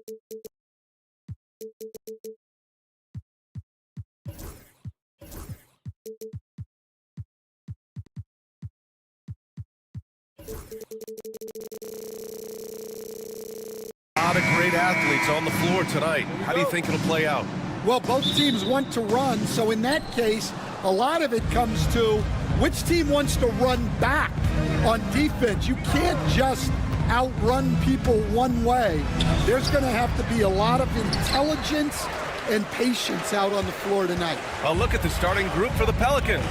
A lot of great athletes on the floor tonight. How do you think it'll play out? Well, both teams want to run, so in that case, a lot of it comes to which team wants to run back on defense. You can't just outrun people one way. There's going to have to be a lot of intelligence and patience out on the floor tonight. A look at the starting group for the Pelicans.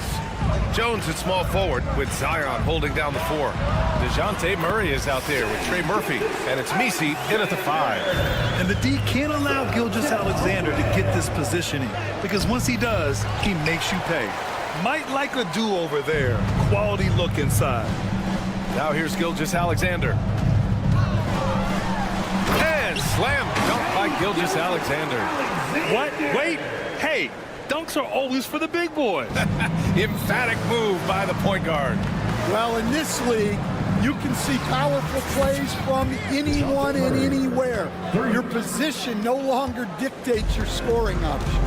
Jones at small forward with Zion holding down the 4. DeJounte Murray is out there with Trey Murphy, and it's Messi in at the 5. And the D can't allow Gilgeous-Alexander to get this positioning, because once he does, he makes you pay. Might like a do-over there. Quality look inside. Now here's Gilgeous-Alexander. And slam dunk by Gilgeous-Alexander. What? Wait. Hey, dunks are always for the big boys. Emphatic move by the point guard. Well, in this league, you can see powerful plays from anyone and anywhere. Your position no longer dictates your scoring options.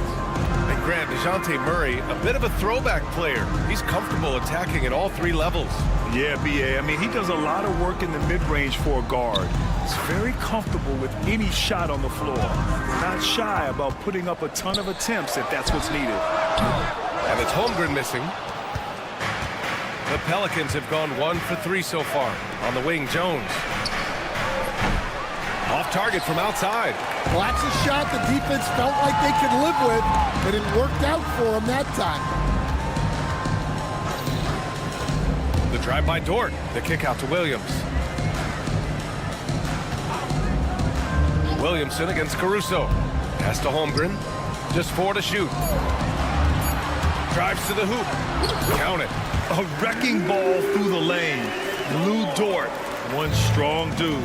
And Grant, DeJounte Murray, a bit of a throwback player. He's comfortable attacking at all 3 levels. Yeah, B.A. I mean, he does a lot of work in the mid-range for a guard. He's very comfortable with any shot on the floor. Not shy about putting up a ton of attempts if that's what's needed. And it's Holmgren missing. The Pelicans have gone 1 for 3 so far. On the wing, Jones. Off target from outside. Well, that's a shot the defense felt like they could live with, but it worked out for them that time. The drive by Dort. The kick out to Williams. Williamson against Caruso. Pass to Holmgren. Just 4 to shoot. Drives to the hoop. Count it. A wrecking ball through the lane. Lou Dort, one strong dude.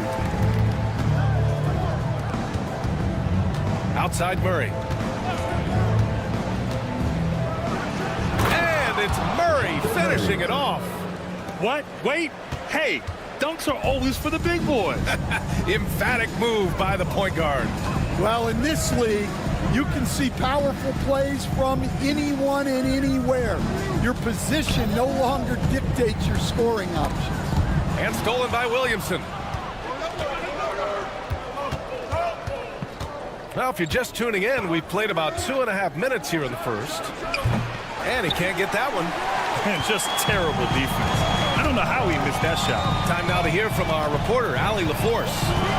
Outside Murray. And it's Murray finishing it off. What? Wait. Hey, dunks are always for the big boys. Emphatic move by the point guard. Well, in this league, you can see powerful plays from anyone and anywhere. Your position no longer dictates your scoring options. And stolen by Williamson. Now, if you're just tuning in, we've played about 2.5 minutes here in the first. And he can't get that one. And just terrible defense. I don't know how he missed that shot. Time now to hear from our reporter, Allie LaForce.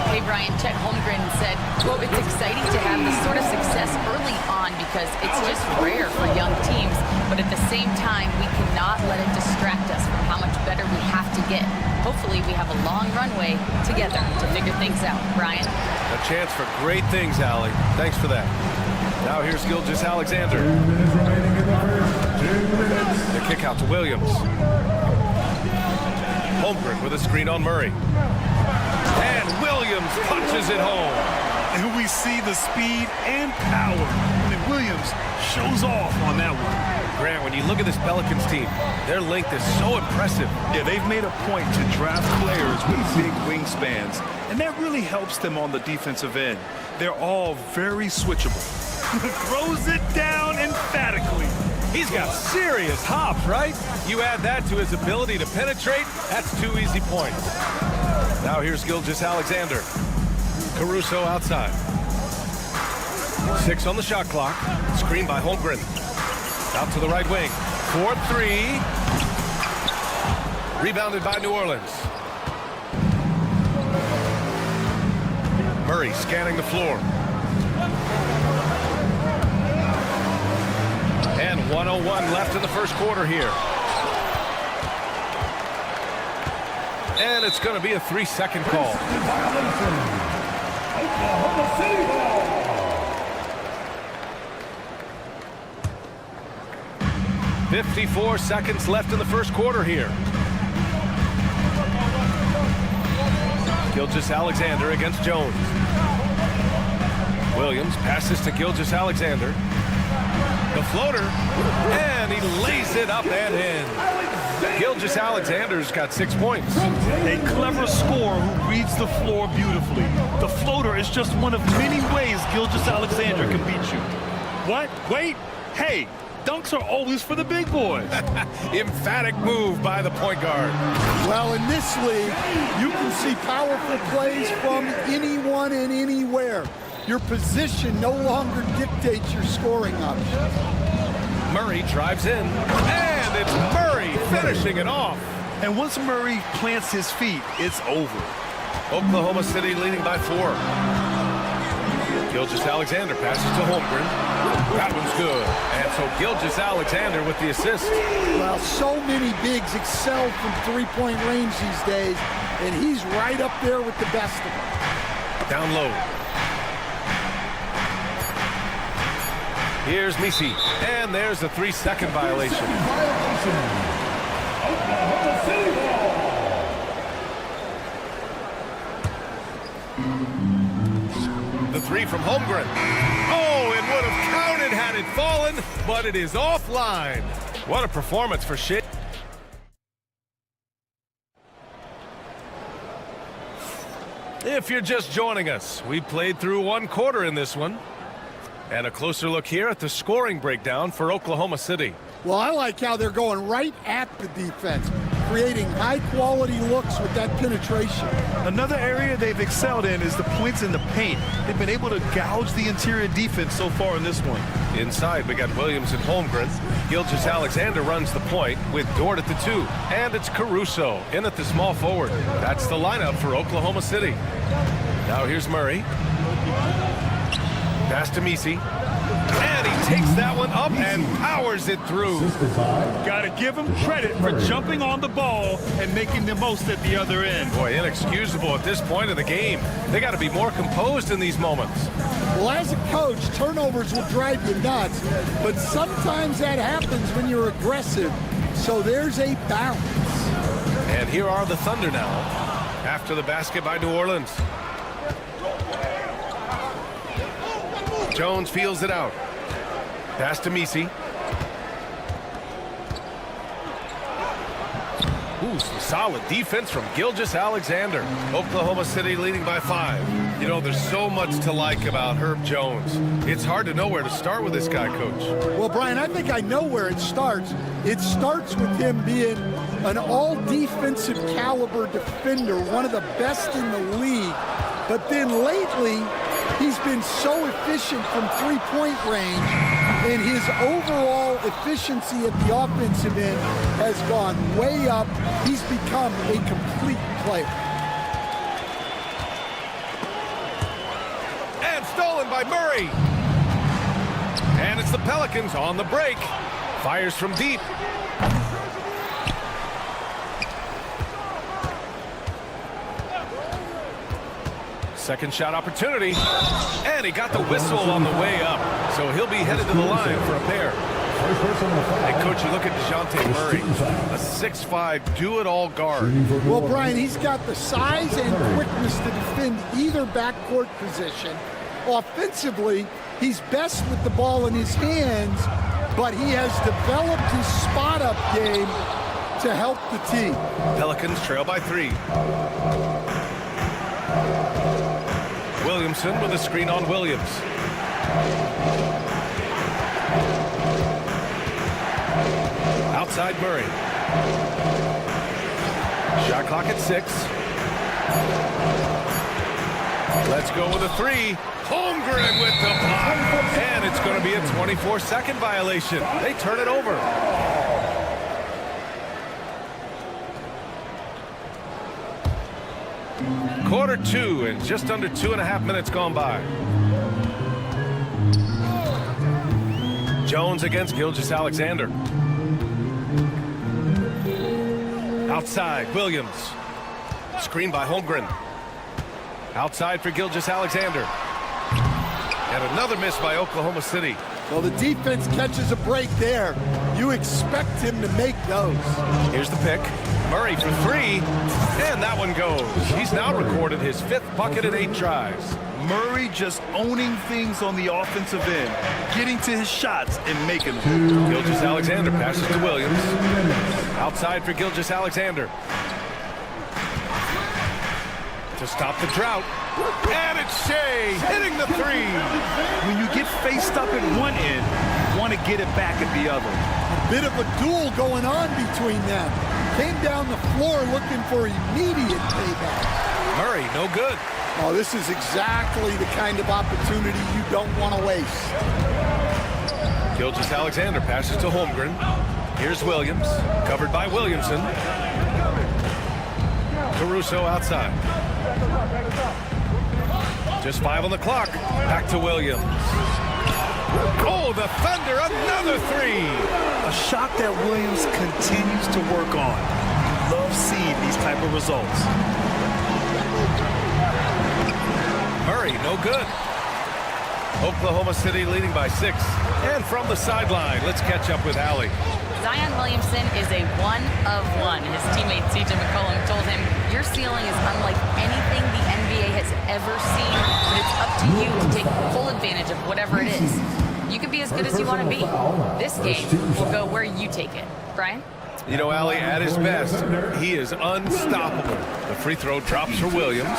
Hey, Brian, Chet Holmgren said, quote, "It's exciting to have this sort of success early on because it's just rare for young teams. But at the same time, we cannot let it distract us from how much better we have to get. Hopefully, we have a long runway together to figure things out." Brian? A chance for great things, Allie. Thanks for that. Now here's Gilgeous-Alexander. 2 minutes remaining in the first. 2 minutes. The kick out to Williams. Holmgren with a screen on Murray. And Williams punches it home. And we see the speed and power. And Williams shows off on that one. Grant, when you look at this Pelicans team, their length is so impressive. Yeah, they've made a point to draft players with big wingspans, and that really helps them on the defensive end. They're all very switchable. Throws it down emphatically. He's got serious hops, right? You add that to his ability to penetrate, that's 2 easy points. Now here's Gilgeous-Alexander. Caruso outside. 6 on the shot clock. Screen by Holmgren. Out to the right wing. 4-3. Rebounded by New Orleans. Murray scanning the floor. And 1:01 left in the first quarter here. And it's going to be a 3-second call. Oklahoma City ball. 54 seconds left in the first quarter here. Gilgeous-Alexander against Jones. Williams passes to Gilgeous-Alexander. The floater, and he lays it up and in. Gilgeous-Alexander's got 6 points. A clever scorer who reads the floor beautifully. The floater is just one of many ways Gilgeous-Alexander can beat you. What? Wait. Hey, dunks are always for the big boys. Emphatic move by the point guard. Well, in this league, you can see powerful plays from anyone and anywhere. Your position no longer dictates your scoring options. Murray drives in, and it's Murray finishing it off. And once Murray plants his feet, it's over. Oklahoma City leading by 4. Gilgeous-Alexander passes to Holmgren. That one's good. And so Gilgeous-Alexander with the assist. Well, so many bigs excel from three-point range these days, and he's right up there with the best of them. Down low. Here's Misi, and there's a 3-second violation. Oklahoma City ball. The 3 from Holmgren. Oh, it would have counted had it fallen, but it is offline. What a performance for Shea. If you're just joining us, we played through 1 quarter in this one. And a closer look here at the scoring breakdown for Oklahoma City. Well, I like how they're going right at the defense, creating high-quality looks with that penetration. Another area they've excelled in is the points in the paint. They've been able to gouge the interior defense so far in this one. Inside, we got Williams and Holmgren. Gilgeous-Alexander runs the point with Dort at the 2. And it's Caruso in at the small forward. That's the lineup for Oklahoma City. Now here's Murray. Pass to Misi. And he takes that one up and powers it through. Gotta give him credit for jumping on the ball and making the most at the other end. Boy, inexcusable at this point in the game. They got to be more composed in these moments. Well, as a coach, turnovers will drive you nuts, but sometimes that happens when you're aggressive. So there's a balance. And here are the Thunder now, after the basket by New Orleans. Jones feels it out. Pass to Misi. Ooh, some solid defense from Gilgeous-Alexander. Oklahoma City leading by 5. You know, there's so much to like about Herb Jones. It's hard to know where to start with this guy, Coach. Well, Brian, I think I know where it starts. It starts with him being an all-defensive caliber defender, one of the best in the league. But then lately, he's been so efficient from three-point range, and his overall efficiency at the offensive end has gone way up. He's become a complete player. And stolen by Murray. And it's the Pelicans on the break. Fires from deep. Second shot opportunity, and he got the whistle on the way up, so he'll be headed to the line for a pair. Hey, Coach, you look at DeJounte Murray, a 6'5", do-it-all guard. Well, Brian, he's got the size and quickness to defend either backcourt position. Offensively, he's best with the ball in his hands, but he has developed his spot-up game to help the team. Pelicans trail by 3. Williamson with a screen on Williams. Outside Murray. Shot clock at 6. Let's go with a 3. Holmgren with the block. And it's going to be a 24-second violation. They turn it over. Quarter 2 and just under 2.5 minutes gone by. Jones against Gilgeous-Alexander. Outside, Williams. Screen by Holmgren. Outside for Gilgeous-Alexander. And another miss by Oklahoma City. Well, the defense catches a break there. You expect him to make those. Here's the pick. Murray for three, and that one goes. He's now recorded his 5th bucket in 8 tries. Murray just owning things on the offensive end, getting to his shots and making them. Gilgeous-Alexander passes to Williams. Outside for Gilgeous-Alexander. To stop the drought. And it's Shea hitting the three. When you get faced up at one end, you want to get it back at the other. A bit of a duel going on between them. Came down the floor looking for immediate payback. Murray, no good. Oh, this is exactly the kind of opportunity you don't want to waste. Gilgeous-Alexander passes to Holmgren. Here's Williams, covered by Williamson. Caruso outside. Just 5 on the clock. Back to Williams. Oh, the Thunder, another three. A shot that Williams continues to work on. You love seeing these type of results. Murray, no good. Oklahoma City leading by 6. And from the sideline, let's catch up with Allie. Zion Williamson is a one-of-one. His teammate C.J. McCollum told him, your ceiling is unlike anything the NBA has ever seen, but it's up to you to take full advantage of whatever it is. You can be as good as you want to be. This game will go where you take it. Brian? You know, Allie, at his best, he is unstoppable. The free throw drops for Williams.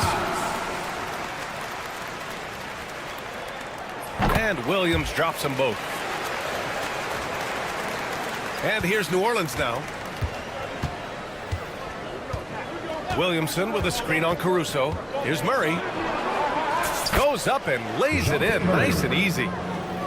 And Williams drops them both. And here's New Orleans now. Williamson with a screen on Caruso. Here's Murray. Goes up and lays it in nice and easy.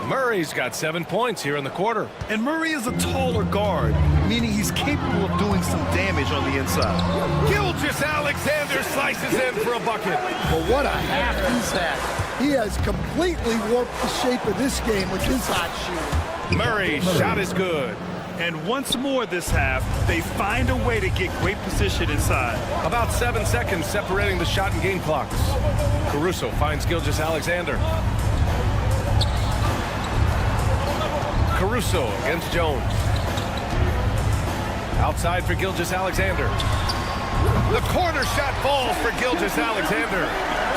Murray's got 7 points here in the quarter. And Murray is a taller guard, meaning he's capable of doing some damage on the inside. Gilgeous-Alexander slices in for a bucket. But what a half he's had. He has completely warped the shape of this game with his hot shooting. Murray's shot is good. And once more this half, they find a way to get great position inside. About 7 seconds separating the shot and game clocks. Caruso finds Gilgeous-Alexander. Caruso against Jones. Outside for Gilgeous-Alexander. The corner shot falls for Gilgeous-Alexander.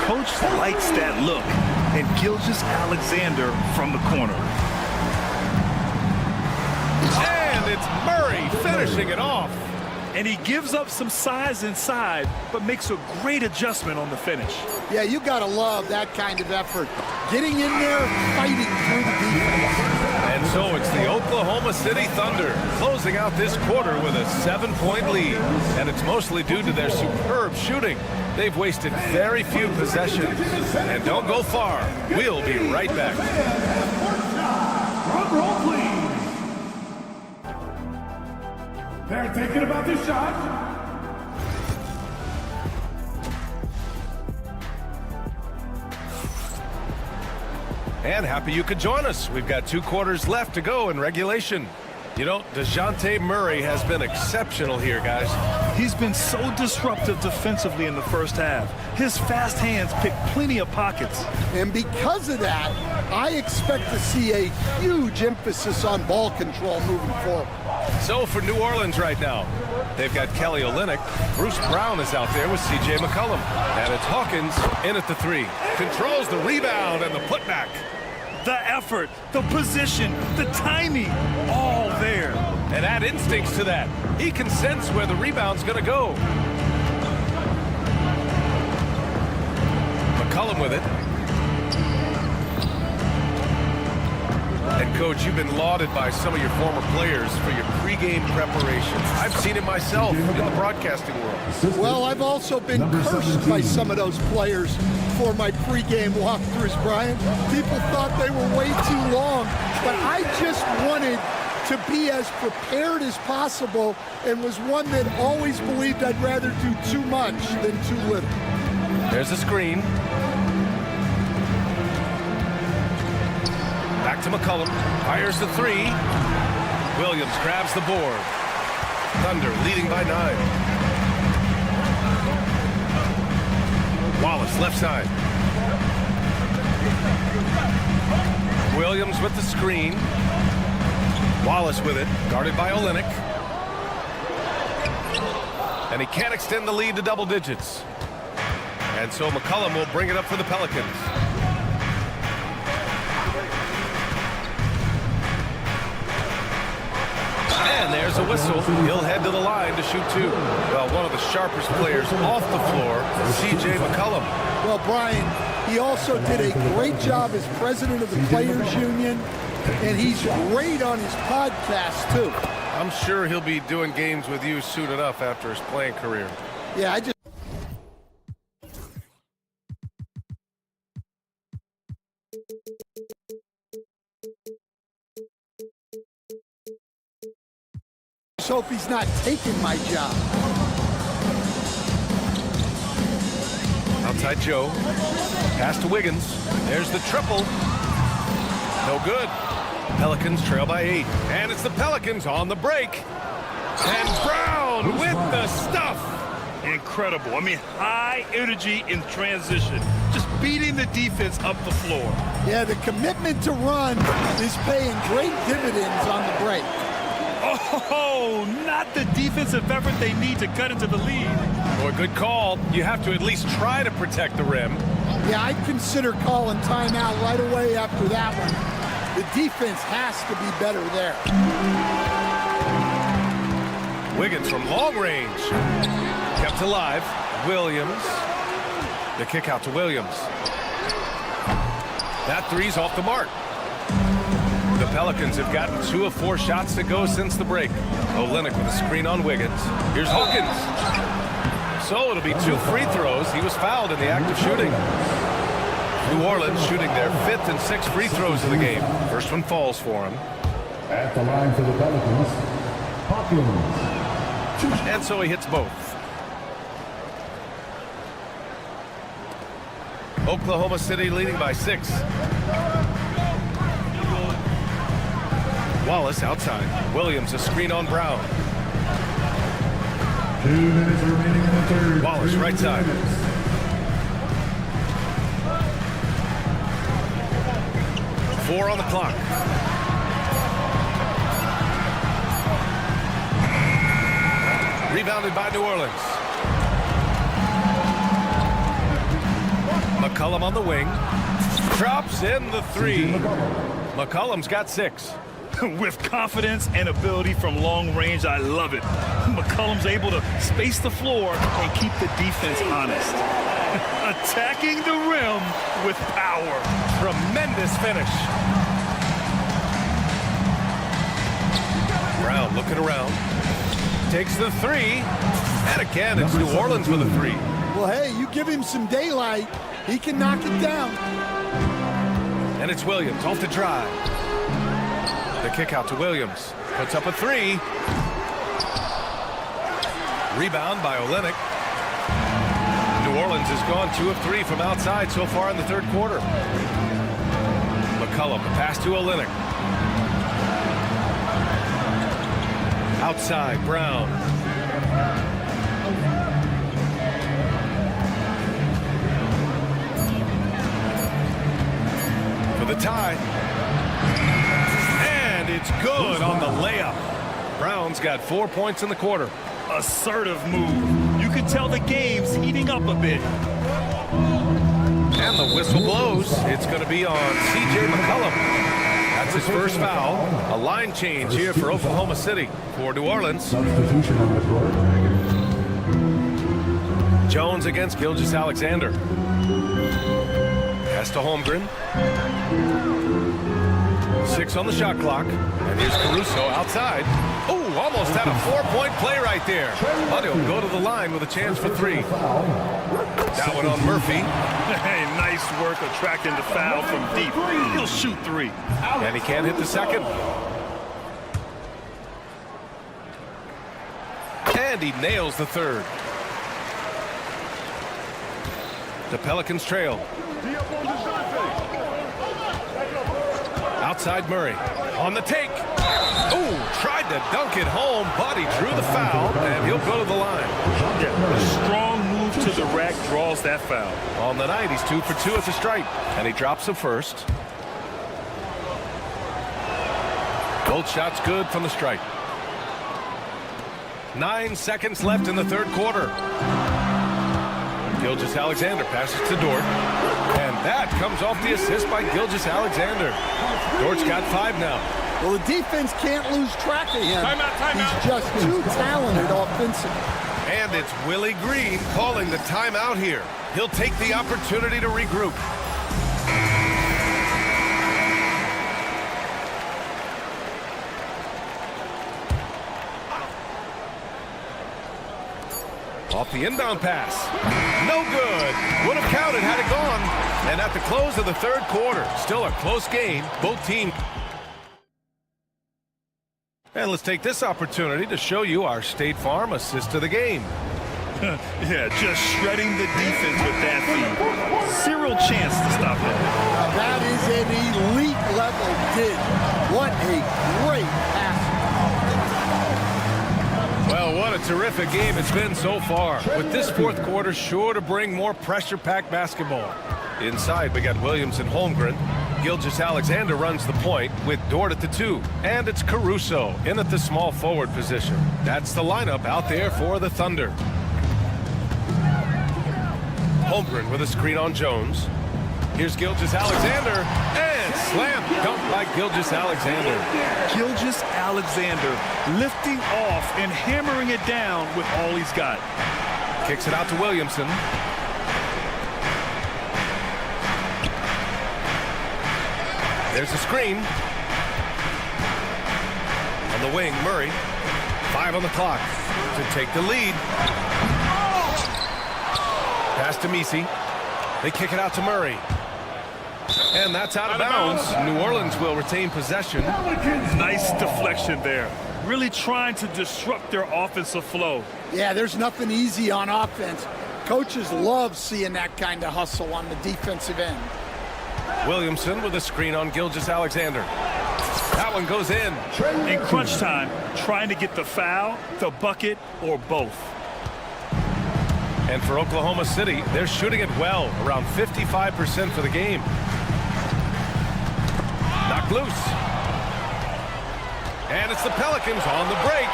Coach likes that look. And Gilgeous-Alexander from the corner. And it's Murray finishing it off. And he gives up some size inside, but makes a great adjustment on the finish. Yeah, you got to love that kind of effort. Getting in there, fighting through the defense. And so it's the Oklahoma City Thunder closing out this quarter with a 7-point lead. And it's mostly due to their superb shooting. They've wasted very few possessions. And don't go far. We'll be right back. Drum roll, please. They're thinking about this shot. And happy you could join us. We've got 2 quarters left to go in regulation. You know, DeJounte Murray has been exceptional here, guys. He's been so disruptive defensively in the first half. His fast hands pick plenty of pockets. And because of that, I expect to see a huge emphasis on ball control moving forward. So for New Orleans right now, they've got Kelly Olynyk. Bruce Brown is out there with C.J. McCollum. And it's Hawkins in at the 3. Controls the rebound and the putback. The effort, the position, the timing, all there. And add instincts to that. He can sense where the rebound's going to go. McCollum with it. And Coach, you've been lauded by some of your former players for your pregame preparation. I've seen it myself in the broadcasting world. Well, I've also been cursed by some of those players for my pregame walkthroughs, Brian. People thought they were way too long, but I just wanted to be as prepared as possible and was one that always believed I'd rather do too much than too little. There's a screen. Back to McCollum. Fires the 3. Williams grabs the board. Thunder leading by 9. Wallace left side. Williams with the screen. Wallace with it, guarded by Olynyk. And he can't extend the lead to double digits. And so McCollum will bring it up for the Pelicans. And there's a whistle. He'll head to the line to shoot two. Well, one of the sharpest players off the floor, C.J. McCollum. Well, Brian, he also did a great job as president of the Players Union, and he's great on his podcast, too. I'm sure he'll be doing games with you soon enough after his playing career. Yeah, I just hope he's not taking my job. Outside Joe. Pass to Wiggins. There's the triple. No good. Pelicans trail by 8. And it's the Pelicans on the break. And Brown with the stuff. Incredible. I mean, high energy in transition. Just beating the defense up the floor. Yeah, the commitment to run is paying great dividends on the break. Oh, not the defensive effort they need to cut into the lead. Boy, good call. You have to at least try to protect the rim. Yeah, I'd consider calling timeout right away after that one. The defense has to be better there. Wiggins from long range. Kept alive. Williams. The kick out to Williams. That three's off the mark. The Pelicans have gotten 2 of 4 shots to go since the break. Olynyk with a screen on Wiggins. Here's Hawkins. So it'll be 2 free throws. He was fouled in the act of shooting. New Orleans shooting their 5th and 6th free throws of the game. First one falls for him. At the line for the Pelicans, Hawkins. And so he hits both. Oklahoma City leading by 6. Wallace outside. Williams a screen on Brown. 2 minutes remaining in the third. Wallace right side. Four on the clock. Rebounded by New Orleans. McCollum on the wing. Drops in the 3. McCollum's got 6. With confidence and ability from long range, I love it. McCollum's able to space the floor and keep the defense honest. Attacking the rim with power. Tremendous finish. Brown looking around. Takes the 3. And again, it's New Orleans with a 3. Well, hey, you give him some daylight, he can knock it down. And it's Williams off the drive. The kick out to Williams. Puts up a 3. Rebound by Olynyk. New Orleans has gone 2 of 3 from outside so far in the third quarter. McCollum, pass to Olynyk. Outside, Brown. For the tie. And it's good on the layup. Brown's got 4 points in the quarter. Assertive move. You can tell the game's heating up a bit. And the whistle blows. It's going to be on C.J. McCollum. That's his first foul. A line change here for Oklahoma City. For New Orleans. Substitution on the court. Jones against Gilgeous-Alexander. Pass to Holmgren. 6 on the shot clock. And here's Caruso outside. Oh, almost had a 4-point play right there. But he'll go to the line with a chance for 3. That one on Murphy. Hey, nice work attracting the foul from deep. He'll shoot 3. And he can't hit the second. And he nails the third. The Pelicans trail. Outside Murray. On the take. Oh, tried to dunk it home, but he drew the foul, and he'll go to the line. Yeah, a strong move to the rack draws that foul. On the night, he's 2 for 2 at the stripe, and he drops the first. Both shots good from the stripe. 9 seconds left in the third quarter. Gilgeous-Alexander passes to Dort. And that comes off the assist by Gilgeous-Alexander. Dort's got 5 now. Well, the defense can't lose track of him. Timeout. He's just too talented offensively. And it's Willie Green calling the timeout here. He'll take the opportunity to regroup. Off the inbound pass. No good. Would have counted had it gone. And at the close of the third quarter, still a close game. Both teams. And let's take this opportunity to show you our State Farm assist of the game. Yeah, just shredding the defense with that feed. Zero chance to stop that. Now that is an elite level dig. What a great pass. Well, what a terrific game it's been so far. With this fourth quarter sure to bring more pressure-packed basketball. Inside, we got Williams and Holmgren. Gilgeous-Alexander runs the point with Dort at the 2. And it's Caruso in at the small forward position. That's the lineup out there for the Thunder. Holmgren with a screen on Jones. Here's Gilgeous-Alexander. And slam dunk by Gilgeous-Alexander. Gilgeous-Alexander lifting off and hammering it down with all he's got. Kicks it out to Williamson. There's a screen. On the wing, Murray. 5 on the clock to take the lead. Pass to Messi. They kick it out to Murray. And that's out of bounds. New Orleans will retain possession. Nice deflection there. Really trying to disrupt their offensive flow. Yeah, there's nothing easy on offense. Coaches love seeing that kind of hustle on the defensive end. Williamson with a screen on Gilgeous-Alexander. That one goes in. In crunch time, trying to get the foul, the bucket, or both. And for Oklahoma City, they're shooting it well, around 55% for the game. Knocked loose. And it's the Pelicans on the break.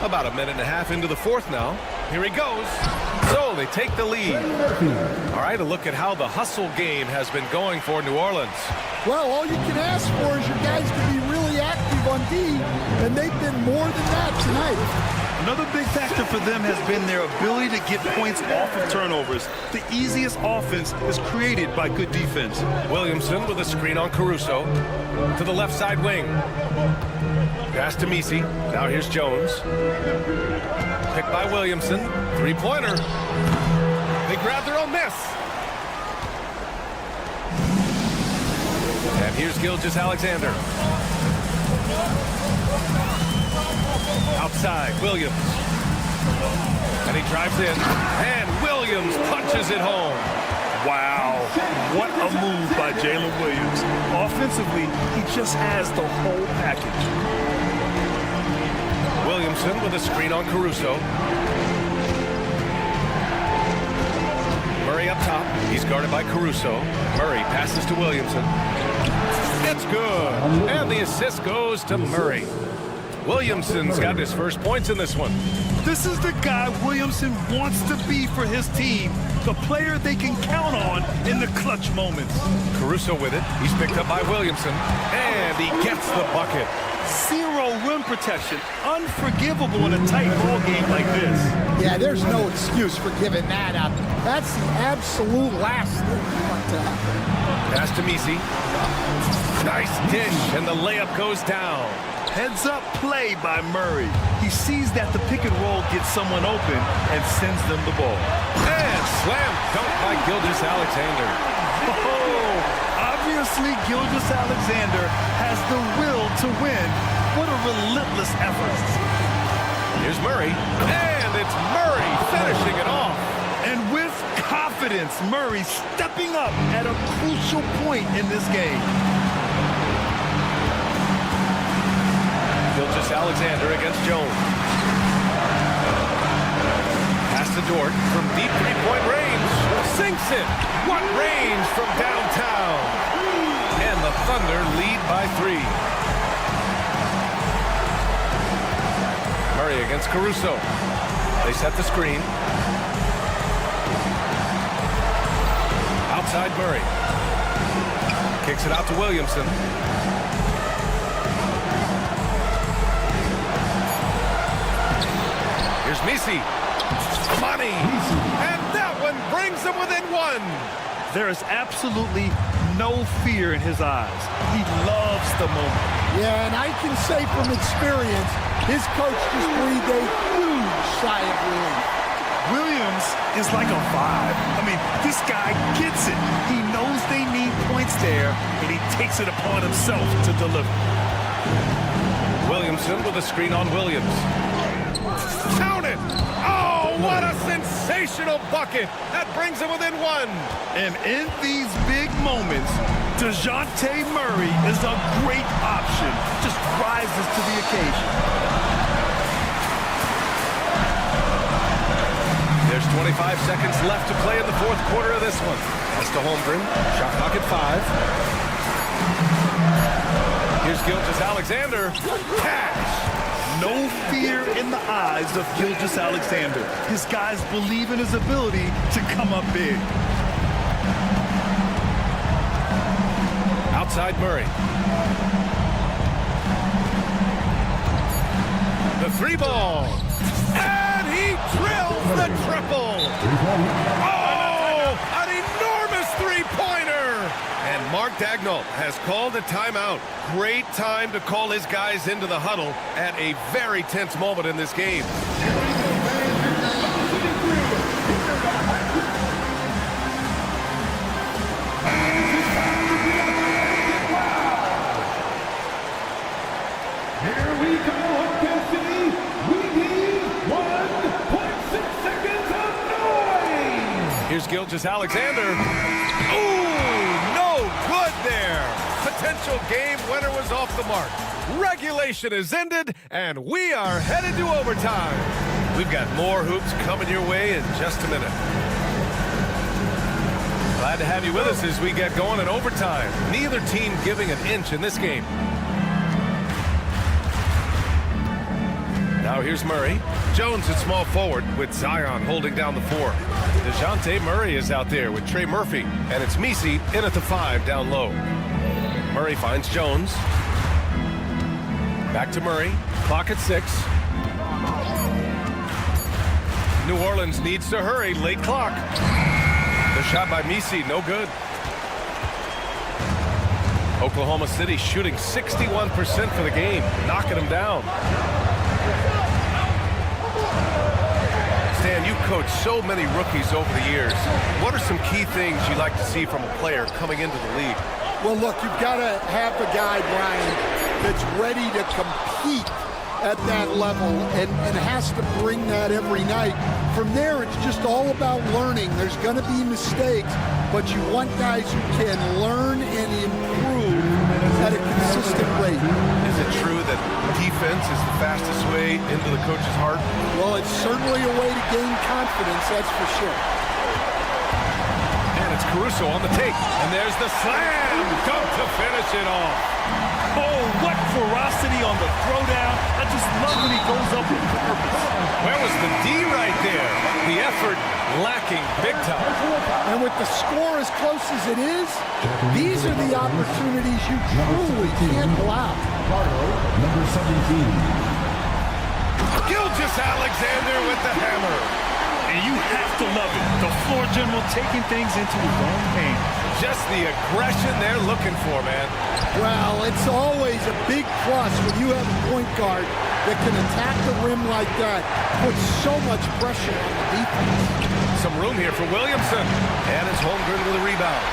About a minute and a half into the fourth now. Here he goes. So they take the lead. All right, a look at how the hustle game has been going for New Orleans. Well, all you can ask for is your guys to be really active on D, and they've been more than that tonight. Another big factor for them has been their ability to get points off of turnovers. The easiest offense is created by good defense. Williamson with a screen on Caruso. To the left side wing. Pass to Messi. Now here's Jones. Picked by Williamson. Three-pointer. They grab their own miss. And here's Gilgeous-Alexander. Outside, Williams. And he drives in. And Williams punches it home. Wow, what a move by Jalen Williams. Offensively, he just has the whole package. Williamson with a screen on Caruso. Murray up top. He's guarded by Caruso. Murray passes to Williamson. It's good. And the assist goes to Murray. Williamson's got his first points in this one. This is the guy Williamson wants to be for his team. The player they can count on in the clutch moments. Caruso with it. He's picked up by Williamson. And he gets the bucket. Zero rim protection. Unforgivable in a tight ball game like this. Yeah, there's no excuse for giving that up. That's the absolute last thing you want to happen. Pass to Messi. Nice dish, and the layup goes down. Heads-up play by Murray. He sees that the pick and roll gets someone open and sends them the ball. And slam dunk by Gilgeous-Alexander. Oh, obviously Gilgeous-Alexander has the will to win. What a relentless effort. Here's Murray, and it's Murray finishing it off. And with confidence, Murray stepping up at a crucial point in this game. Gilgeous-Alexander against Jones. Pass to Dort from deep three-point range. Sinks it. What range from downtown. And the Thunder lead by 3. Murray against Caruso. They set the screen. Outside Murray. Kicks it out to Williamson. Here's Misi. Money. And that one brings him within one. There is absolutely no fear in his eyes. He loves the moment. Yeah, and I can say from experience, his coach just breathed a huge sigh of relief. Williams is like a vibe. I mean, this guy gets it. He knows they need points there, and he takes it upon himself to deliver. Williamson with a screen on Williams. Count it! Oh, what a sensational bucket! That brings him within one. And in these big moments, DeJounte Murray is a great option. Just rises to the occasion. There's 25 seconds left to play in the fourth quarter of this one. That's to Holmgren. Shot clock at 5. Here's Gilgeous-Alexander. Cash! No fear in the eyes of Gilgeous-Alexander. His guys believe in his ability to come up big. Outside Murray. The three ball. And he drills the triple. Oh, an enormous three-pointer. And Mark Daigneault has called a timeout. Great time to call his guys into the huddle at a very tense moment in this game. Here we go, intensity. We need 1.6 seconds of noise. Here's Gilgeous-Alexander. Ooh, no good there. Potential game winner was off the mark. Regulation is ended, and we are headed to overtime. We've got more hoops coming your way in just a minute. Glad to have you with us as we get going in overtime. Neither team giving an inch in this game. Now here's Murray. Jones at small forward with Zion holding down the 4. DeJounte Murray is out there with Trey Murphy, and it's Misi in at the 5 down low. Murray finds Jones. Back to Murray. Clock at 6. New Orleans needs to hurry. Late clock. The shot by Misi, no good. Oklahoma City shooting 61% for the game, knocking them down. Stan, you coached so many rookies over the years. What are some key things you like to see from a player coming into the league? Well, look, you've got to have a guy, Brian, that's ready to compete at that level and has to bring that every night. From there, it's just all about learning. There's going to be mistakes, but you want guys who can learn and improve at a consistent rate. Is it true that defense is the fastest way into the coach's heart? Well, it's certainly a way to gain confidence, that's for sure. And it's Caruso on the take. And there's the slam dunk to finish it off. Oh, what ferocity on the throwdown. I just love when he goes up with purpose. Where was the D right there? The effort lacking big time. And with the score as close as it is, these are the opportunities you truly can't allow. Number 17. Gilgeous-Alexander with the hammer. And you have to love it. The floor general taking things into his own hands. Just the aggression they're looking for, man. Well, it's always a big plus when you have a point guard that can attack the rim like that, puts so much pressure on the defense. Some room here for Williamson. And it's Holmgren with a rebound.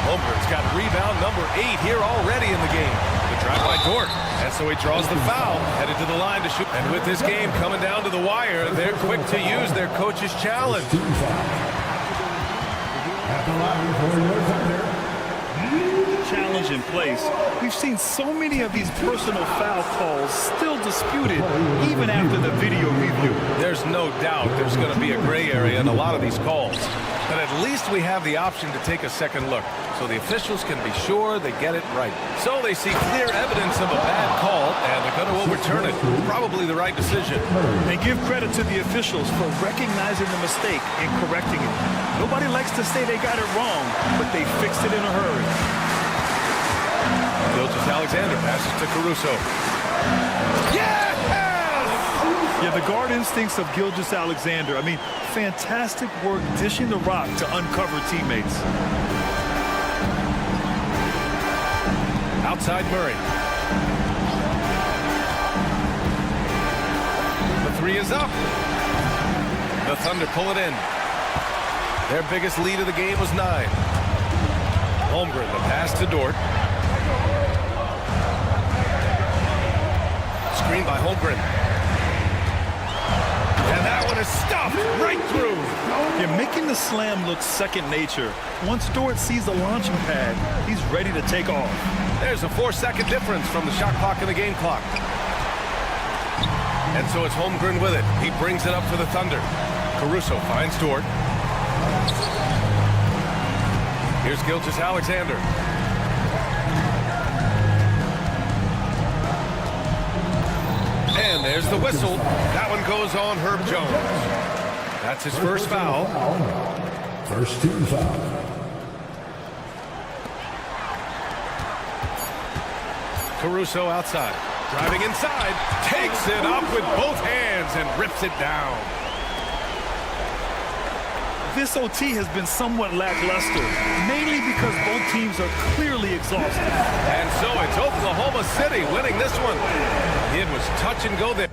Holmgren's got rebound number 8 here already in the game. The drive by Dort. And so he draws the foul, headed to the line to shoot. And with this game coming down to the wire, they're quick to use their coach's challenge. At the line for your thunder. Challenge in place. We've seen so many of these personal foul calls still disputed even after the video review. There's no doubt there's going to be a gray area in a lot of these calls. But at least we have the option to take a second look, so the officials can be sure they get it right. So they see clear evidence of a bad call, and they're going to overturn it. Probably the right decision. They give credit to the officials for recognizing the mistake and correcting it. Nobody likes to say they got it wrong, but they fixed it in a hurry. Gilgeous-Alexander passes to Caruso. Yes! Yeah, the guard instincts of Gilgeous-Alexander. I mean, fantastic work dishing the rock to uncover teammates. Outside Murray. The three is up. The Thunder pull it in. Their biggest lead of the game was 9. Holmgren, the pass to Dort. Screen by Holmgren. And that one is stuffed right through. You're making the slam look second nature. Once Dort sees the launching pad, he's ready to take off. There's a 4-second difference from the shot clock and the game clock. And so it's Holmgren with it. He brings it up for the Thunder. Caruso finds Dort. Here's Gilgeous-Alexander. And there's the whistle. That one goes on Herb Jones. That's his first foul. First team foul. Caruso outside. Driving inside. Takes it up with both hands and rips it down. This OT has been somewhat lackluster, mainly because both teams are clearly exhausted. And so it's Oklahoma City winning this one. It was touch and go there.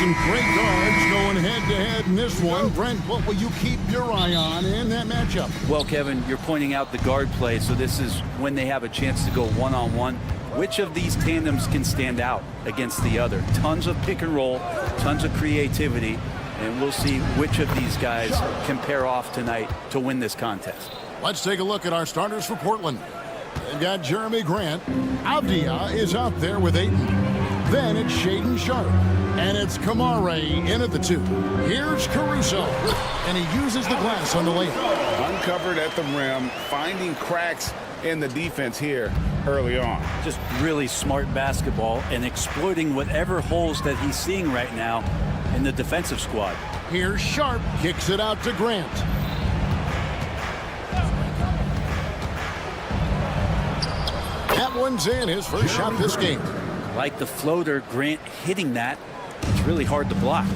some great guards going head-to-head in this one. Brent, what will you keep your eye on in that matchup? Well, Kevin, you're pointing out the guard play, so this is when they have a chance to go one-on-one. Which of these tandems can stand out against the other? Tons of pick and roll, tons of creativity, and we'll see which of these guys can pair off tonight to win this contest. Let's take a look at our starters for Portland. They've got Jeremy Grant. Avdia is out there with Ayton. Then it's Shaedon Sharpe. And it's Kamare in at the 2. Here's Caruso. And he uses the glass on the layup. Uncovered at the rim, finding cracks in the defense here early on. Just really smart basketball and exploiting whatever holes that he's seeing right now in the defensive squad. Here's Sharpe. Kicks it out to Grant. That one's in, his first shot this game. Like the floater, Grant hitting that. It's really hard to block.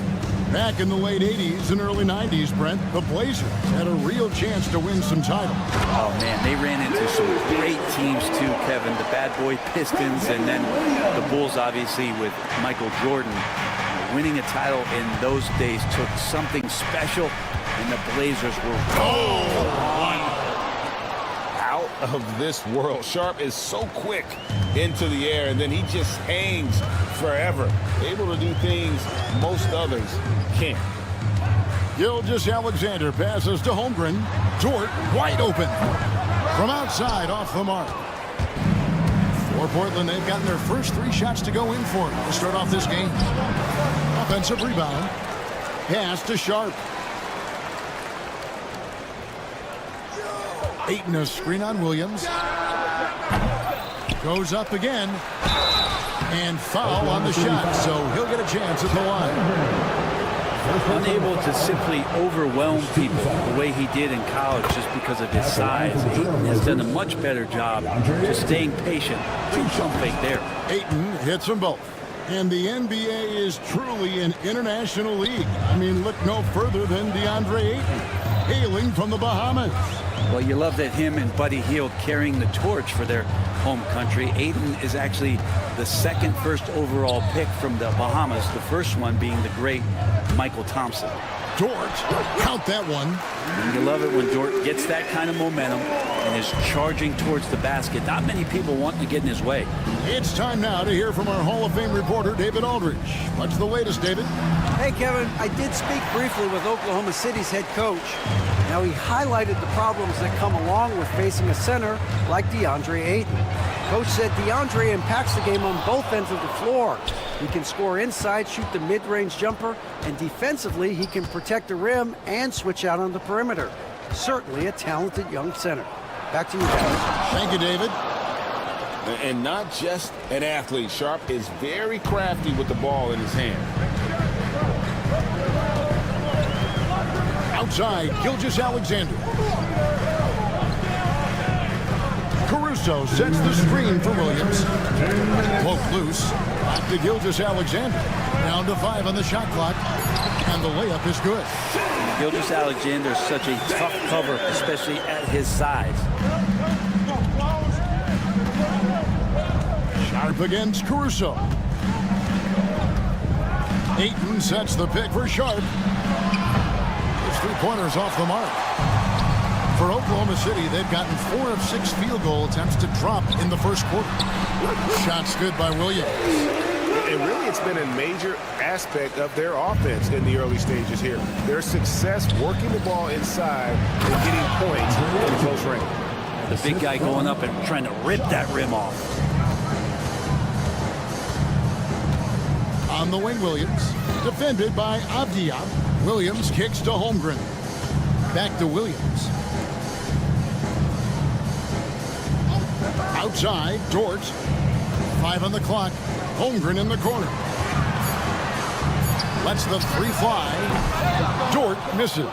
Back in the late 80s and early 90s, Brent, the Blazers had a real chance to win some titles. Oh, man, they ran into some great teams, too, Kevin. The bad boy Pistons and then the Bulls, obviously, with Michael Jordan. Winning a title in those days took something special, and the Blazers were Out of this world. Sharpe is so quick into the air, and then he just hangs forever. Able to do things most others can't. Gilgeous-Alexander passes to Holmgren. Dort wide open. From outside, off the mark. For Portland, they've gotten their first 3 shots to go in for it to start off this game. Offensive rebound. Pass to Sharpe. Ayton a screen on Williams. Goes up again. And foul on the shot, so he'll get a chance at the line. Unable to simply overwhelm people the way he did in college just because of his size. Ayton has done a much better job just staying patient. True pump fake there. Ayton hits them both. And the NBA is truly an international league. I mean, look no further than DeAndre Ayton, hailing from the Bahamas. Well, you love that him and Buddy Hield carrying the torch for their home country. Ayton is actually the second first overall pick from the Bahamas, the first one being the great Michael Thompson. Dort, count that one. And you love it when Dort gets that kind of momentum and is charging towards the basket. Not many people wanting to get in his way. It's time now to hear from our Hall of Fame reporter, David Aldridge. What's the latest, David? Hey, Kevin, I did speak briefly with Oklahoma City's head coach. Now, he highlighted the problems that come along with facing a center like DeAndre Ayton. Coach said DeAndre impacts the game on both ends of the floor. He can score inside, shoot the mid-range jumper, and defensively, he can protect the rim and switch out on the perimeter. Certainly a talented young center. Back to you, guys. Thank you, David. And not just an athlete. Sharpe is very crafty with the ball in his hand. Outside, Gilgeous-Alexander. Caruso sets the screen for Williams. Poke loose. Back to Gilgeous-Alexander. Down to 5 on the shot clock. And the layup is good. Gilgeous-Alexander is such a tough cover, especially at his size. Sharpe against Caruso. Ayton sets the pick for Sharpe. His 3-pointers off the mark. For Oklahoma City, they've gotten 4 of 6 field goal attempts to drop in the first quarter. Shots good by Williams. And really, it's been a major aspect of their offense in the early stages here. Their success working the ball inside and getting points in close range. The big guy going up and trying to rip that rim off. On the wing, Williams. Defended by Avdia. Williams kicks to Holmgren. Back to Williams. Outside, Dort. 5 on the clock. Holmgren in the corner. Lets the 3 fly. Dort misses.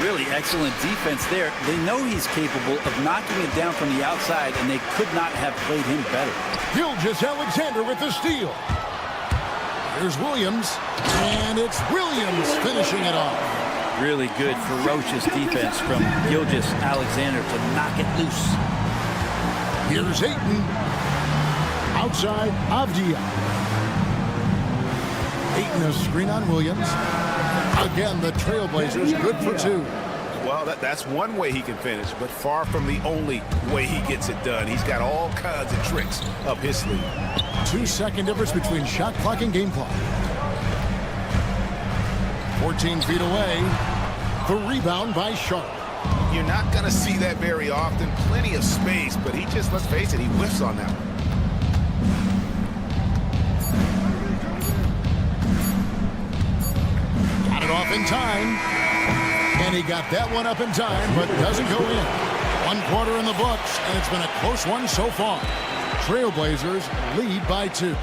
Really excellent defense there. They know he's capable of knocking it down from the outside, and they could not have played him better. Gilgeous-Alexander with the steal. Here's Williams, and it's Williams finishing it off. Really good, ferocious defense from Gilgeous-Alexander to knock it loose. Here's Ayton. Outside, Avdia. Ayton a screen on Williams. Again, the Trailblazers good for two. Well, that's one way he can finish, but far from the only way he gets it done. He's got all kinds of tricks up his sleeve. 2-second difference between shot clock and game clock. 14 feet away. The rebound by Sharp. You're not going to see that very often. Plenty of space, but he just, let's face it, he whiffs on that one. Got it off in time. And he got that one up in time, but doesn't go in. 1 quarter in the books, and it's been a close one so far. Trailblazers lead by 2.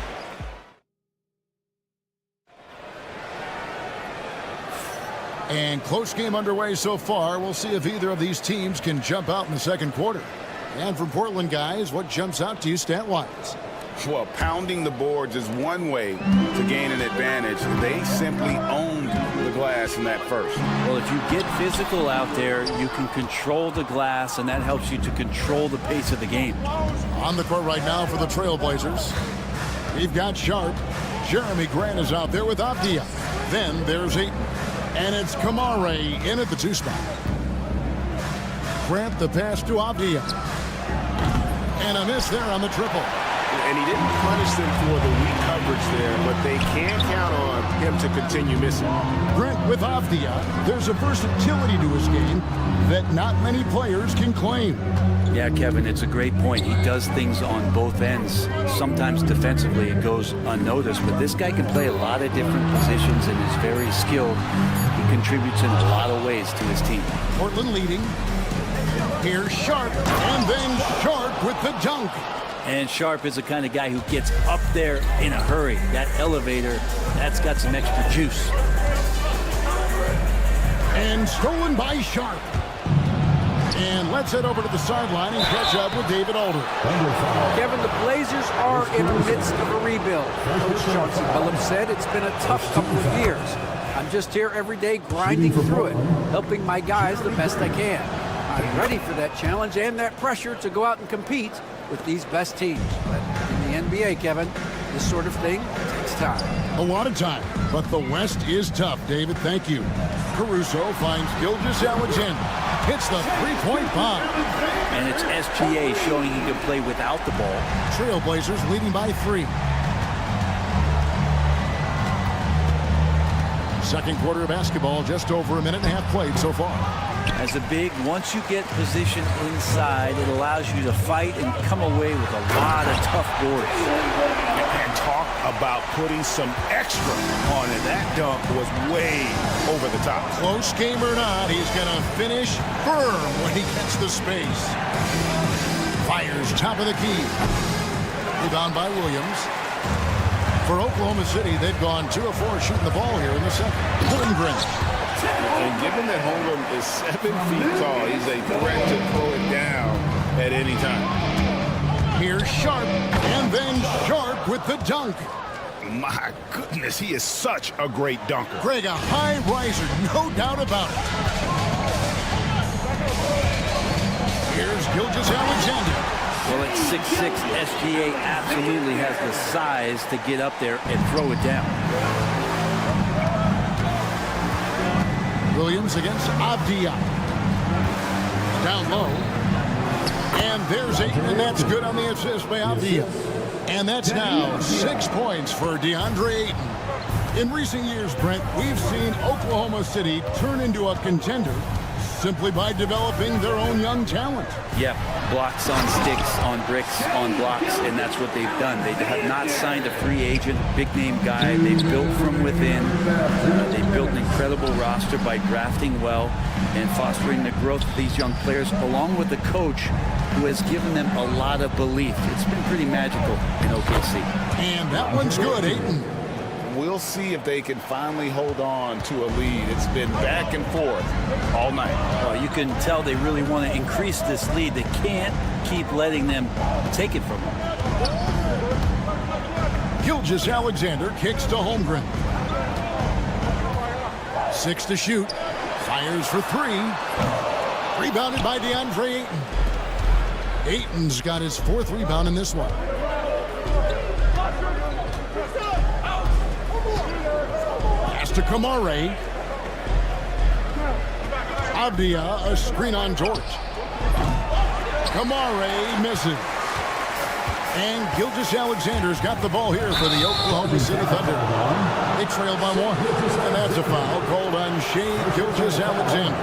And close game underway so far. We'll see if either of these teams can jump out in the second quarter. And from Portland, guys, what jumps out to you stat-wise? Well, pounding the boards is one way to gain an advantage. They simply owned the glass in that first. Well, if you get physical out there, you can control the glass, and that helps you to control the pace of the game. On the court right now for the Trailblazers, we've got Sharp. Jeremy Grant is out there with Avdia. Then there's Ayton. And it's Kamare in at the 2 spot. Grant the pass to Avdia. And a miss there on the triple. And he didn't punish them for the weak coverage there, but they can count on him to continue missing. Grant with Avdia. There's a versatility to his game that not many players can claim. Yeah, Kevin, it's a great point. He does things on both ends. Sometimes defensively it goes unnoticed, but this guy can play a lot of different positions and is very skilled. He contributes in a lot of ways to his team. Portland leading. Here's Sharp, and then Sharp with the dunk. And Sharp is the kind of guy who gets up there in a hurry. That elevator, that's got some extra juice. And stolen by Sharp. And let's head over to the sideline and catch up with David Alder. Kevin, the Blazers are in the midst of a rebuild. Coach Chauncey Billups said it's been a tough couple of years. I'm just here every day grinding through it, helping my guys the best I can. I'm ready for that challenge and that pressure to go out and compete with these best teams. But in the NBA, Kevin, this sort of thing takes time. A lot of time, but the West is tough, David. Thank you. Caruso finds Gilgeous-Alexander. Hits the three-point bomb. And it's SGA showing he can play without the ball. Trailblazers leading by 3. Second quarter of basketball, just over a minute and a half played so far. As a big, once you get position inside, it allows you to fight and come away with a lot of tough boards. And talk about putting some extra on it. That dunk was way over the top. Close game or not, he's going to finish firm when he gets the space. Fires top of the key. Rebound by Williams. For Oklahoma City, they've gone 2 of 4 shooting the ball here in the second. Holmgren. And given that Holmgren is 7 feet tall, he's a threat to pull it down at any time. Here's Sharp, and then Sharp with the dunk. My goodness, he is such a great dunker. Greg, a high riser, no doubt about it. Here's Gilgeous-Alexander. Well, at 6'6", SGA absolutely has the size to get up there and throw it down. Williams against Avdia. Down low. And there's Ayton, and that's good on the assist by Avdia. And that's now 6 points for DeAndre Ayton. In recent years, Brent, we've seen Oklahoma City turn into a contender simply by developing their own young talent. Yep, blocks on sticks, on bricks, on blocks, and that's what they've done. They have not signed a free agent, big-name guy. They've built from within. They've built an incredible roster by drafting well and fostering the growth of these young players, along with the coach who has given them a lot of belief. It's been pretty magical in OKC. And that one's good, Ayton. We'll see if they can finally hold on to a lead. It's been back and forth all night. Well, you can tell they really want to increase this lead. They can't keep letting them take it from them. Gilgeous-Alexander kicks to Holmgren. 6 to shoot. Fires for 3. Rebounded by DeAndre Ayton. Ayton's got his 4th rebound in this one. Pass to Kamare. Avdia, a screen on George. Kamare misses. And Gilgeous-Alexander's got the ball here for the Oklahoma City Thunder. They trail by 1. And that's a foul called on Shai Gilgeous-Alexander.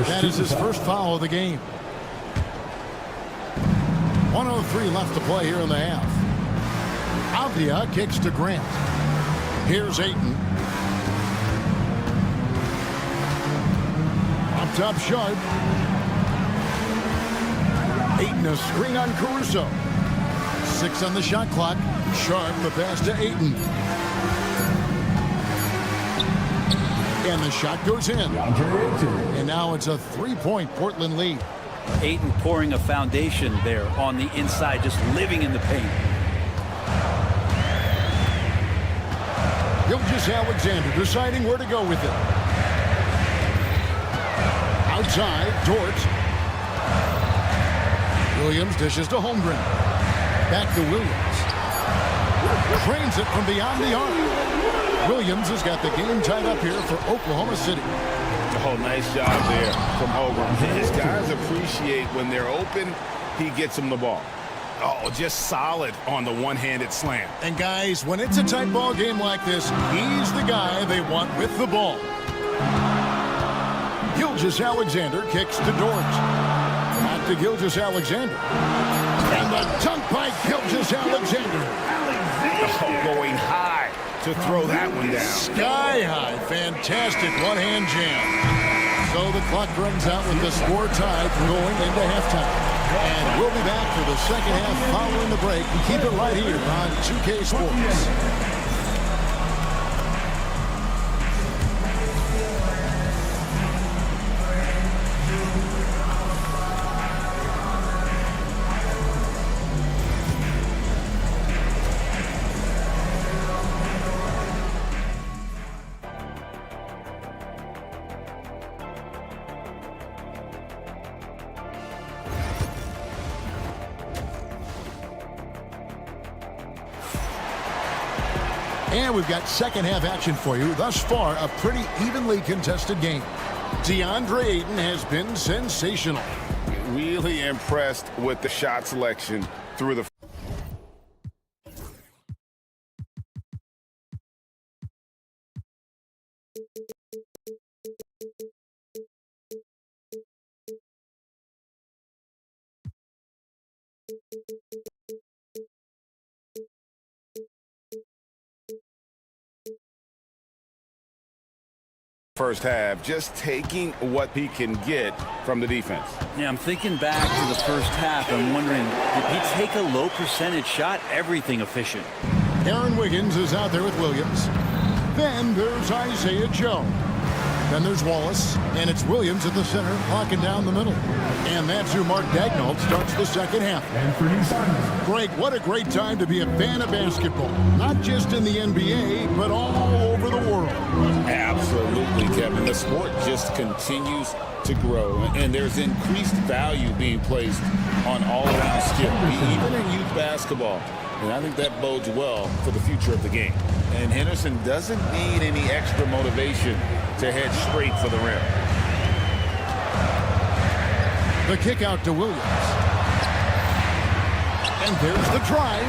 That is his first foul of the game. 1:03 left to play here in the half. Avdia kicks to Grant. Here's Ayton. Up top, Sharp. Ayton, a screen on Caruso. 6 on the shot clock. Sharp, the pass to Ayton. And the shot goes in. And now it's a 3-point Portland lead. Ayton pouring a foundation there on the inside, just living in the paint. Gilgeous-Alexander deciding where to go with it. Outside, Dort. Williams dishes to Holmgren. Back to Williams. Trains it from beyond the arc. Williams has got the game tied up here for Oklahoma City. Oh, nice job there from Holmgren. His guys appreciate when they're open, he gets them the ball. Oh, just solid on the one-handed slam. And guys, when it's a tight ball game like this, he's the guy they want with the ball. Gilgeous-Alexander kicks to Dort. Back to Gilgeous-Alexander. And the dunk by Gilgeous-Alexander. Oh, going high to throw that one down. Sky high. Fantastic one-hand jam. So the clock runs out with the score tied going into halftime. And we'll be back for the second half following the break. Keep it right here on 2K Sports. And we've got second half action for you. Thus far, a pretty evenly contested game. DeAndre Ayton has been sensational. Really impressed with the shot selection through the first half, just taking what he can get from the defense. Yeah, I'm thinking back to the first half. I'm wondering, did he take a low percentage shot? Everything efficient. Aaron Wiggins is out there with Williams. Then there's Isaiah Joe. Then there's Wallace, and it's Williams at the center, locking down the middle. And that's who Mark Daigneault starts the second half. Greg, what a great time to be a fan of basketball. Not just in the NBA, but all over the world. Absolutely, Kevin. The sport just continues to grow, and there's increased value being placed on all-around skill, even in youth basketball. And I think that bodes well for the future of the game. And Henderson doesn't need any extra motivation to head straight for the rim. The kick out to Williams. And there's the drive.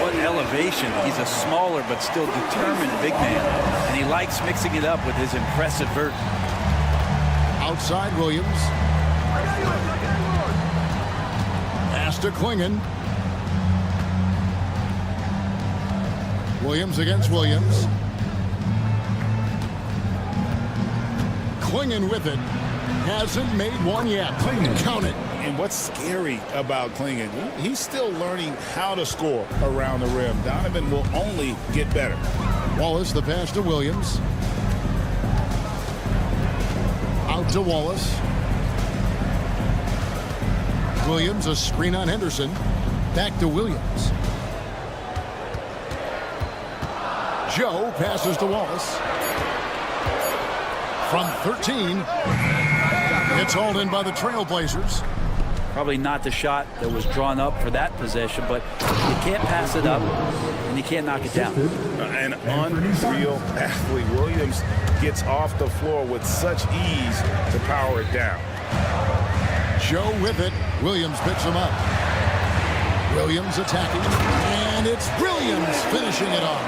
What elevation. He's a smaller but still determined big man. And he likes mixing it up with his impressive vert. Outside Williams. Pass to Klingon. Williams against Williams. Klingon with it. Hasn't made one yet. Count it. And what's scary about Klingon, he's still learning how to score around the rim. Donovan will only get better. Wallace, the pass to Williams. Out to Wallace. Williams, a screen on Henderson. Back to Williams. Joe passes to Wallace. From 13. It's hauled in by the Trailblazers. Probably not the shot that was drawn up for that possession, but you can't pass it up and you can't knock it down. An unreal athlete. Williams gets off the floor with such ease to power it down. Joe with it. Williams picks him up. Williams attacking, and it's Williams finishing it off.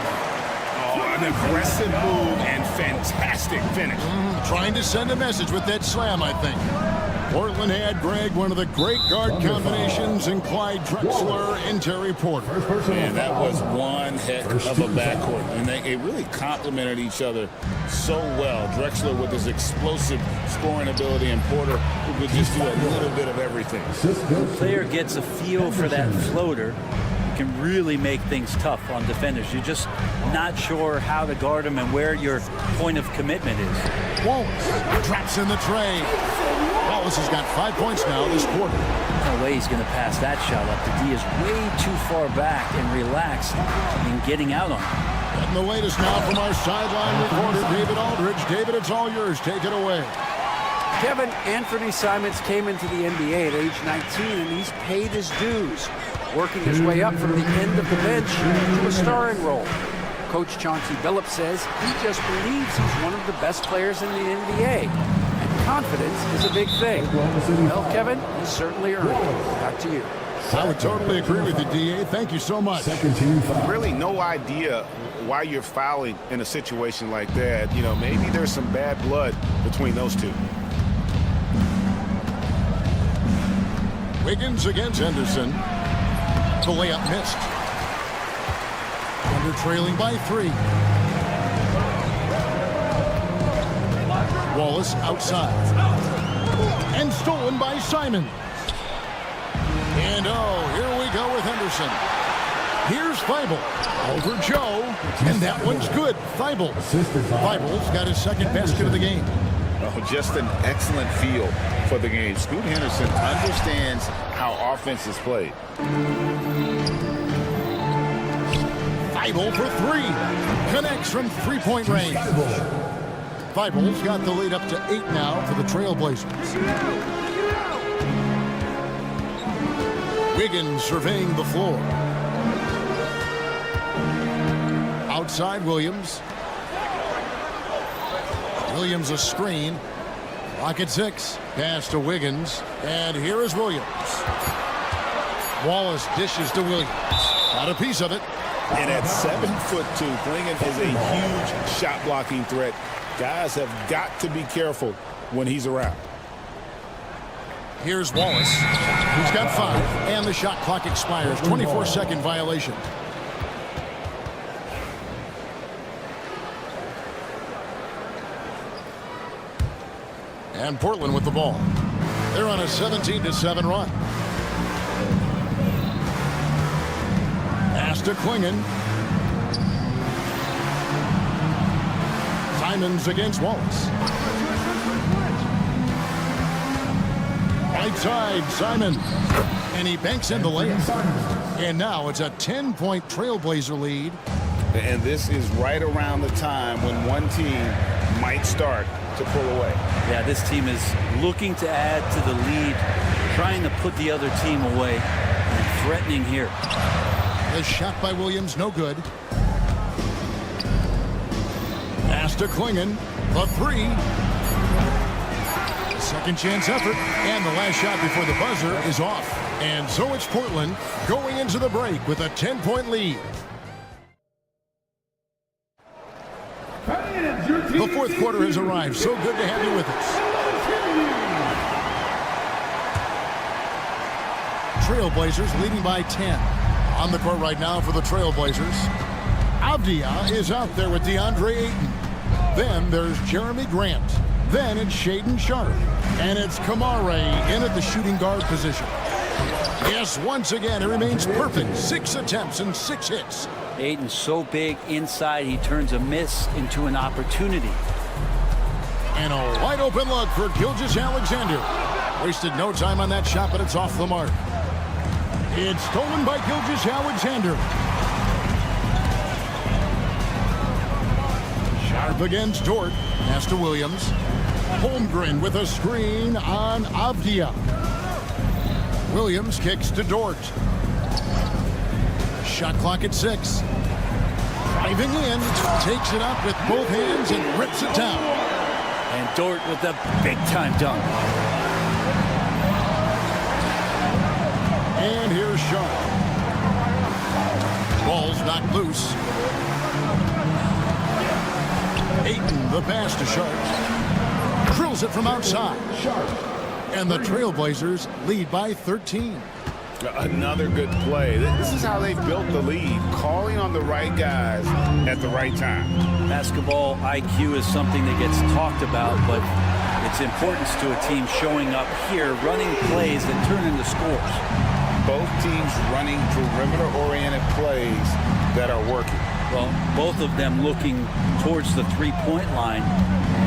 Oh, an aggressive move and fantastic finish. Trying to send a message with that slam, I think. Portland had, Greg, one of the great guard combinations in Clyde Drexler and Terry Porter. Man, that was one heck of a backcourt, and they really complemented each other so well. Drexler with his explosive scoring ability, and Porter who could just do a little bit of everything. When a player gets a feel for that floater, it can really make things tough on defenders. You're just not sure how to guard them and where your point of commitment is. Wallace traps in the tray. Wallace has got 5 points now this quarter. No way he's going to pass that shot up. The D is way too far back and relaxed in getting out on it. And the latest now from our sideline reporter, David Aldridge. David, it's all yours. Take it away. Kevin, Anthony Simons came into the NBA at age 19, and he's paid his dues, working his way up from the end of the bench to a starring role. Coach Chauncey Billups says he just believes he's one of the best players in the NBA. Confidence is a big thing. Well, Kevin, he certainly earned it. Back to you. I would totally agree with you, DA. Thank you so much. Second team foul. Really no idea why you're fouling in a situation like that. You know, maybe there's some bad blood between those two. Wiggins against Henderson. The layup missed. Under trailing by 3. Wallace outside. And stolen by Simon. And here we go with Henderson. Here's Thibault over Joe. And that one's good. Thibault. Thibault's got his second basket of the game. Oh, just an excellent feel for the game. Scoot Henderson understands how offense is played. Thibault for 3. Connects from 3-point range. Thibault's got the lead up to 8 now for the Trailblazers. Wiggins surveying the floor. Outside Williams. Williams a screen. Lock at 6. Pass to Wiggins. And here is Williams. Wallace dishes to Williams. Got a piece of it. And at 7'2", Klingon is a huge shot blocking threat. Guys have got to be careful when he's around. Here's Wallace, who's got 5, and the shot clock expires. 24-second violation. And Portland with the ball. They're on a 17-7 run. Pass to Klingon. Simons against Wallace. Right side, Simon. And he banks in the layup. And now it's a 10-point Trailblazer lead. And this is right around the time when one team might start to pull away. Yeah, this team is looking to add to the lead, trying to put the other team away, and threatening here. The shot by Williams, no good. Pass to Klingon, the 3. Second chance effort, and the last shot before the buzzer is off. And so it's Portland going into the break with a 10-point lead. The fourth quarter has arrived. So good to have you with us. Trailblazers leading by 10. On the court right now for the Trailblazers. Avdia is out there with DeAndre Ayton. Then there's Jeremy Grant. Then it's Shaedon Sharpe. And it's Kamare in at the shooting guard position. Yes, once again, it remains perfect. 6 attempts and 6 hits. Ayton's so big inside, he turns a miss into an opportunity. And a wide open look for Gilgeous-Alexander. Wasted no time on that shot, but it's off the mark. It's stolen by Gilgeous-Alexander. Sharpe against Dort. Pass to Williams. Holmgren with a screen on Avdia. Williams kicks to Dort. Shot clock at 6. Driving in, takes it up with both hands and rips it down. And Dort with a big-time dunk. And here's Sharp. Ball's knocked loose. Ayton, the pass to Sharp. Drills it from outside. And the Trailblazers lead by 13. Another good play. This is how they built the lead, calling on the right guys at the right time. Basketball IQ is something that gets talked about, but its importance to a team showing up here, running plays that turn into scores. Both teams running perimeter-oriented plays that are working. Well, both of them looking towards the three-point line,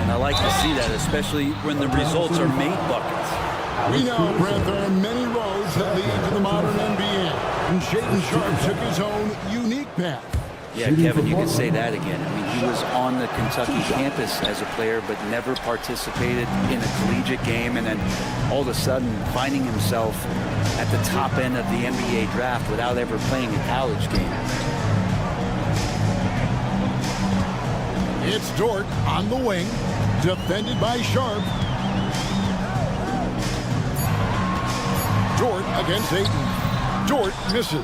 and I like to see that, especially when the results are made buckets. We know, Brent, there are many roads that lead to the modern NBA, and Shaedon Sharp took his own unique path. Yeah, Kevin, you can say that again. I mean, he was on the Kentucky campus as a player, but never participated in a collegiate game, and then all of a sudden finding himself at the top end of the NBA draft without ever playing a college game. It's Dort on the wing, defended by Sharp. Dort against Ayton. Dort misses.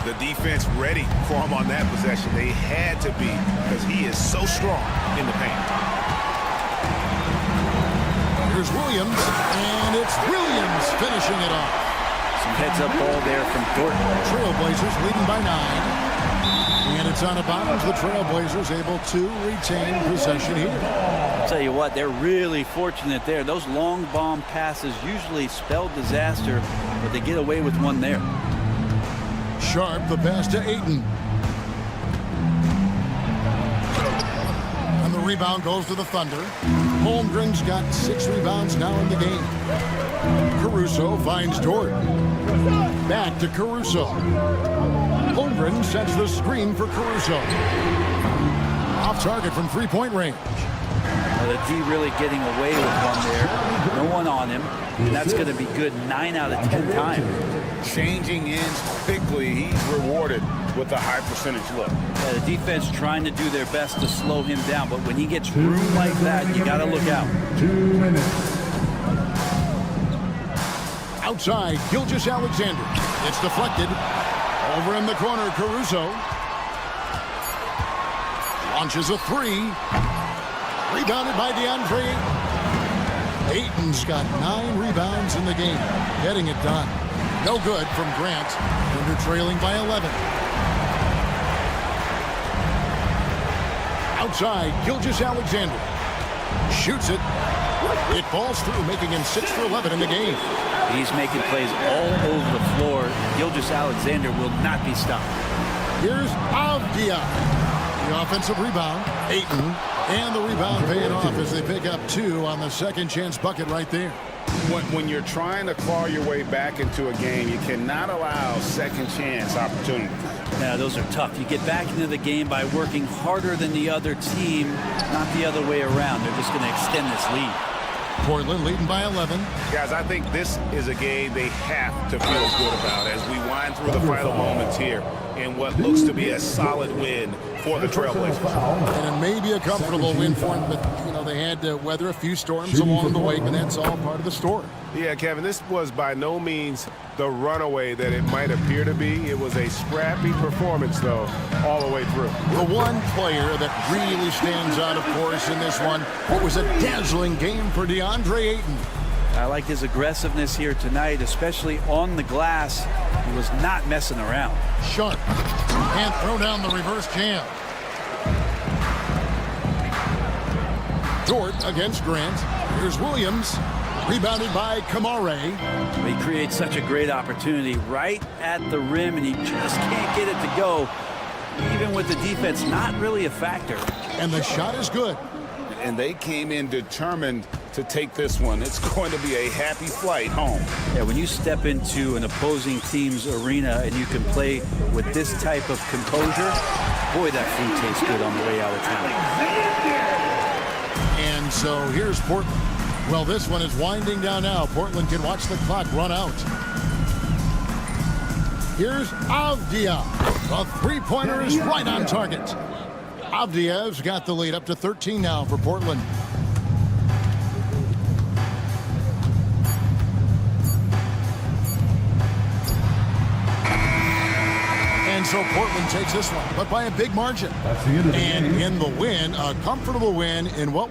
The defense ready for him on that possession. They had to be, because he is so strong in the paint. Here's Williams, and it's Williams finishing it off. Some heads-up ball there from Dort. Trailblazers leading by 9. And it's out of bounds. The Trailblazers able to retain possession here. I'll tell you what, they're really fortunate there. Those long bomb passes usually spell disaster, but they get away with one there. Sharp, the pass to Ayton. And the rebound goes to the Thunder. Holmgren's got 6 rebounds now in the game. Caruso finds Dort. Back to Caruso. Holmgren sets the screen for Caruso. Off target from three-point range. Well, the D really getting away with one there. No one on him. And that's going to be good 9 out of 10 times. Changing ends quickly, he's rewarded with a high percentage look. Yeah, the defense trying to do their best to slow him down, but when he gets room like that, you got to look out. 2 minutes. Outside, Gilgeous-Alexander. It's deflected. Over in the corner, Caruso. Launches a 3. Rebounded by DeAndre. Ayton's got 9 rebounds in the game. Getting it done. No good from Grant. Thunder trailing by 11. Outside, Gilgeous-Alexander. Shoots it. It falls through, making him 6 for 11 in the game. He's making plays all over the floor. Gilgeous-Alexander will not be stopped. Here's Avdia. The offensive rebound. Ayton. And the rebound paying off as they pick up 2 on the second chance bucket right there. When you're trying to claw your way back into a game, you cannot allow second chance opportunities. Yeah, those are tough. You get back into the game by working harder than the other team, not the other way around. They're just going to extend this lead. Portland leading by 11. Guys, I think this is a game they have to feel good about as we wind through the final moments here in what looks to be a solid win for the Trailblazers. And it may be a comfortable win for them, but, you know, they had to weather a few storms along the way, but that's all part of the story. Yeah, Kevin, this was by no means the runaway that it might appear to be. It was a scrappy performance, though, all the way through. The one player that really stands out, of course, in this one, what was a dazzling game for DeAndre Ayton. I like his aggressiveness here tonight, especially on the glass. He was not messing around. Sharp. And throw down the reverse jam. Dort against Grant. Here's Williams. Rebounded by Kamare. He creates such a great opportunity right at the rim, and he just can't get it to go. Even with the defense not really a factor. And the shot is good. And they came in determined to take this one. It's going to be a happy flight home. Yeah, when you step into an opposing team's arena and you can play with this type of composure, boy, that food tastes good on the way out of town. And so here's Portland. Well, this one is winding down now. Portland can watch the clock run out. Here's Avdia. The three-pointer is right on target. Avdia's got the lead up to 13 now for Portland. And so Portland takes this one, but by a big margin. That's the end of the And game. in the win, a comfortable win in what...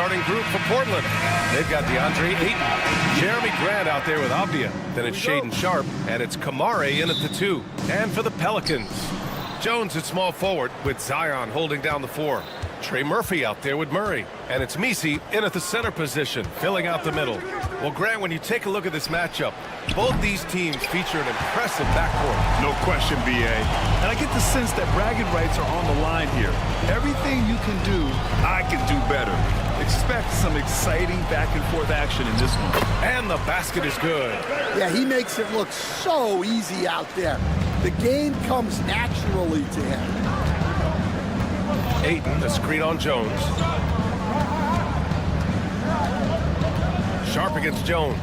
starting group for Portland. They've got DeAndre Ayton, Jeremy Grant out there with Avdia. Then it's Shaedon Sharpe, and it's Kamare in at the 2. And for the Pelicans, Jones at small forward with Zion holding down the 4. Trey Murphy out there with Murray. And it's Messi in at the center position, filling out the middle. Well, Grant, when you take a look at this matchup, both these teams feature an impressive backcourt. No question, B.A. And I get the sense that bragging rights are on the line here. Everything you can do, I can do better. Expect some exciting back-and-forth action in this one. And the basket is good. Yeah, he makes it look so easy out there. The game comes naturally to him. Ayton, the screen on Jones. Sharpe against Jones.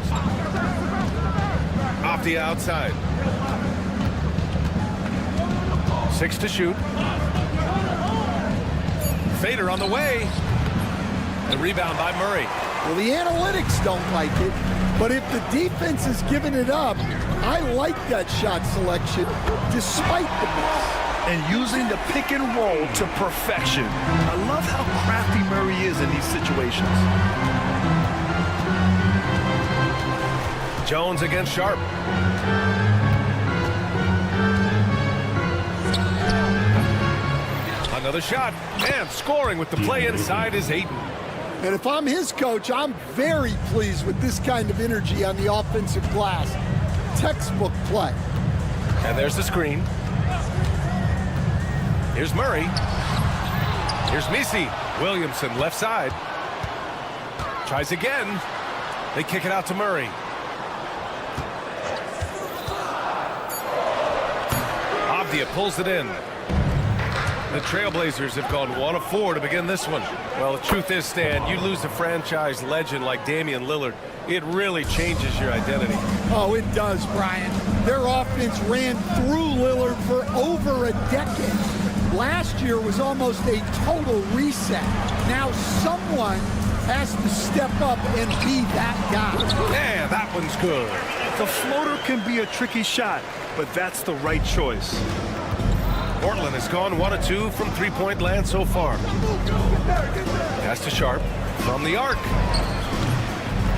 Off the outside. 6 to shoot. Fader on the way. The rebound by Murray. Well, the analytics don't like it, but if the defense is giving it up, I like that shot selection despite the miss. And using the pick and roll to perfection. I love how crafty Murray is in these situations. Jones against Sharpe. Another shot, and scoring with the play inside is Ayton. And if I'm his coach, I'm very pleased with this kind of energy on the offensive glass. Textbook play. And there's the screen. Here's Murray. Here's Messi. Williamson left side. Tries again. They kick it out to Murray. Avdia pulls it in. The Trailblazers have gone 1 of 4 to begin this one. Well, the truth is, Stan, you lose a franchise legend like Damian Lillard, it really changes your identity. Oh, it does, Brian. Their offense ran through Lillard for over a decade. Last year was almost a total reset. Now someone has to step up and be that guy. Yeah, that one's good. The floater can be a tricky shot, but that's the right choice. Portland has gone 1 of 2 from three-point land so far. Pass to Sharpe from the arc.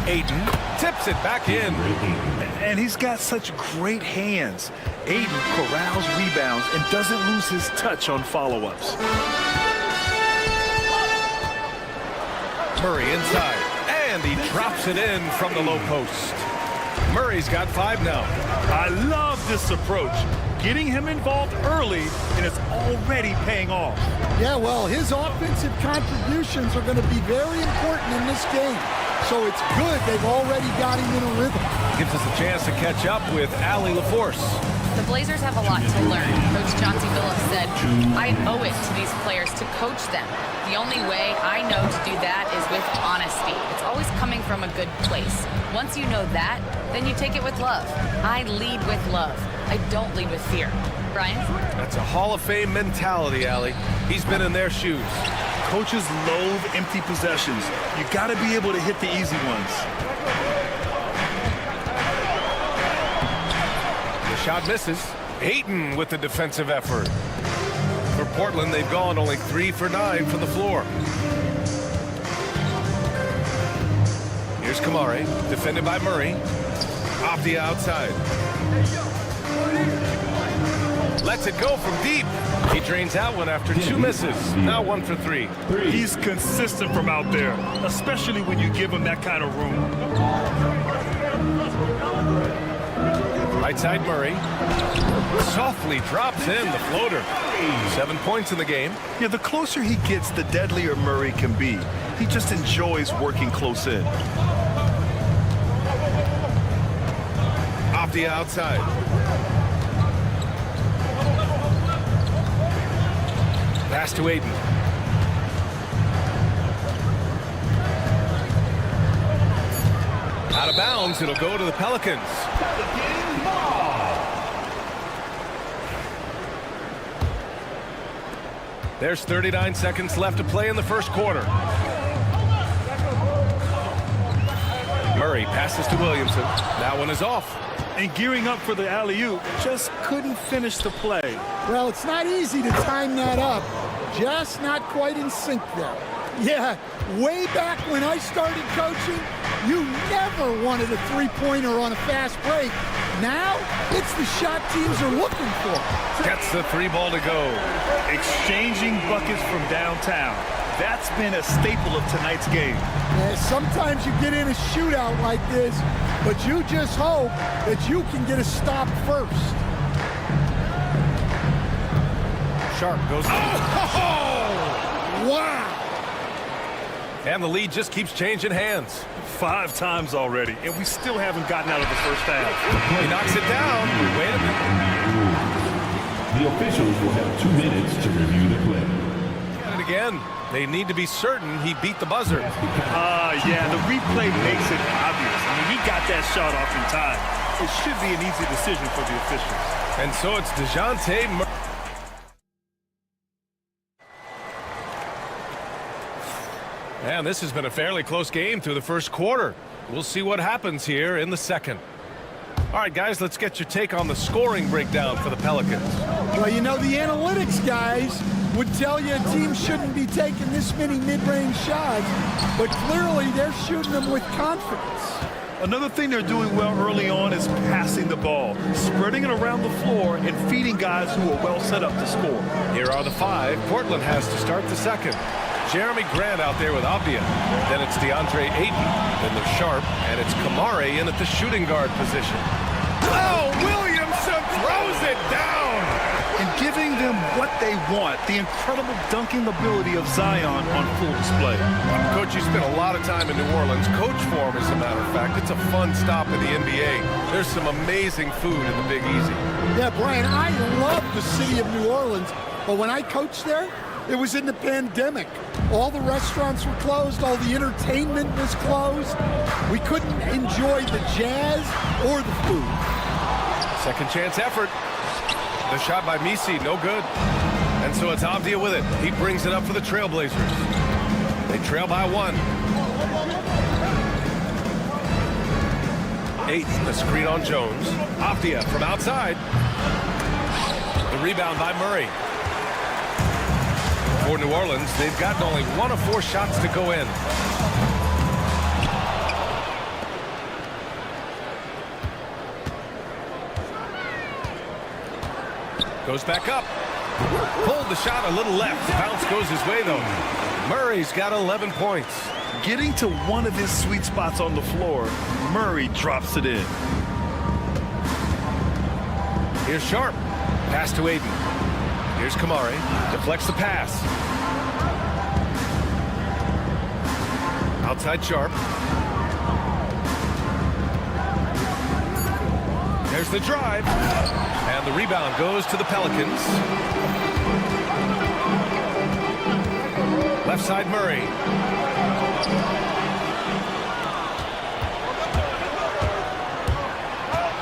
Ayton tips it back in. And he's got such great hands. Ayton corrals rebounds and doesn't lose his touch on follow-ups. Murray inside, and he drops it in from the low post. Murray's got 5 now. I love this approach. Getting him involved early, and it's already paying off. Yeah, well, his offensive contributions are going to be very important in this game. So it's good they've already got him in a rhythm. Gives us a chance to catch up with Allie LaForce. The Blazers have a lot to learn. Coach Chauncey Billups said, I owe it to these players to coach them. The only way I know to do that is with honesty. It's always coming from a good place. Once you know that, then you take it with love. I lead with love. I don't lead with fear. Brian? That's a Hall of Fame mentality, Allie. He's been in their shoes. Coaches loathe empty possessions. You got to be able to hit the easy ones. The shot misses. Ayton with the defensive effort. For Portland, they've gone only 3 for 9 from the floor. Here's Kamare, defended by Murray. Off the outside. Lets it go from deep. He drains out one after 2 misses. Now 1 for 3. He's consistent from out there, especially when you give him that kind of room. Right side Murray. Softly drops in the floater. 7 points in the game. Yeah, the closer he gets, the deadlier Murray can be. He just enjoys working close in. Off the outside. Pass to Ayton. Out of bounds, it'll go to the Pelicans. There's 39 seconds left to play in the first quarter. Murray passes to Williamson. That one is off. And gearing up for the alley-oop, just couldn't finish the play. Well, it's not easy to time that up. Just not quite in sync there. Yeah, way back when I started coaching, you never wanted a three-pointer on a fast break. Now, it's the shot teams are looking for. Gets the three ball to go. Exchanging buckets from downtown. That's been a staple of tonight's game. Yeah, sometimes you get in a shootout like this, but you just hope that you can get a stop first. Sharp goes. Oh! Wow! And the lead just keeps changing hands. 5 times already, and we still haven't gotten out of the first half. He knocks it down. Wait a minute. The officials will have 2 minutes to review the play. Got it again. They need to be certain he beat the buzzer. Yeah, the replay makes it obvious. I mean, he got that shot off in time. It should be an easy decision for the officials. And so it's DeJounte Murray. And this has been a fairly close game through the first quarter. We'll see what happens here in the second. All right, guys, let's get your take on the scoring breakdown for the Pelicans. Well, you know, the analytics guys would tell you a team shouldn't be taking this many mid-range shots, but clearly they're shooting them with confidence. Another thing they're doing well early on is passing the ball, spreading it around the floor and feeding guys who are well set up to score. Here are the 5 Portland has to start the second. Jeremy Grant out there with Avdia. Then it's DeAndre Ayton. Then there's Sharp. And it's Kamare in at the shooting guard position. Oh, Williamson throws it down! And giving them what they want, the incredible dunking ability of Zion on full display. Coach, you spent a lot of time in New Orleans. Coach form, as a matter of fact. It's a fun stop in the NBA. There's some amazing food in the Big Easy. Yeah, Brian, I love the city of New Orleans, but when I coached there, it was in the pandemic. All the restaurants were closed. All the entertainment was closed. We couldn't enjoy the jazz or the food. Second chance effort. The shot by Misi, no good. And so it's Avdia with it. He brings it up for the Trailblazers. They trail by 1. Ayton, the screen on Jones. Avdia from outside. The rebound by Murray. For New Orleans, they've gotten only 1 of 4 shots to go in. Goes back up. Pulled the shot a little left. Bounce goes his way, though. Murray's got 11 points. Getting to one of his sweet spots on the floor, Murray drops it in. Here's Sharp. Pass to Ayton. Here's Kamare. Deflects the pass. Outside Sharp. There's the drive. And the rebound goes to the Pelicans. Left side Murray.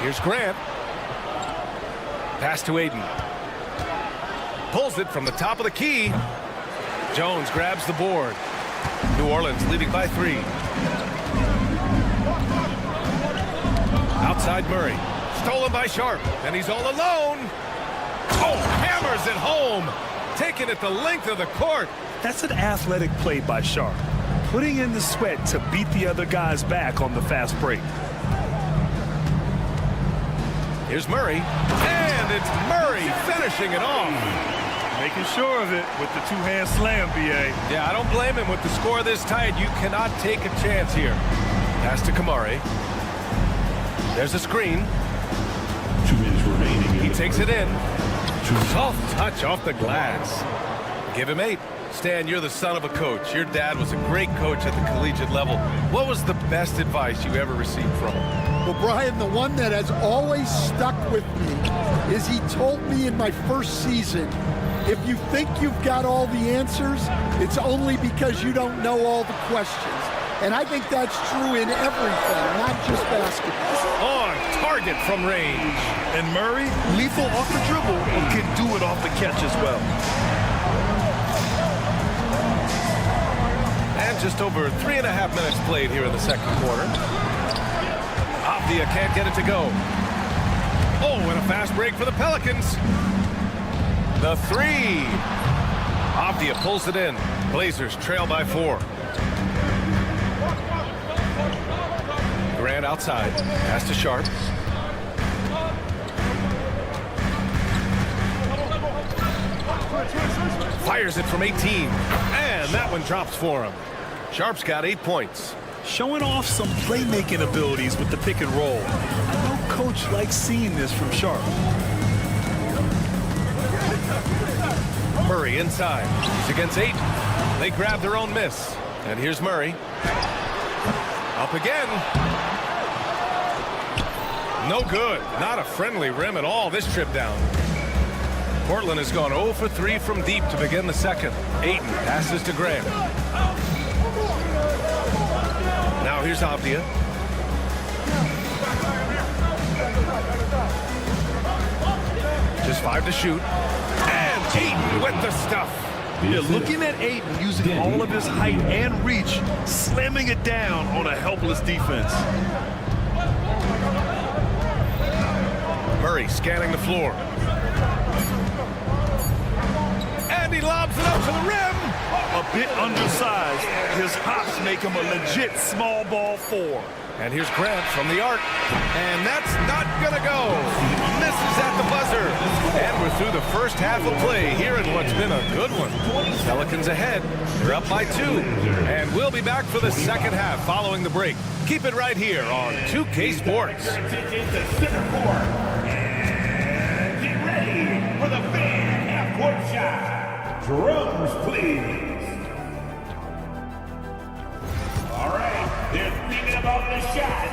Here's Grant. Pass to Ayton. Pulls it from the top of the key. Jones grabs the board. New Orleans leading by 3. Outside Murray. Stolen by Sharp. And he's all alone. Oh, hammers it home. Taking it the length of the court. That's an athletic play by Sharp. Putting in the sweat to beat the other guys back on the fast break. Here's Murray. And it's Murray finishing it off. Making sure of it with the 2-hand slam, B.A. Yeah, I don't blame him. With the score this tight, you cannot take a chance here. Pass to Kamare. There's a screen. 2 minutes remaining. He takes it in. Soft touch off the glass. Give him 8. Stan, you're the son of a coach. Your dad was a great coach at the collegiate level. What was the best advice you ever received from him? Well, Brian, the one that has always stuck with me is he told me in my first season, if you think you've got all the answers, it's only because you don't know all the questions. And I think that's true in everything, not just basketball. On target from range. And Murray, lethal off the dribble, but can do it off the catch as well. And just over 3.5 minutes played here in the second quarter. Avdia can't get it to go. Oh, and a fast break for the Pelicans. The 3. Avdia pulls it in. Blazers trail by 4. Grant outside. Pass to Sharp. Fires it from 18. And that one drops for him. Sharp's got 8 points. Showing off some playmaking abilities with the pick and roll. I know Coach likes seeing this from Sharp. Murray inside. He's against 8. They grab their own miss. And here's Murray. Up again. No good. Not a friendly rim at all this trip down. Portland has gone 0 for 3 from deep to begin the second. Ayton passes to Graham. Now here's Avdia. Just 5 to shoot. And Ayton with the stuff. Yeah, looking at Ayton using all of his height and reach, slamming it down on a helpless defense. Murray scanning the floor. And he lobs it up to the rim. A bit undersized. His hops make him a legit small ball 4. And here's Grant from the arc. And that's not going to go. Misses at the buzzer. And we're through the first half of play here in what's been a good one. Pelicans ahead. They're up by 2. And we'll be back for the second half following the break. Keep it right here on 2K Sports. Get ready for the fan half-court shot. Drums, please. All right, they're thinking about the shot.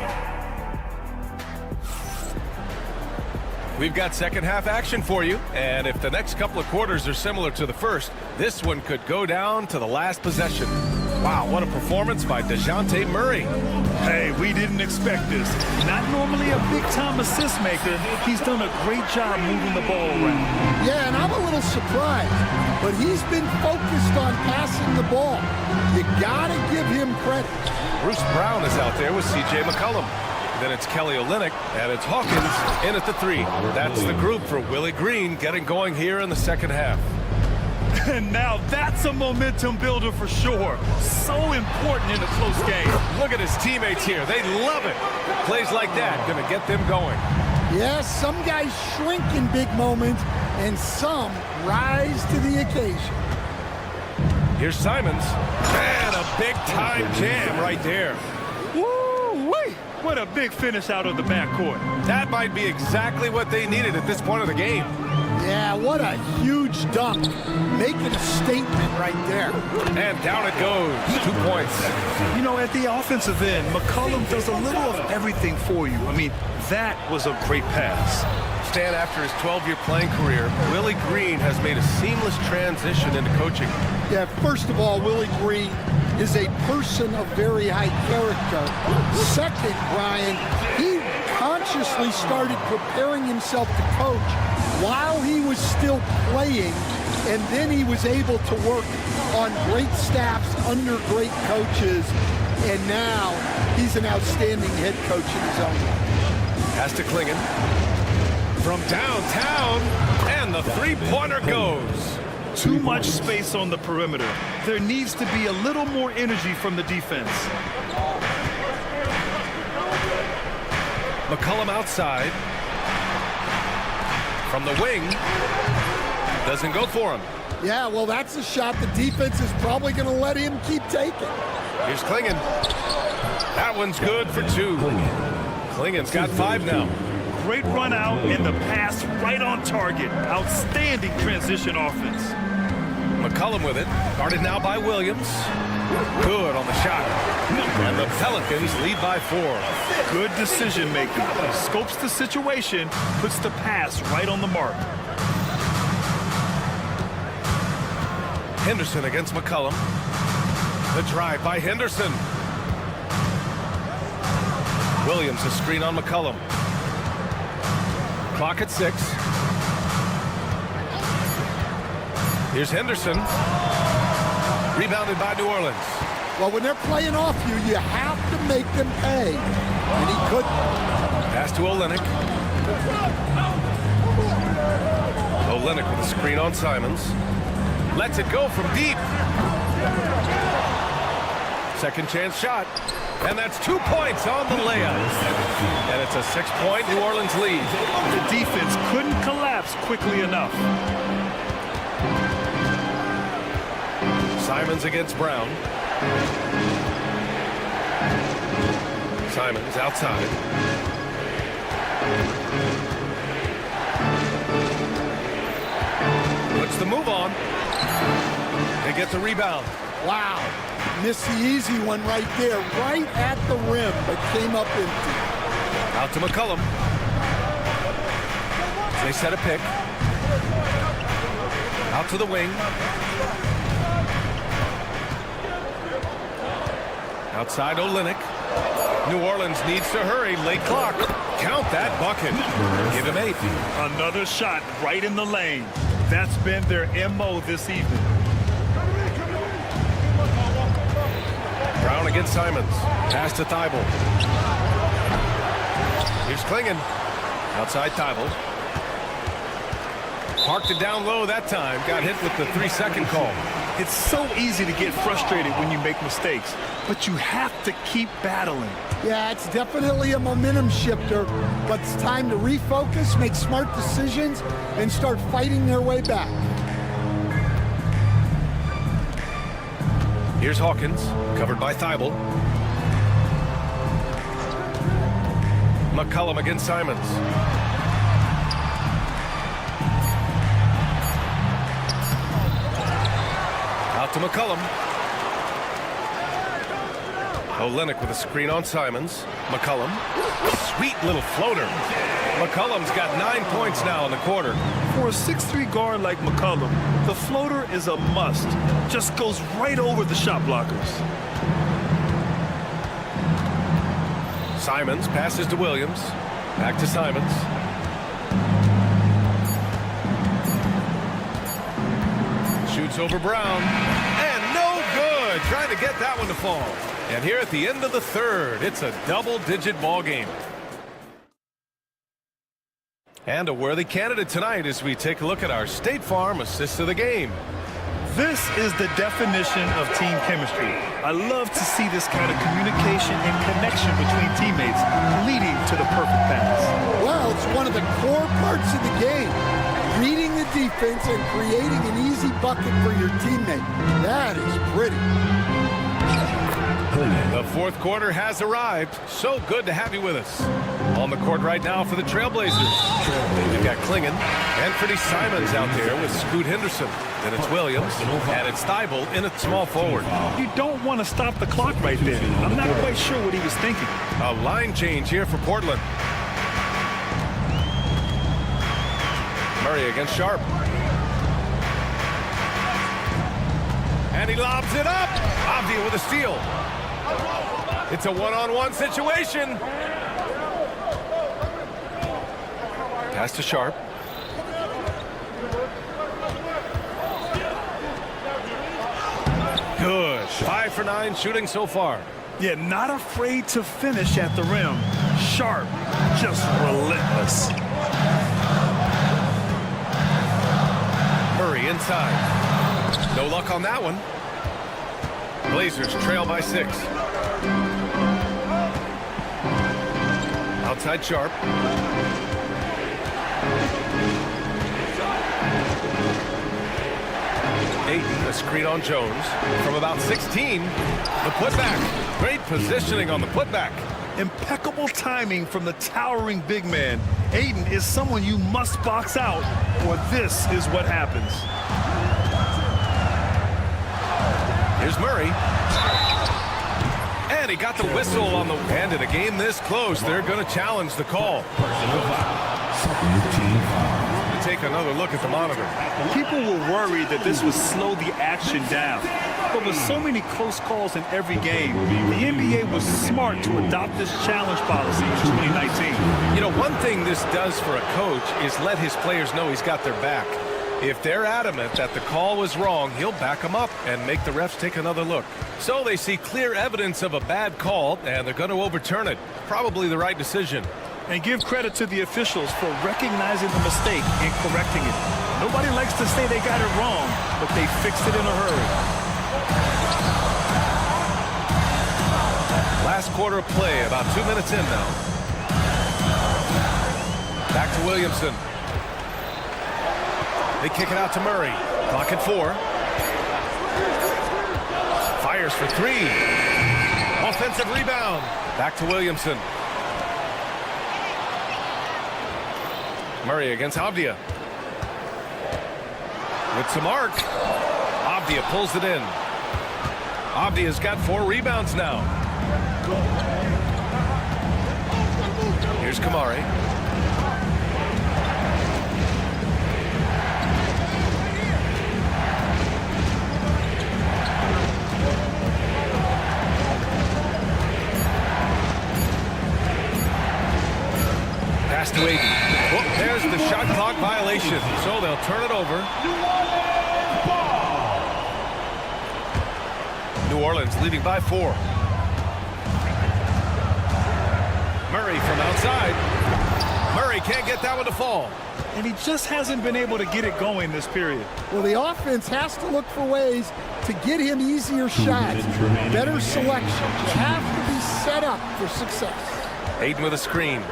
We've got second half action for you, and if the next couple of quarters are similar to the first, this one could go down to the last possession. Wow, what a performance by DeJounte Murray. Hey, we didn't expect this. Not normally a big-time assist maker. He's done a great job moving the ball around. Yeah, and I'm a little surprised, but he's been focused on passing the ball. You gotta give him credit. Bruce Brown is out there with C.J. McCollum. Then it's Kelly Olynyk, and it's Hawkins in at the 3. That's the group for Willie Green getting going here in the second half. And now that's a momentum builder for sure. So important in a close game. Look at his teammates here. They love it. Plays like that going to get them going. Yes, some guys shrink in big moments, and some rise to the occasion. Here's Simons. And a big-time jam right there. Woo-wee! What a big finish out of the backcourt. That might be exactly what they needed at this point of the game. Yeah, what a huge dunk. Making a statement right there. And down it goes. 2 points. You know, at the offensive end, McCollum does a little of everything for you. I mean, that was a great pass. Stan, after his 12-year playing career, Willie Green has made a seamless transition into coaching. Yeah, first of all, Willie Green is a person of very high character. Second, Brian, he consciously started preparing himself to coach while he was still playing, and then he was able to work on great staffs under great coaches, and now he's an outstanding head coach in his own right. Pass to Klingon. From downtown, and the three-pointer goes. Too much space on the perimeter. There needs to be a little more energy from the defense. McCollum outside. From the wing. Doesn't go for him. Yeah, well, that's a shot the defense is probably going to let him keep taking. Here's Klingon. That one's good for 2. Klingon's got 5 now. Great run out and the pass right on target. Outstanding transition offense. McCollum with it. Guarded now by Williams. Good on the shot. And the Pelicans lead by 4. Good decision making. Scopes the situation, puts the pass right on the mark. Henderson against McCollum. The drive by Henderson. Williams a screen on McCollum. Clock at 6. Here's Henderson. Rebounded by New Orleans. Well, when they're playing off you, you have to make them pay. And he couldn't. Pass to Olynyk. Olynyk with a screen on Simons. Lets it go from deep. Second chance shot. And that's 2 points on the layup. And it's a 6-point New Orleans lead. The defense couldn't collapse quickly enough. Simons against Brown. Simons outside. Puts the move on. They get the rebound. Wow. Missed the easy one right there, right at the rim, but came up empty. Out to McCollum. They set a pick. Out to the wing. Outside Olynyk. New Orleans needs to hurry. Late clock. Count that bucket. Give him 8. Another shot right in the lane. That's been their MO this evening. Brown against Simons. Pass to Thibault. Here's Klingon. Outside Thibault. Parked it down low that time. Got hit with the 3-second call. It's so easy to get frustrated when you make mistakes, but you have to keep battling. Yeah, it's definitely a momentum shifter, but it's time to refocus, make smart decisions, and start fighting their way back. Here's Hawkins, covered by Thibault. McCollum against Simons. Out to McCollum. Olynyk with a screen on Simons. McCollum. Sweet little floater. McCollum's got 9 points now in the quarter. For a 6'3" guard like McCollum, the floater is a must. Just goes right over the shot blockers. Simons passes to Williams. Back to Simons. Shoots over Brown. And no good. Trying to get that one to fall. And here at the end of the third, it's a double-digit ball game. And a worthy candidate tonight as we take a look at our State Farm assist of the game. This is the definition of team chemistry. I love to see this kind of communication and connection between teammates leading to the perfect pass. Well, it's one of the core parts of the game. Reading the defense and creating an easy bucket for your teammate. That is pretty. The fourth quarter has arrived. So good to have you with us. On the court right now for the Trailblazers. We've got Klingon, Anthony Simons out there with Scoot Henderson. Then it's Williams, and it's Thibault in a small forward. You don't want to stop the clock right there. I'm not quite sure what he was thinking. A line change here for Portland. Murray against Sharp. And he lobs it up. Avdia with a steal. It's a one-on-one situation. Pass to Sharp. Good. 5 for 9 shooting so far. Yeah, not afraid to finish at the rim. Sharp, just relentless. Murray inside. No luck on that one. Blazers trail by 6. Outside Sharp. Ayton, a screen on Jones. From about 16, the putback. Great positioning on the putback. Impeccable timing from the towering big man. Ayton is someone you must box out, or this is what happens. Here's Murray. And he got the whistle on the end. In a game this close, they're going to challenge the call. Take another look at the monitor. People were worried that this would slow the action down. But with so many close calls in every game, the NBA was smart to adopt this challenge policy in 2019. You know, one thing this does for a coach is let his players know he's got their back. If they're adamant that the call was wrong, he'll back them up and make the refs take another look. So they see clear evidence of a bad call, and they're going to overturn it. Probably the right decision. And give credit to the officials for recognizing the mistake and correcting it. Nobody likes to say they got it wrong, but they fixed it in a hurry. Last quarter of play, about 2 minutes in now. Back to Williamson. They kick it out to Murray. Clock at 4. Fires for 3. Offensive rebound. Back to Williamson. Murray against Avdia. With some arc. Avdia pulls it in. Avdia's got 4 rebounds now. Here's Kamari. Pass to Aiden. Oh, there's the shot clock violation, so they'll turn it over. New Orleans leading by 4. Murray from outside. Murray can't get that one to fall. And he just hasn't been able to get it going this period. Well, the offense has to look for ways to get him easier shots, better selection. You have to be set up for success. Aiden with a screen.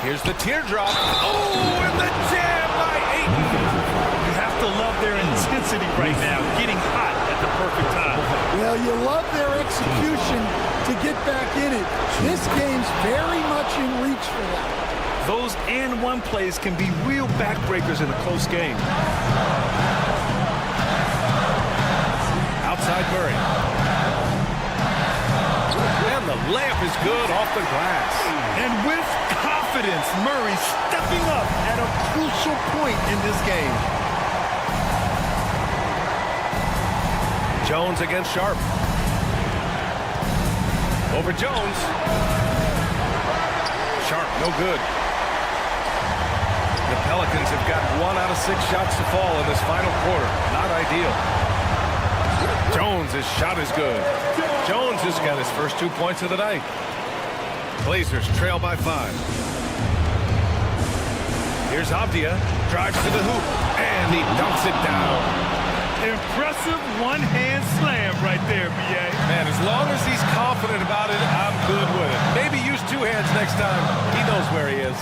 Here's the teardrop. Oh, and the jam by Aiden. You have to love their intensity right now, getting hot at the perfect time. Well, you love their execution to get back in it. This game's very much in reach for them. Those and one plays can be real backbreakers in a close game. Outside Murray. And the layup is good off the glass. And with confidence, Murray stepping up at a crucial point in this game. Jones against Sharp. Over Jones. Sharp, no good. The Pelicans have got 1 out of 6 shots to fall in this final quarter. Not ideal. Jones' shot is good. Jones has got his first 2 points of the night. Blazers trail by 5. Here's Avdia. Drives to the hoop. And he dunks it down. Impressive one-hand slam right there, B.A. Man, as long as he's confident about it, I'm good with it. Maybe use 2 hands next time. He knows where he is.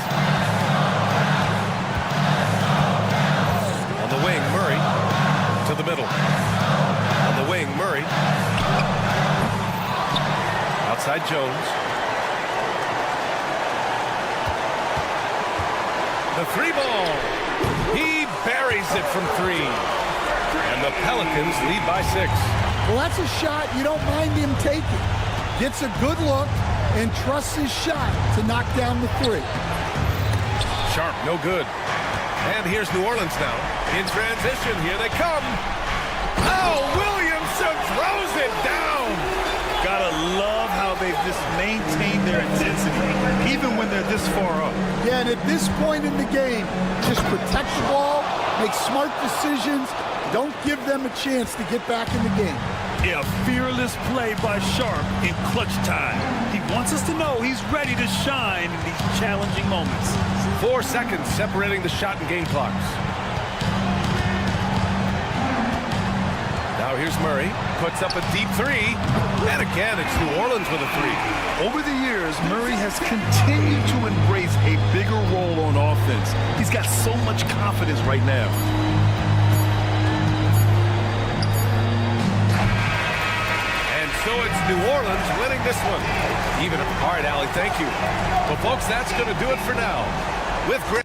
On the wing, Murray to the middle. On the wing, Murray. Outside Jones. The 3 ball. He buries it from 3. And the Pelicans lead by 6. Well, that's a shot you don't mind him taking. Gets a good look and trusts his shot to knock down the 3. Sharp, no good. And here's New Orleans now. In transition, here they come. Oh, Williamson throws it down. Gotta love how they've just maintained their intensity, even when they're this far up. Yeah, and at this point in the game, just protect the ball, make smart decisions, don't give them a chance to get back in the game. Yeah, fearless play by Sharp in clutch time. He wants us to know he's ready to shine in these challenging moments. 4 seconds separating the shot and game clocks. Now here's Murray. Puts up a deep 3. And again, it's New Orleans with a 3. Over the years, Murray has continued to embrace a bigger role on offense. He's got so much confidence right now. So it's New Orleans winning this one. Even if, all right, Allie, thank you. Well, folks, that's going to do it for now. With great.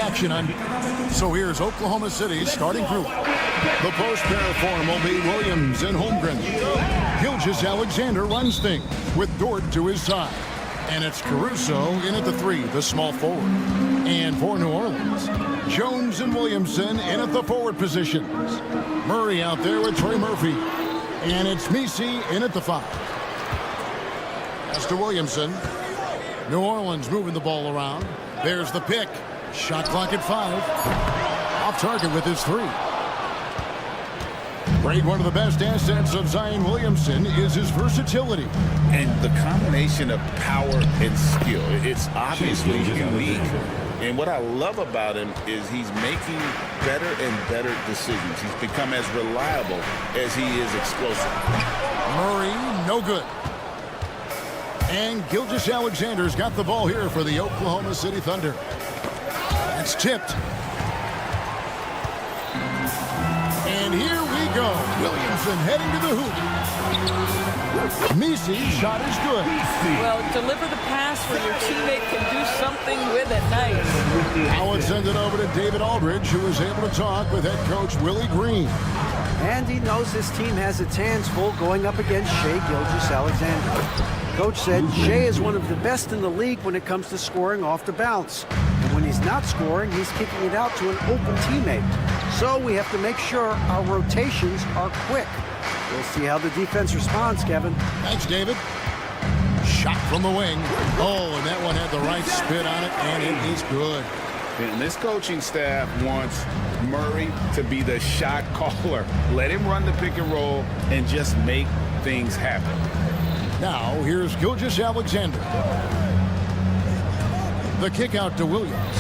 Action on. So here's Oklahoma City's starting group. The post-pair form will be Williams and Holmgren. Gilgeous-Alexander runs things with Dort to his side. And it's Caruso in at the 3, the small forward. And for New Orleans, Jones and Williamson in at the forward positions. Murray out there with Trey Murphy. And it's Messi in at the 5. As to Williamson, New Orleans moving the ball around. There's the pick. Shot clock at 5. Off target with his 3. Grade, one of the best assets of Zion Williamson is his versatility. And the combination of power and skill, it's obviously unique. And what I love about him is he's making better and better decisions. He's become as reliable as he is explosive. Murray, no good. And Gilgeous-Alexander's got the ball here for the Oklahoma City Thunder. It's tipped. And here we go. Williamson heading to the hoop. Messi shot is good. Well, deliver the pass where your teammate can do something with it. Nice. Now it's send it over to David Aldridge, who is able to talk with head coach Willie Green. And he knows his team has its hands full going up against Shai Gilgeous-Alexander. Coach said Shai is one of the best in the league when it comes to scoring off the bounce. And when he's not scoring, he's kicking it out to an open teammate. So we have to make sure our rotations are quick. We'll see how the defense responds, Kevin. Thanks, David. Shot from the wing. Oh, and that one had the right spin on it, and it is good. And this coaching staff wants Murray to be the shot caller. Let him run the pick and roll and just make things happen. Now, here's Gilgeous-Alexander. The kick out to Williams.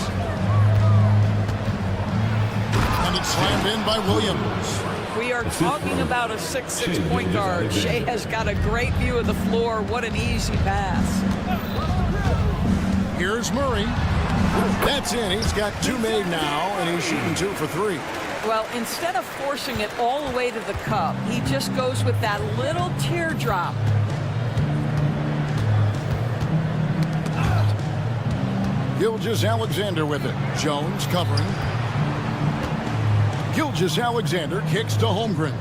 Slammed in by Williams. We are talking about a 6'6" point guard. Shea has got a great view of the floor. What an easy pass. Here's Murray. That's in. He's got 2 made now, and he's shooting 2 for 3. Well, instead of forcing it all the way to the cup, he just goes with that little teardrop. Gilgeous-Alexander with it. Jones covering. Gilgeous-Alexander kicks to Holmgren.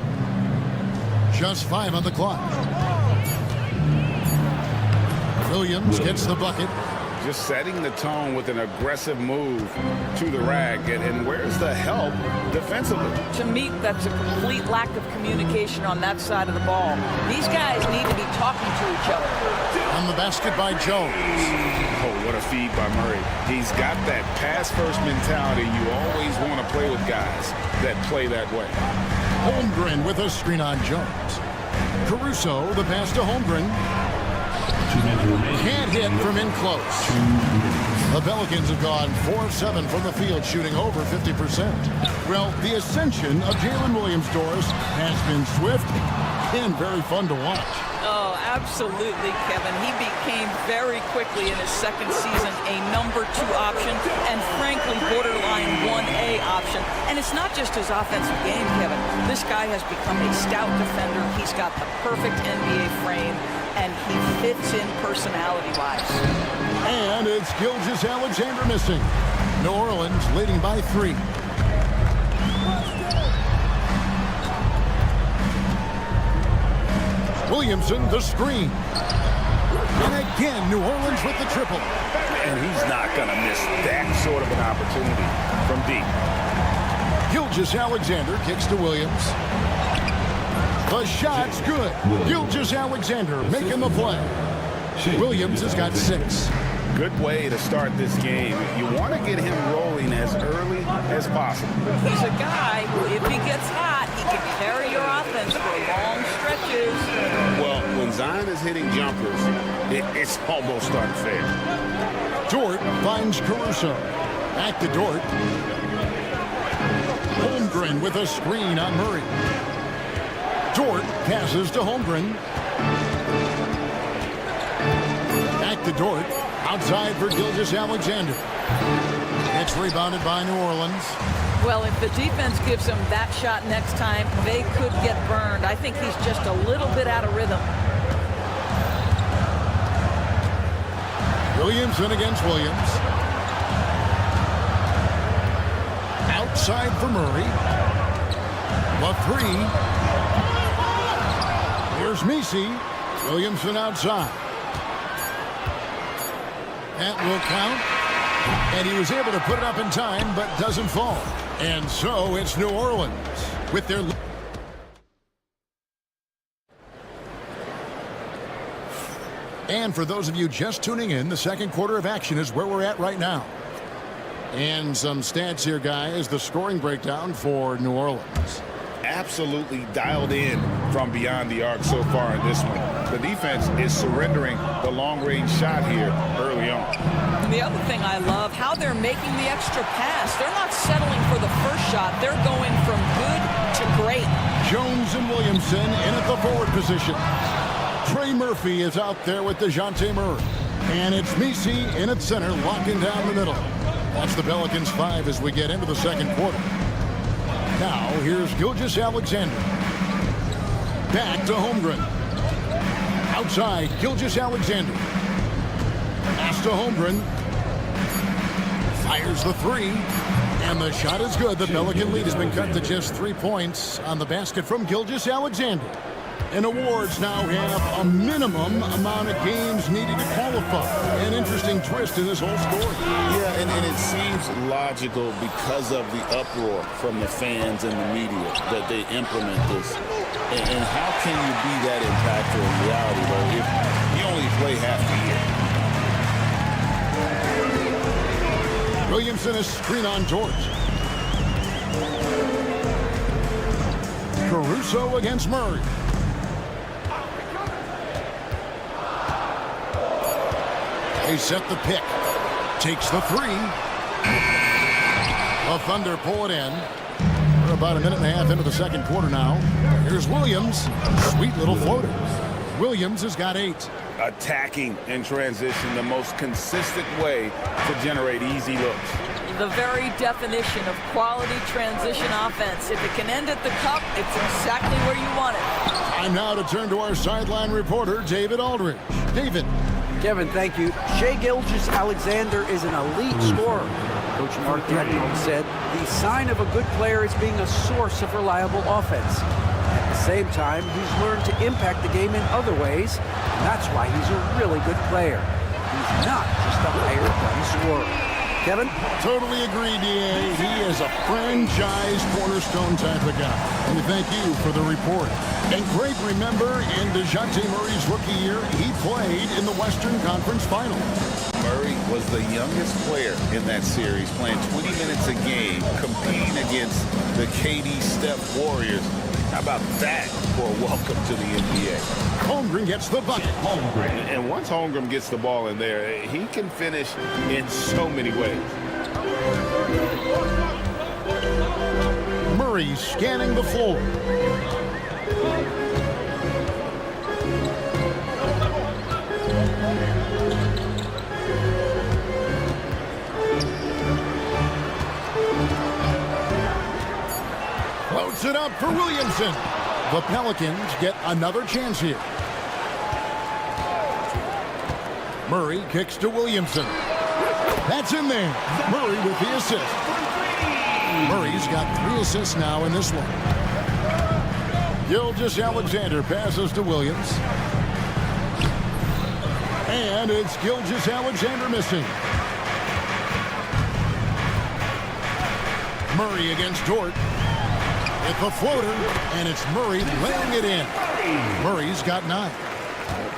Just 5 on the clock. Williams gets the bucket. Just setting the tone with an aggressive move to the rack. And where's the help defensively? To me, that's a complete lack of communication on that side of the ball. These guys need to be talking to each other. On the basket by Jones. Oh, what a feed by Murray. He's got that pass-first mentality. You always want to play with guys that play that way. Holmgren with a screen on Jones. Caruso, the pass to Holmgren. Can't hit from in close. The Pelicans have gone 4 of 7 from the field, shooting over 50%. Well, the ascension of Jalen Williams-Dors has been swift and very fun to watch. Oh, absolutely, Kevin. He became very quickly in his second season a number 2 option and frankly borderline 1A option. And it's not just his offensive game, Kevin. This guy has become a stout defender. He's got the perfect NBA frame, and he fits in personality-wise. And it's Gilgeous-Alexander missing. New Orleans leading by 3. Williamson, the screen. And again, New Orleans with the triple. And he's not going to miss that sort of an opportunity from deep. Gilgeous-Alexander kicks to Williams. The shot's good. Gilgeous-Alexander making the play. Williams has got 6. Good way to start this game. You want to get him rolling as early as possible. He's a guy who, if he gets hot, he can carry your offense for long stretches. Well, when Zion is hitting jumpers, it's almost unfair. Dort finds Caruso. Back to Dort. Holmgren with a screen on Murray. Dort passes to Holmgren. Back to Dort. Outside for Gilgeous-Alexander. It's rebounded by New Orleans. Well, if the defense gives him that shot next time, they could get burned. I think he's just a little bit out of rhythm. Williamson against Williams. Outside for Murray. The 3. Here's Messi. Williamson outside. That will count. And he was able to put it up in time, but doesn't fall. And so it's New Orleans with their... And for those of you just tuning in, the second quarter of action is where we're at right now. And some stats here, guys. The scoring breakdown for New Orleans. Absolutely dialed in from beyond the arc so far in this one. The defense is surrendering the long-range shot here early on. And the other thing I love, how they're making the extra pass. They're not settling for the first shot. They're going from good to great. Jones and Williamson in at the forward position. Trey Murphy is out there with DeJounte Murray. And it's Messi in at center, locking down the middle. That's the Pelicans 5 as we get into the second quarter. Now, here's Gilgeous-Alexander. Back to Holmgren. Outside, Gilgeous-Alexander. Pass to Holmgren. Fires the 3. And the shot is good. The Pelican lead has been cut to just 3 points on the basket from Gilgeous-Alexander. And awards now have a minimum amount of games needed to qualify. An interesting twist in this whole story. Yeah, and it seems logical because of the uproar from the fans and the media that they implement this. And how can you be that impactful in reality, though, if you only play half the year? Williamson is screen on George. Caruso against Murray. They set the pick. Takes the 3. The Thunder pull it in. about a minute and a half into the second quarter now. Here's Williams. Sweet little floater. Williams has got 8. Attacking in transition, the most consistent way to generate easy looks. The very definition of quality transition offense. If it can end at the cup, it's exactly where you want it. Time now to turn to our sideline reporter, David Aldridge. David. Kevin, thank you. Shai Gilgeous-Alexander is an elite scorer. Coach Mark Dagnall said the sign of a good player is being a source of reliable offense. At the same time, he's learned to impact the game in other ways, and that's why he's a really good player. He's not just a hired gun scorer. Kevin? Totally agree, D.A. He is a franchise cornerstone type of guy. And thank you for the report. And Greg, remember, in DeJounte Murray's rookie year, he played in the Western Conference Final. Murray was the youngest player in that series, playing 20 minutes a game, competing against the KD Steph Warriors. How about that for a welcome to the NBA? Holmgren gets the bucket. Holmgren. And once Holmgren gets the ball in there, he can finish in so many ways. Murray scanning the floor. Floats it up for Williamson. The Pelicans get another chance here. Murray kicks to Williamson. That's in there. Murray with the assist. Murray's got 3 assists now in this one. Gilgeous-Alexander passes to Williams. And it's Gilgeous-Alexander missing. Murray against Dort. It's a floater, and it's Murray laying it in. Murray's got 9.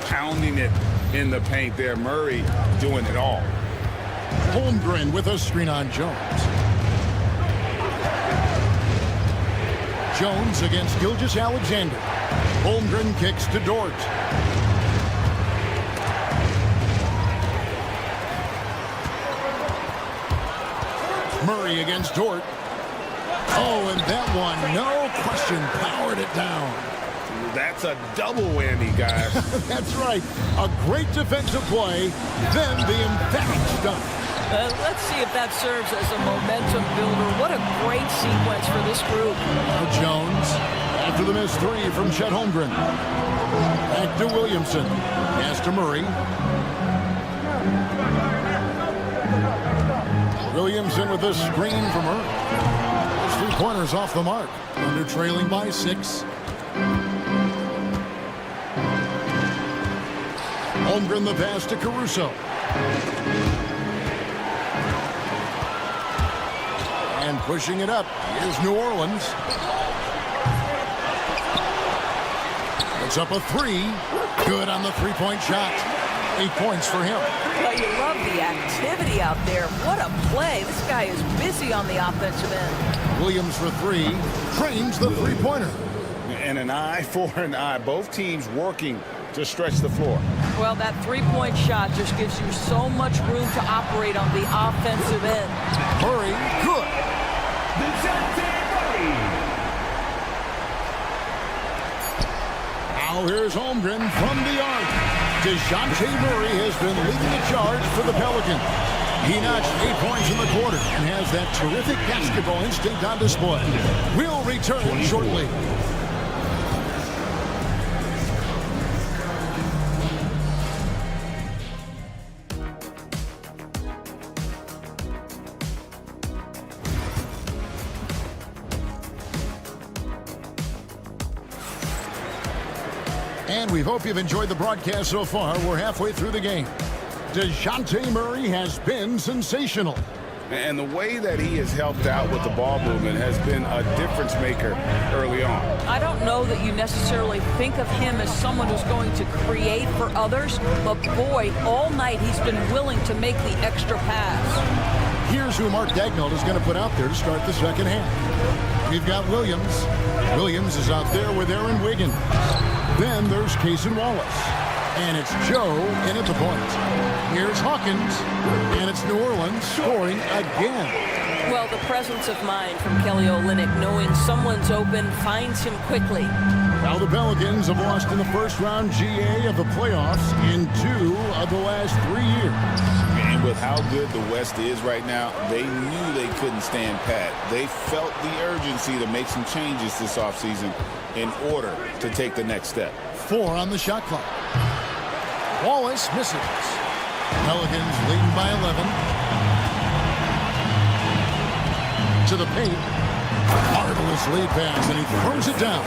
Pounding it in the paint there. Murray doing it all. Holmgren with a screen on Jones. Jones against Gilgeous-Alexander. Holmgren kicks to Dort. Murray against Dort. Oh, and that one, no question, powered it down. That's a double whammy, guys. That's right. A great defensive play, then the emphatic stuff. Let's see if that serves as a momentum builder. What a great sequence for this group. Now Jones, after the missed 3 from Chet Holmgren. Back to Williamson. Pass to Murray. Williamson with a screen from Murray. 3-pointers off the mark. Under trailing by 6. Holmgren the pass to Caruso. And pushing it up. Here's New Orleans. It's up a 3. Good on the 3-point shot. 8 points for him. Well, you love the activity out there. What a play. This guy is busy on the offensive end. Williams for 3. Trains the 3-pointer. And an eye for an eye. Both teams working to stretch the floor. Well, that 3-point shot just gives you so much room to operate on the offensive end. Murray, good. Now here's Holmgren from the arc. DeJounte Murray has been leading the charge for the Pelicans. He notched 8 points in the quarter and has that terrific basketball instinct on display. We'll return shortly. And we hope you've enjoyed the broadcast so far. We're halfway through the game. DeJounte Murray has been sensational. And the way that he has helped out with the ball movement has been a difference maker early on. I don't know that you necessarily think of him as someone who's going to create for others, but boy, all night he's been willing to make the extra pass. Here's who Mark Dagnall is going to put out there to start the second half. We've got Williams. Williams is out there with Aaron Wiggins. Then there's Cason Wallace. And it's Joe in at the point. Here's Hawkins. And it's New Orleans scoring again. Well, the presence of mind from Kelly Olynyk, knowing someone's open, finds him quickly. Now the Pelicans have lost in the first round GA of the playoffs in 2 of the last 3 years. And with how good the West is right now, they knew they couldn't stand pat. They felt the urgency to make some changes this offseason in order to take the next step. 4 on the shot clock. Wallace misses. Pelicans leading by 11. To the paint. Marvelous lead pass, and he throws it down.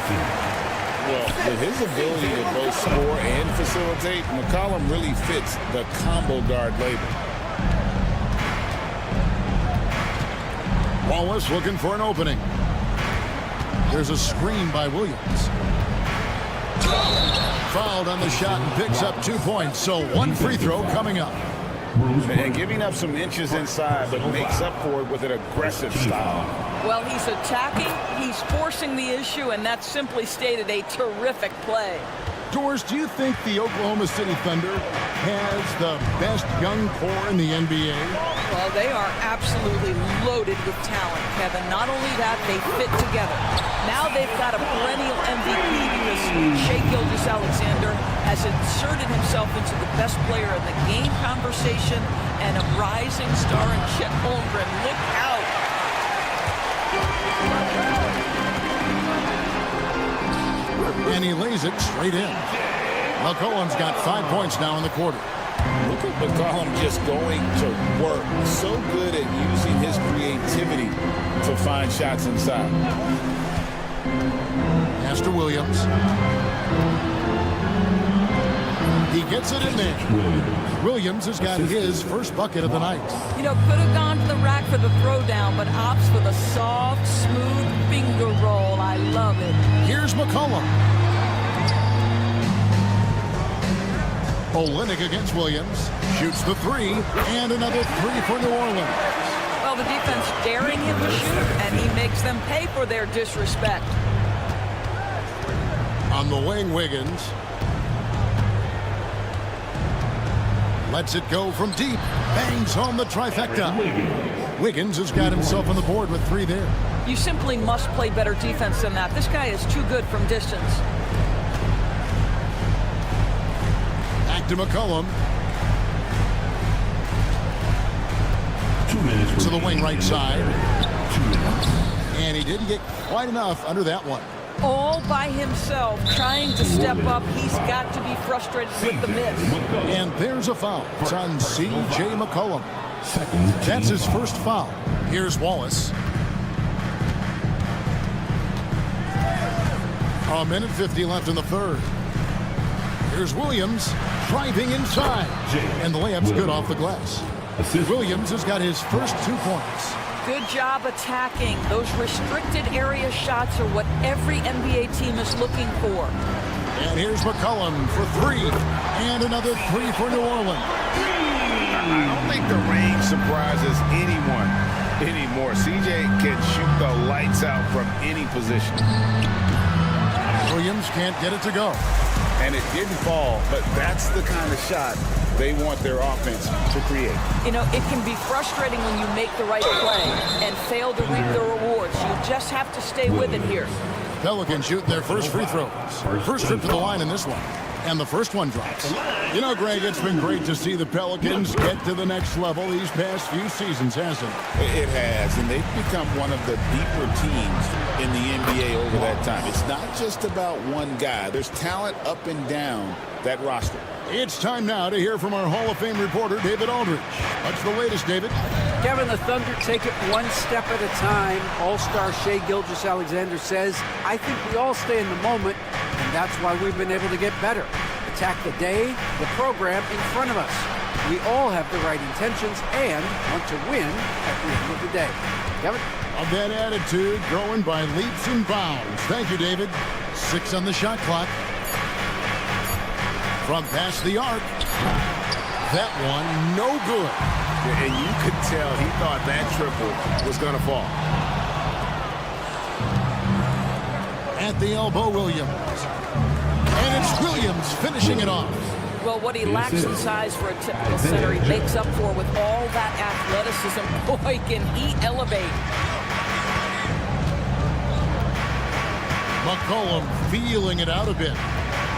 Well, with his ability to both score and facilitate, McCollum really fits the combo guard label. Wallace looking for an opening. There's a screen by Williams. Fouled on the shot and picks up 2 points, so 1 free throw coming up. And giving up some inches inside, but makes up for it with an aggressive style. Well, he's attacking, he's forcing the issue, and that's simply stated a terrific play. Doris, do you think the Oklahoma City Thunder has the best young core in the NBA? Well, they are absolutely loaded with talent, Kevin. Not only that, they fit together. Now they've got a perennial MVP because Shai Gilgeous-Alexander has inserted himself into the best player in the game conversation, and a rising star in Chet Holmgren. Look out. And he lays it straight in. McCollum's got 5 points now in the quarter. Look at McCollum just going to work. So good at using his creativity to find shots inside. Pass to Williams. He gets it in there. Williams has got his first bucket of the night. You know, could have gone to the rack for the throwdown, but opts for the soft, smooth finger roll. I love it. Here's McCollum. Olynyk against Williams. Shoots the 3, and another 3 for New Orleans. Well, the defense daring him to shoot, and he makes them pay for their disrespect. On the wing, Wiggins. Lets it go from deep. Bangs home the trifecta. Wiggins has got himself on the board with 3 there. You simply must play better defense than that. This guy is too good from distance. Back to McCollum. To the wing right side. And he didn't get quite enough under that one. All by himself, trying to step up. He's got to be frustrated with the miss. And there's a foul. It's on C.J. McCollum. That's his first foul. Here's Wallace. A minute 50 left in the third. Here's Williams driving inside. And the layup's good off the glass. Williams has got his first 2 points. Good job attacking. Those restricted area shots are what every NBA team is looking for. And here's McCollum for 3. And another 3 for New Orleans. I don't think the range surprises anyone anymore. CJ can shoot the lights out from any position. Williams can't get it to go. And it didn't fall, but that's the kind of shot they want their offense to create. You know, it can be frustrating when you make the right play and fail to reap the rewards. You just have to stay with it here. Pelicans shoot their first free throws. First trip to the line in this one. And the first one drops. You know, Greg, it's been great to see the Pelicans get to the next level these past few seasons, hasn't it? It has, and they've become one of the deeper teams in the NBA over that time. It's not just about one guy. There's talent up and down that roster. It's time now to hear from our Hall of Fame reporter, David Aldridge. What's the latest, David? Kevin, the Thunder take it one step at a time. All-star Shai Gilgeous-Alexander says, I think we all stay in the moment, and that's why we've been able to get better. Attack the day, the program in front of us. We all have the right intentions and want to win at the end of the day. Kevin? Of that attitude, growing by leaps and bounds. Thank you, David. 6 on the shot clock. From past the arc. That one, no good. And you could tell he thought that triple was going to fall. At the elbow, Williams. And it's Williams finishing it off. Well, what he lacks in size for a typical center, he makes up for with all that athleticism. Boy, can he elevate. McCollum feeling it out a bit.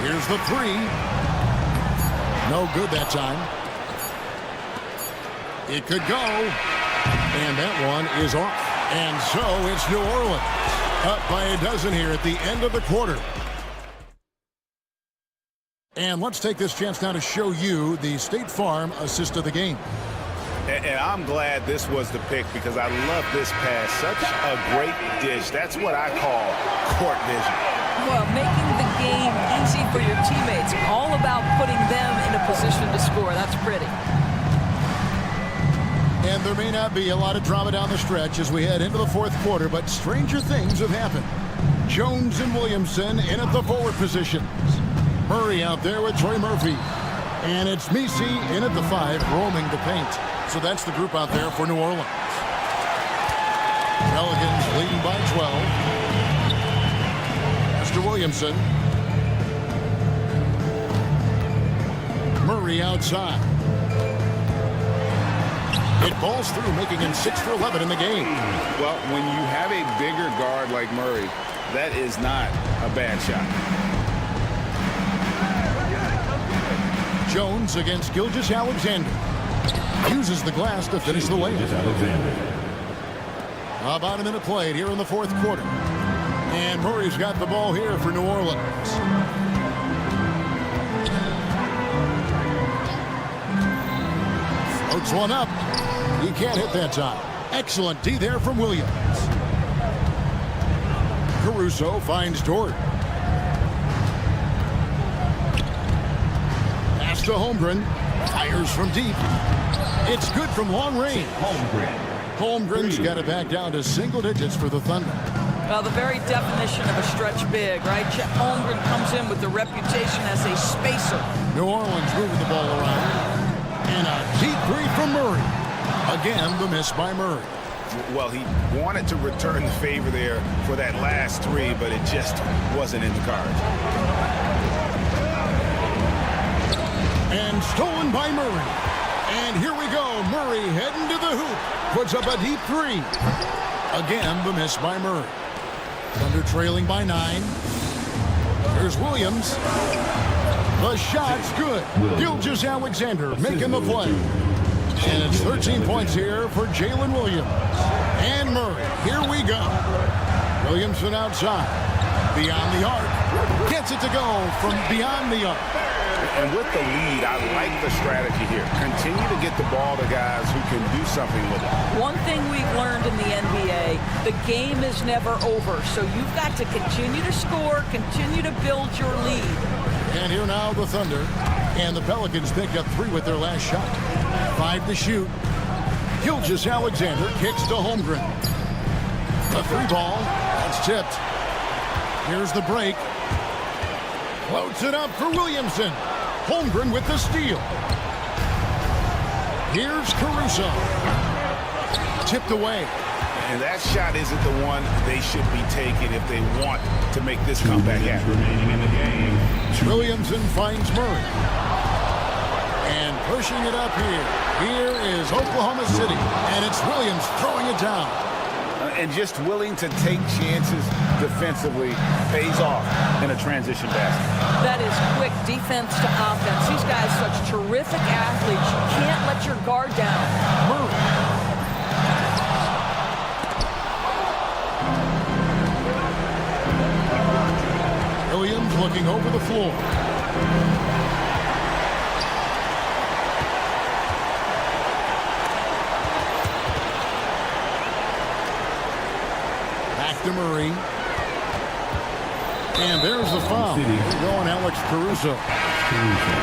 Here's the three. No good that time. It could go. And that one is off. And so it's New Orleans up by a dozen here at the end of the quarter. And let's take this chance now to show you the State Farm assist of the game. And I'm glad this was the pick because I love this pass. Such a great dish. That's what I call court vision. Well, making the game easy for your teammates. All about putting them in a position to score. That's pretty. And there may not be a lot of drama down the stretch as we head into the fourth quarter, but stranger things have happened. Jones and Williamson in at the forward positions. Murray out there with Troy Murphy. And it's Messi in at the 5, roaming the paint. So that's the group out there for New Orleans. Pelicans leading by 12. Mr. Williamson. Murray outside. It falls through, making him 6 for 11 in the game. Well, when you have a bigger guard like Murray, that is not a bad shot. Jones against Gilgeous-Alexander. Uses the glass to finish the layup. About a minute played here in the fourth quarter. And Murray's got the ball here for New Orleans. Floats one up. He can't hit that time. Excellent D there from Williams. Caruso finds Dort. Pass to Holmgren. Fires from deep. It's good from long range. Holmgren's got it back down to single digits for the Thunder. Well, the very definition of a stretch big, right? Chet Holmgren comes in with the reputation as a spacer. New Orleans moving the ball around. And a deep three from Murray. Again, the miss by Murray. Well, he wanted to return the favor there for that last three, but it just wasn't in the cards. And stolen by Murray. And here we go. Murray heading to the hoop. Puts up a deep three. Again, the miss by Murray. Thunder trailing by 9. Here's Williams. The shot's good. Gilgeous-Alexander making the play. And it's 13 points here for Jalen Williams. And Murray. Here we go. Williamson outside. Beyond the arc. Gets it to go from beyond the arc. And with the lead, I like the strategy here. Continue to get the ball to guys who can do something with it. One thing we've learned in the NBA, the game is never over. So you've got to continue to score, continue to build your lead. And here now the Thunder. And the Pelicans pick up 3 with their last shot. 5 to shoot. Gilgeous-Alexander kicks to Holmgren. The 3 ball. That's tipped. Here's the break. Floats it up for Williamson. Holmgren with the steal. Here's Caruso. Tipped away. And that shot isn't the one they should be taking if they want to make this comeback happen. Williamson finds Murray. And pushing it up here. Here is Oklahoma City. And it's Williams throwing it down. And just willing to take chances defensively pays off in a transition basket. That is quick defense to offense. These guys such terrific athletes. You can't let your guard down. Murray. Williams looking over the floor. To Murray. And there's the foul. Going Alex Caruso.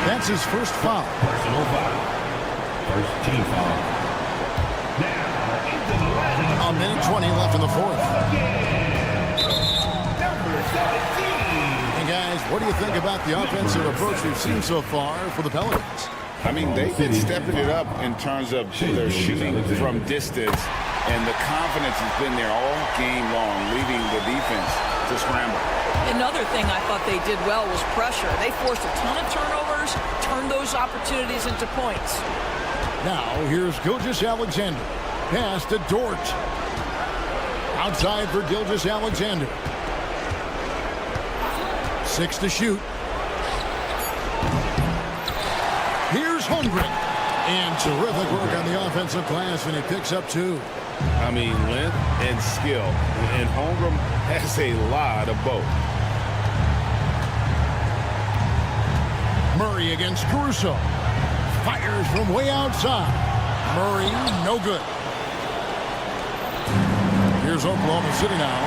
That's his first foul. Personal foul. First team foul. Now, a minute 20 left in the fourth. Number 17. And guys, what do you think about the offensive approach we've seen so far for the Pelicans? I mean, they've been stepping it up in terms of their shooting from distance. And the confidence has been there all game long, leaving the defense to scramble. Another thing I thought they did well was pressure. They forced a ton of turnovers, turned those opportunities into points. Now, here's Gilgeous-Alexander. Pass to Dort. Outside for Gilgeous-Alexander. 6 to shoot. Here's Holmgren. And terrific work on the offensive glass, and he picks up 2. I mean, length and skill. And Holmgren has a lot of both. Murray against Caruso. Fires from way outside. Murray, no good. Here's Oklahoma City now.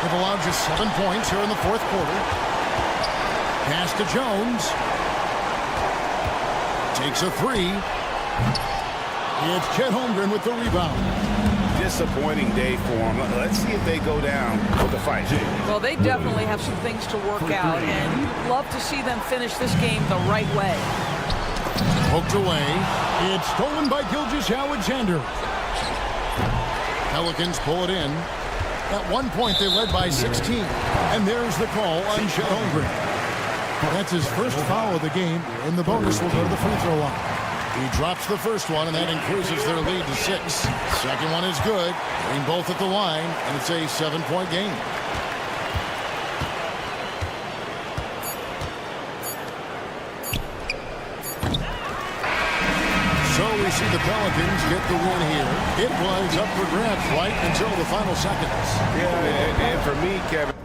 They've allowed just 7 points here in the fourth quarter. Pass to Jones. Takes a 3. It's Chet Holmgren with the rebound. Disappointing day for them. Let's see if they go down with the fight. Well, they definitely have some things to work out, and you'd love to see them finish this game the right way. Poked away. It's stolen by Gilgeous-Alexander. Pelicans pull it in. At one point, they led by 16. And there's the call on Chet Holmgren. That's his first foul of the game, and the bonus will go to the free throw line. He drops the first one, and that increases their lead to 6. Second one is good. Getting both at the line, and it's a 7-point game. So we see the Pelicans get the win here. It was up for grabs right until the final seconds. Yeah, and for me, Kevin,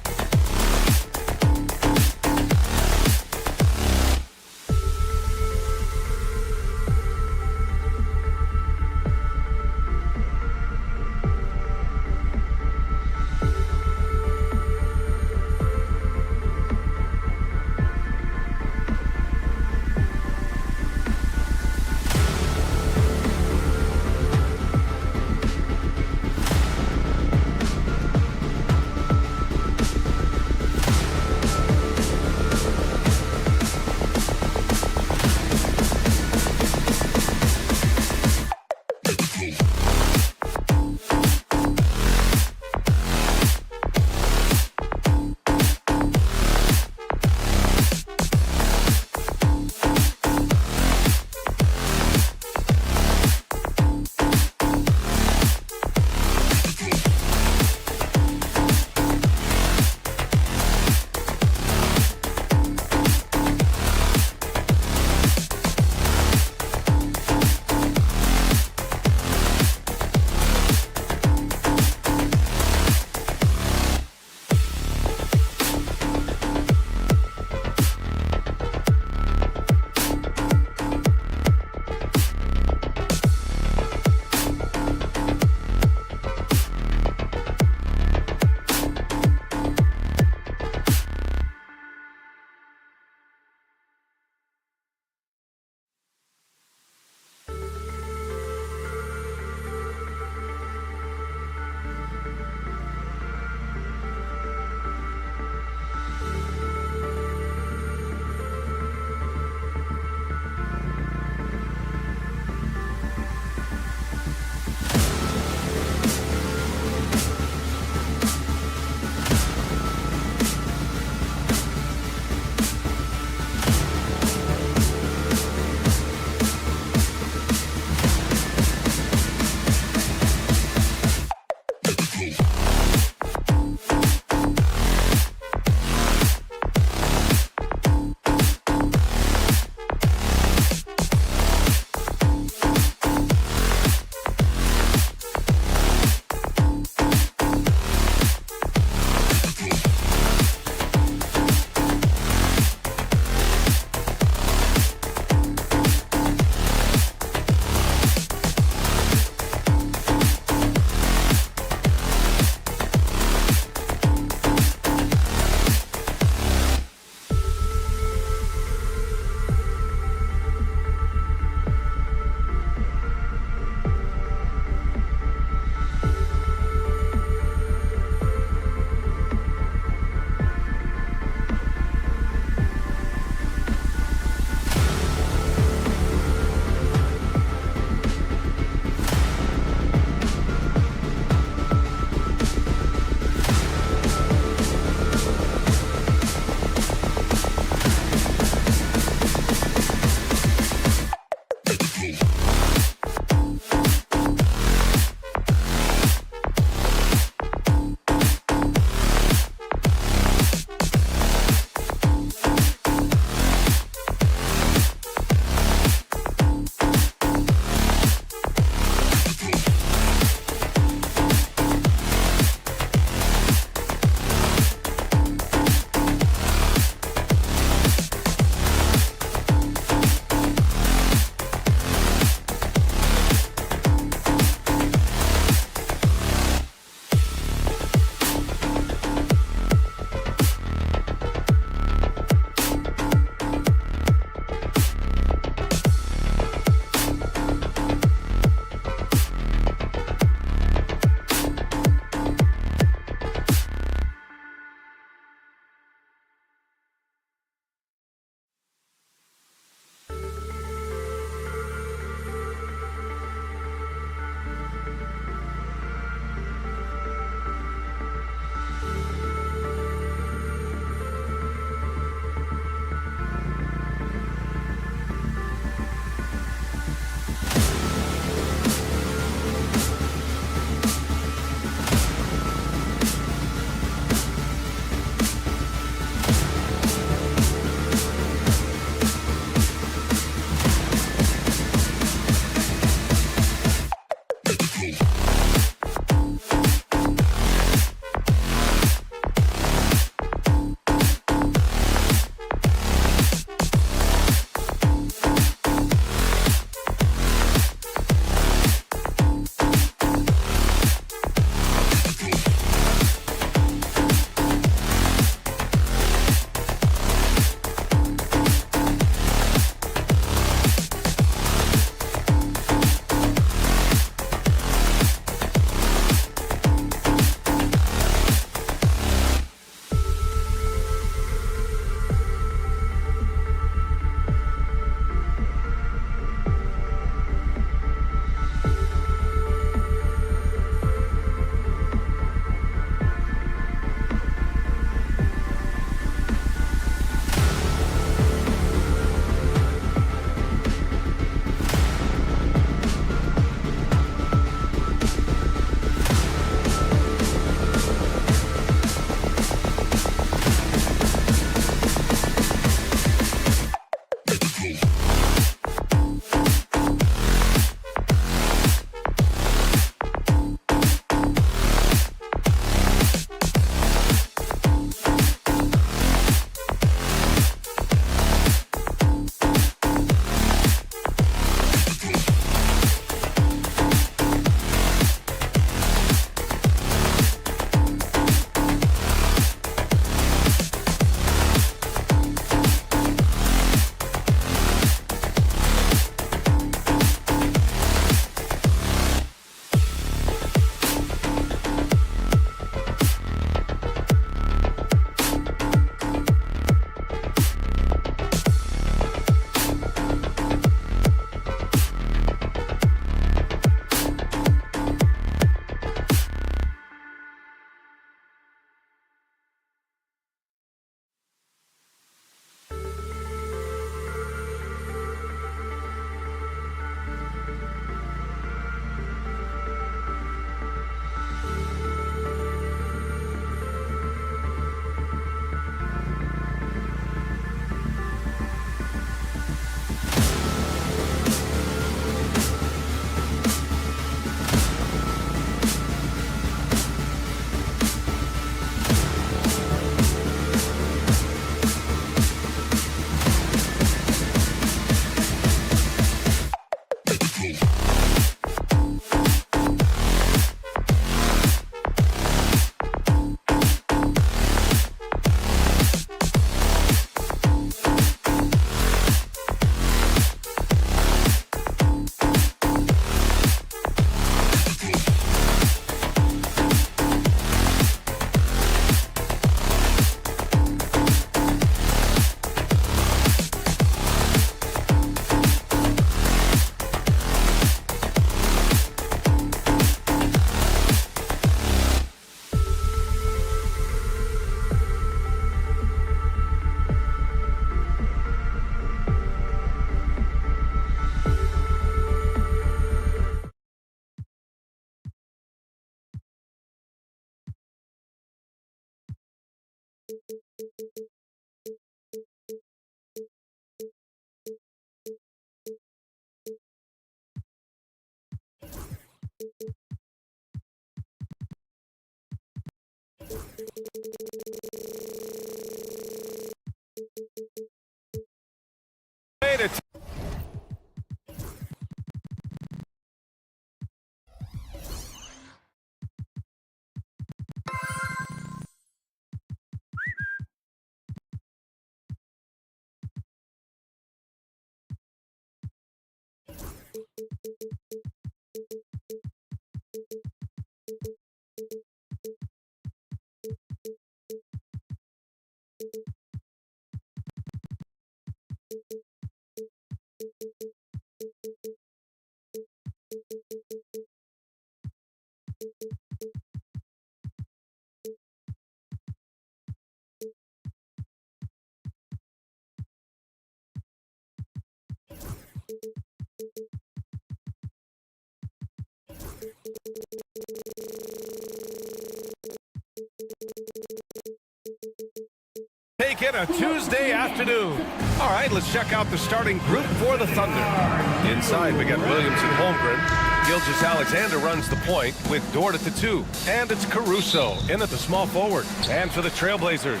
making a Tuesday afternoon. All right, let's check out the starting group for the Thunder. Inside, we got Williams and Holmgren. Gilgeous-Alexander runs the point with Dort at the 2. And it's Caruso in at the small forward. And for the Trailblazers,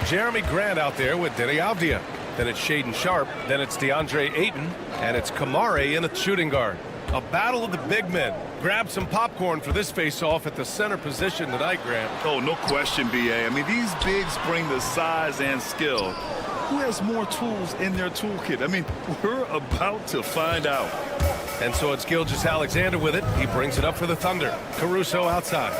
Jeremy Grant out there with Denny Avdia. Then it's Shaedon Sharpe. Then it's DeAndre Ayton. And it's Kamare in at shooting guard. A battle of the big men. Grab some popcorn for this face-off at the center position tonight, Grant. Oh, no question, B.A. I mean, these bigs bring the size and skill. Who has more tools in their toolkit? I mean, we're about to find out. And so it's Gilgeous-Alexander with it. He brings it up for the Thunder. Caruso outside.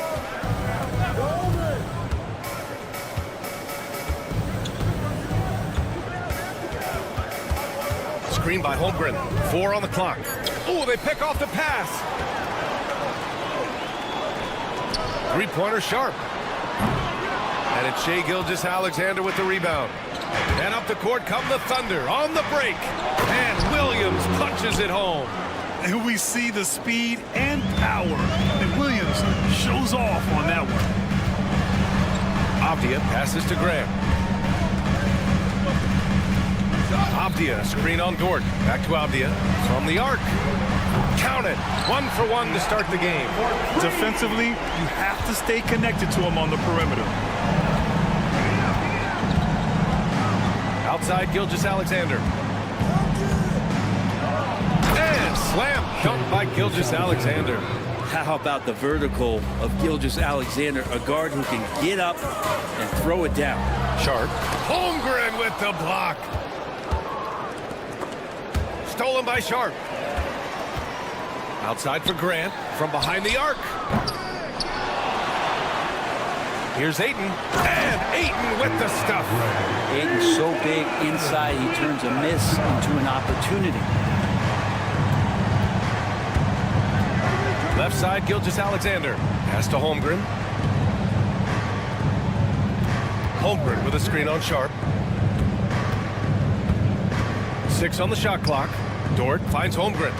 Screen by Holmgren. 4 on the clock. Oh, they pick off the pass. Three-pointer Sharpe. And it's Shai Gilgeous-Alexander with the rebound. And up the court come the Thunder on the break. And Williams punches it home. And we see the speed and power. And Williams shows off on that one. Avdia passes to Graham. Avdia, screen on Dort. Back to Avdia from the arc. Count it. 1 for 1 to start the game. Defensively, you have to stay connected to him on the perimeter. Outside Gilgeous-Alexander. And slam dunk by Gilgeous-Alexander. How about the vertical of Gilgeous-Alexander, a guard who can get up and throw it down. Sharpe. Holmgren with the block. Stolen by Sharpe. Outside for Grant from behind the arc. Here's Ayton. And Ayton with the stuff. Ayton's so big inside, he turns a miss into an opportunity. Left side, Gilgeous-Alexander. Pass to Holmgren. Holmgren with a screen on Sharpe. 6 on the shot clock. Dort finds Holmgren.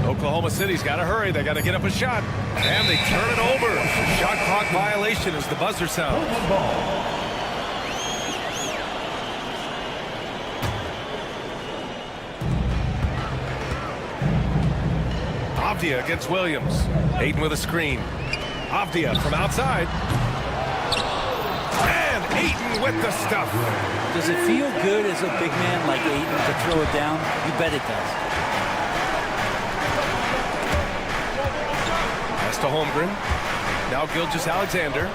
Oklahoma City's got to hurry. They got to get up a shot. And they turn it over. Shot clock violation as the buzzer sounds. Avdia against Williams. Ayton with a screen. Avdia from outside. And Ayton with the stuff. Does it feel good as a big man like Ayton to throw it down? You bet it does. Pass to Holmgren. Now Gilgeous-Alexander.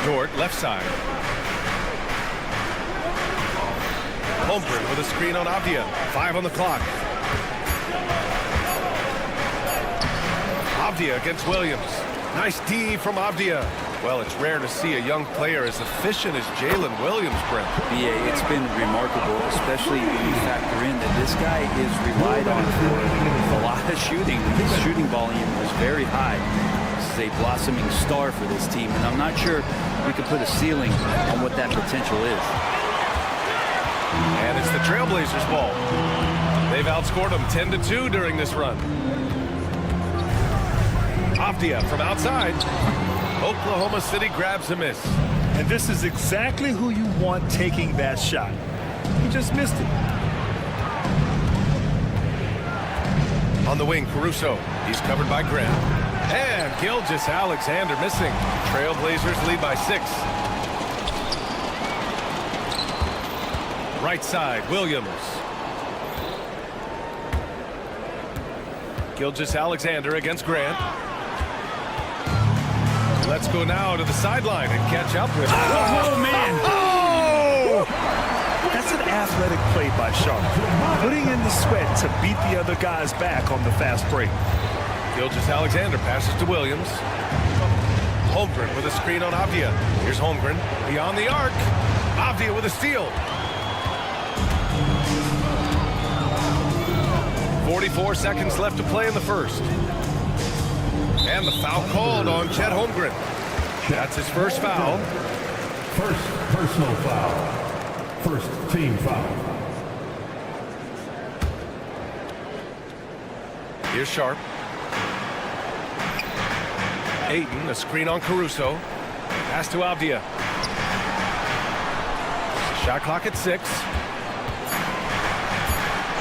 Dort left side. Holmgren with a screen on Avdia. 5 on the clock. Avdia against Williams. Nice D from Avdia. Well, it's rare to see a young player as efficient as Jalen Williams, Brent. BA, it's been remarkable, especially when you factor in that this guy is relied on for a lot of shooting. His shooting volume was very high. This is a blossoming star for this team, and I'm not sure we could put a ceiling on what that potential is. And it's the Trailblazers' ball. They've outscored them 10-2 during this run. Avdia from outside. Oklahoma City grabs a miss. And this is exactly who you want taking that shot. He just missed it. On the wing, Caruso. He's covered by Grant. And Gilgeous-Alexander missing. Trailblazers lead by 6. Right side, Williams. Gilgeous-Alexander against Grant. Let's go now to the sideline and catch up with. Oh, man. Oh! That's an athletic play by Sharpe. Putting in the sweat to beat the other guys back on the fast break. Gilgeous-Alexander passes to Williams. Holmgren with a screen on Avdia. Here's Holmgren beyond the arc. Avdia with a steal. 44 seconds left to play in the first. And the foul called on Chet Holmgren. That's his first foul. First personal foul. First team foul. Here's Sharpe. Ayton, a screen on Caruso. Pass to Avdia. Shot clock at 6.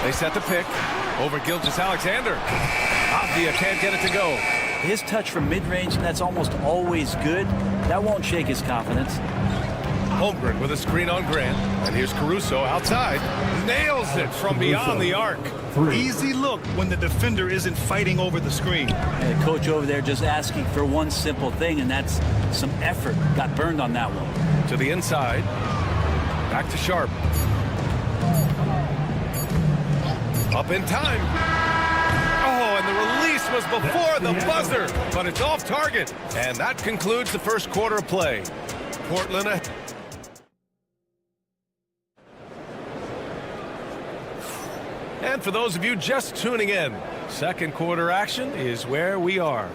They set the pick. Over Gilgeous-Alexander. Avdia can't get it to go. His touch from mid-range, that's almost always good. That won't shake his confidence. Holmgren with a screen on Grant. And here's Caruso outside. Nails it from beyond the arc. Easy look when the defender isn't fighting over the screen. And the coach over there just asking for one simple thing, and that's some effort. Got burned on that one. To the inside. Back to Sharp. Up in time. Oh, and the release was before the buzzer, but it's off target. And that concludes the first quarter of play. Portland. And for those of you just tuning in, second quarter action is where we are.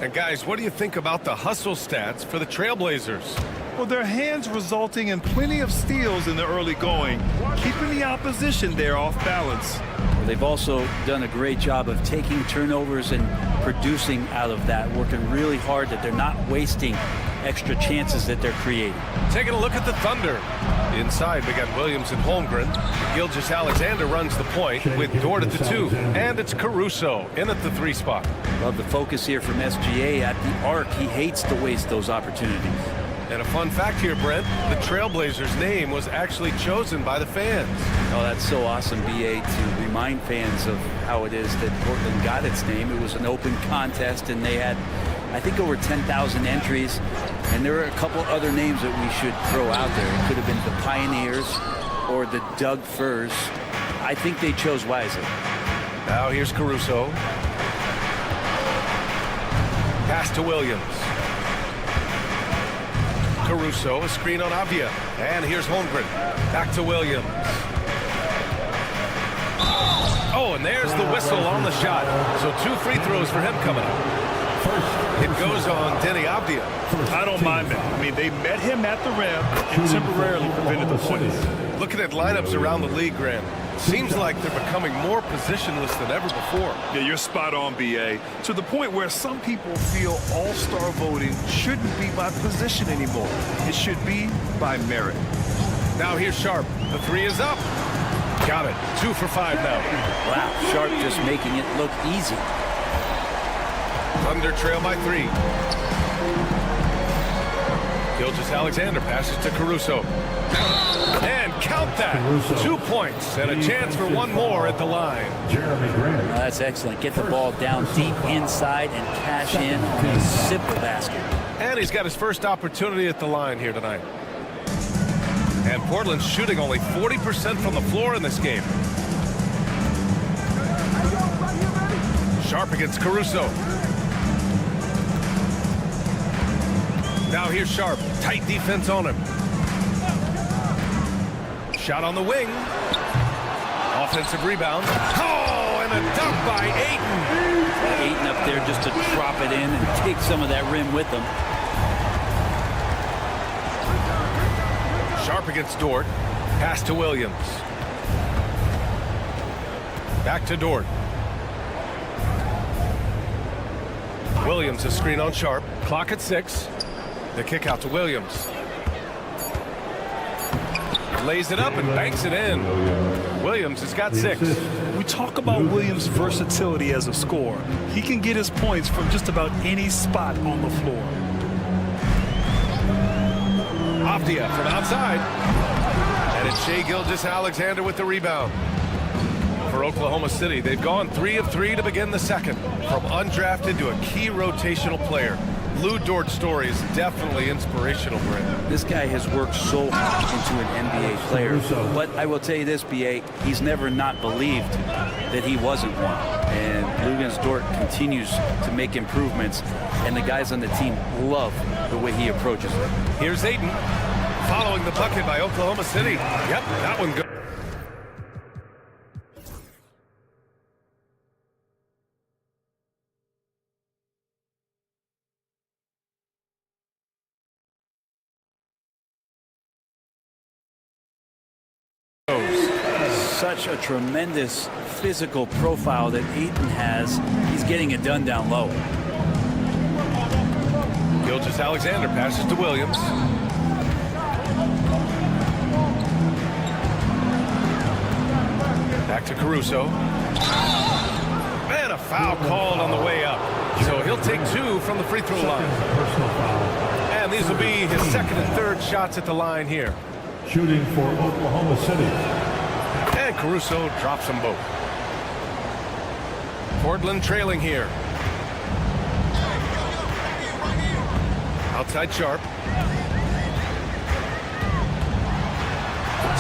And guys, what do you think about the hustle stats for the Trailblazers? Well, their hands resulting in plenty of steals in the early going, keeping the opposition there off balance. Well, they've also done a great job of taking turnovers and producing out of that, working really hard that they're not wasting extra chances that they're creating. Taking a look at the Thunder. Inside, we got Williams and Holmgren. Gilgeous-Alexander runs the point with Dort at the 2. And it's Caruso in at the 3 spot. Love the focus here from SGA at the arc. He hates to waste those opportunities. And a fun fact here, Brent, the Trailblazers' name was actually chosen by the fans. Oh, that's so awesome, BA, to remind fans of how it is that Portland got its name. It was an open contest, and they had, I think, over 10,000 entries. And there were a couple other names that we should throw out there. It could have been the Pioneers or the Doug Furs. I think they chose wisely. Now here's Caruso. Pass to Williams. Caruso, a screen on Avdia. And here's Holmgren. Back to Williams. Oh, and there's the whistle on the shot. So 2 free throws for him coming up. It goes on Denny Avdia. I don't mind that. I mean, they met him at the rim and temporarily prevented the points. Looking at lineups around the league, Graham, seems like they're becoming more positionless than ever before. Yeah, you're spot on, BA. To the point where some people feel all-star voting shouldn't be by position anymore. It should be by merit. Now here's Sharp. The 3 is up. Got it. 2 for 5 now. Wow, Sharp just making it look easy. Thunder trail by 3. Gilgeous-Alexander passes to Caruso. And count that. 2 points and a chance for one more at the line. That's excellent. Get the ball down deep inside and cash in on a simple basket. And he's got his first opportunity at the line here tonight. And Portland's shooting only 40% from the floor in this game. Sharp against Caruso. Now here's Sharp. Tight defense on him. Shot on the wing. Offensive rebound. Oh, and a dunk by Ayton. Ayton up there just to drop it in and take some of that rim with him. Sharp against Dort. Pass to Williams. Back to Dort. Williams, a screen on Sharp. Clock at 6. The kick out to Williams. Lays it up and banks it in. Williams has got 6. We talk about Williams' versatility as a scorer. He can get his points from just about any spot on the floor. Avdia from outside. And it's Shai Gilgeous-Alexander with the rebound. For Oklahoma City, they've gone 3 of 3 to begin the second. From undrafted to a key rotational player. Lou Dort's story is definitely inspirational, Brent. This guy has worked so hard into an NBA player. But I will tell you this, BA, he's never not believed that he wasn't one. And Luguentz Dort continues to make improvements, and the guys on the team love the way he approaches it. Here's Ayton following the bucket by Oklahoma City. Yep, that one goes. Such a tremendous physical profile that Ayton has. He's getting it done down low. Gilgeous-Alexander passes to Williams. Back to Caruso. And a foul called on the way up. So he'll take 2 from the free throw line. And these will be his second and third shots at the line here. Shooting for Oklahoma City. And Caruso drops them both. Portland trailing here. Outside Sharp.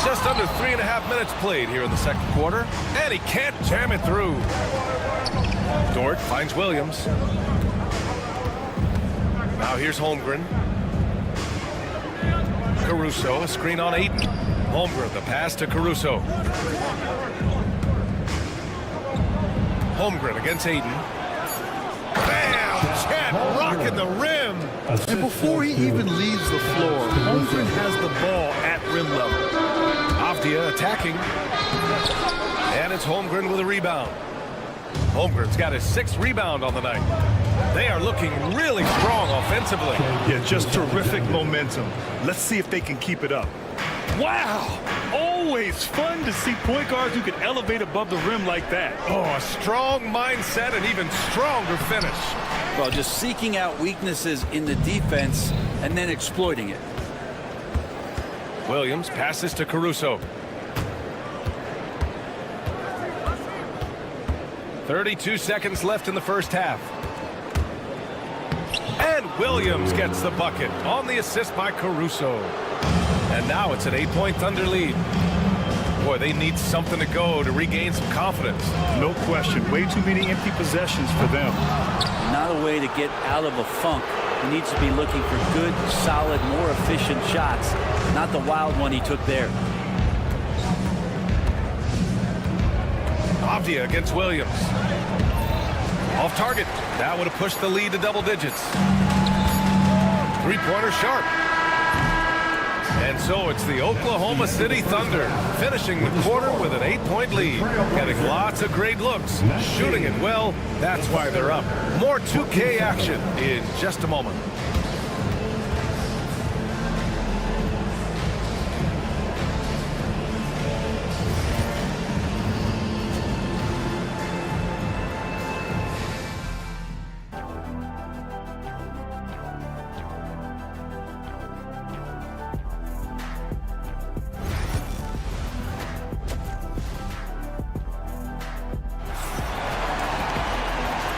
Just under 3.5 minutes played here in the second quarter. And he can't jam it through. Dort finds Williams. Now here's Holmgren. Caruso, a screen on Ayton. Holmgren, the pass to Caruso. Holmgren against Ayton. Bam! Chet rocking the rim. And before he even leaves the floor, Holmgren has the ball at rim level. Avdia attacking. And it's Holmgren with a rebound. Holmgren's got his 6th rebound on the night. They are looking really strong offensively. Yeah, just terrific momentum. Let's see if they can keep it up. Wow! Always fun to see point guards who can elevate above the rim like that. Oh, a strong mindset and even stronger finish. Well, just seeking out weaknesses in the defense and then exploiting it. Williams passes to Caruso. 32 seconds left in the first half. And Williams gets the bucket on the assist by Caruso. And now it's an 8-point Thunder lead. Boy, they need something to go to regain some confidence. No question. Way too many empty possessions for them. Not a way to get out of a funk. He needs to be looking for good, solid, more efficient shots. Not the wild one he took there. Avdia against Williams. Off target. That would have pushed the lead to double digits. Three-pointer Sharp. And so it's the Oklahoma City Thunder finishing the quarter with an 8-point lead. Getting lots of great looks. Shooting it well. That's why they're up. More 2K action in just a moment.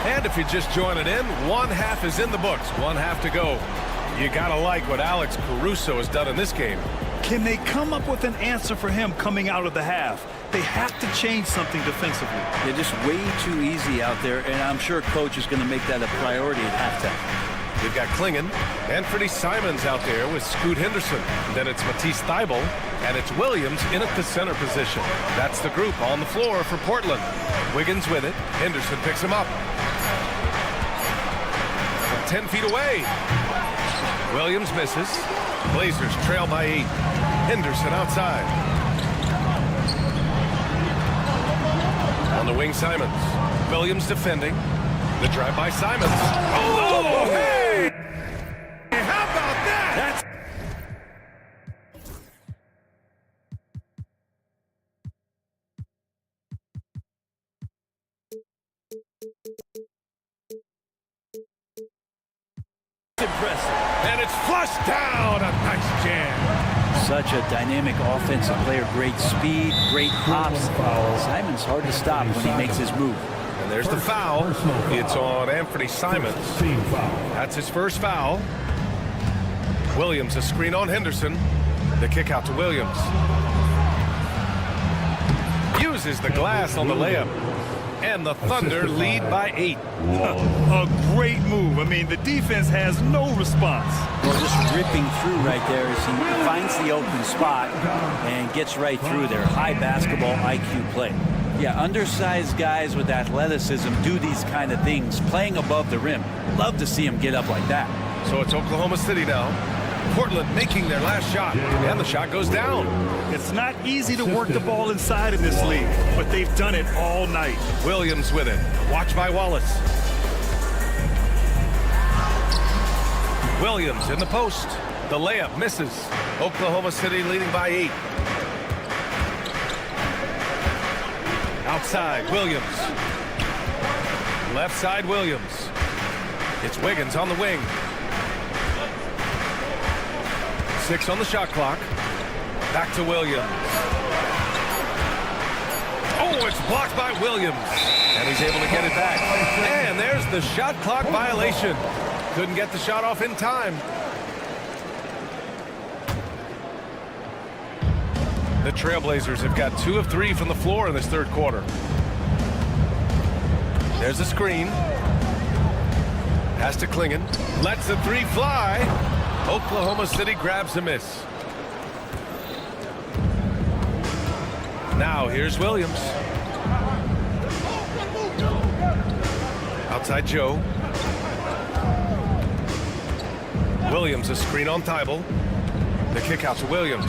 And if you're just joining in, one half is in the books, one half to go. You gotta like what Alex Caruso has done in this game. Can they come up with an answer for him coming out of the half? They have to change something defensively. They're just way too easy out there, and I'm sure coach is going to make that a priority at halftime. They've got Klingon, Anthony Simons out there with Scoot Henderson. Then it's Matisse Thybulle, and it's Williams in at the center position. That's the group on the floor for Portland. Wiggins with it. Henderson picks him up. 10 feet away. Williams misses. Blazers trail by 8. Henderson outside. On the wing, Simons. Williams defending. The drive by Simons. Oh, hey! How about that? That's impressive. And it's flushed down. A nice jam. Such a dynamic offensive player. Great speed, great hops. Simons hard to stop when he makes his move. And there's the foul. It's on Anthony Simons. That's his first foul. Williams, a screen on Henderson. The kick out to Williams. Uses the glass on the layup. And the Thunder lead by 8. A great move. I mean, the defense has no response. Well, just ripping through right there as he finds the open spot and gets right through there. High basketball IQ play. Yeah, undersized guys with athleticism do these kind of things, playing above the rim. Love to see him get up like that. So it's Oklahoma City now. Portland making their last shot, and the shot goes down. It's not easy to work the ball inside in this league, but they've done it all night. Williams with it. Watch by Wallace. Williams in the post. The layup misses. Oklahoma City leading by 8. Outside, Williams. Left side, Williams. It's Wiggins on the wing. 6 on the shot clock. Back to Williams. Oh, it's blocked by Williams. And he's able to get it back. And there's the shot clock violation. Couldn't get the shot off in time. The Trailblazers have got 2 of 3 from the floor in this third quarter. There's a screen. Pass to Klingon. Lets the 3 fly. Oklahoma City grabs a miss. Now here's Williams. Outside Joe. Williams, a screen on Thibault. The kick out to Williams.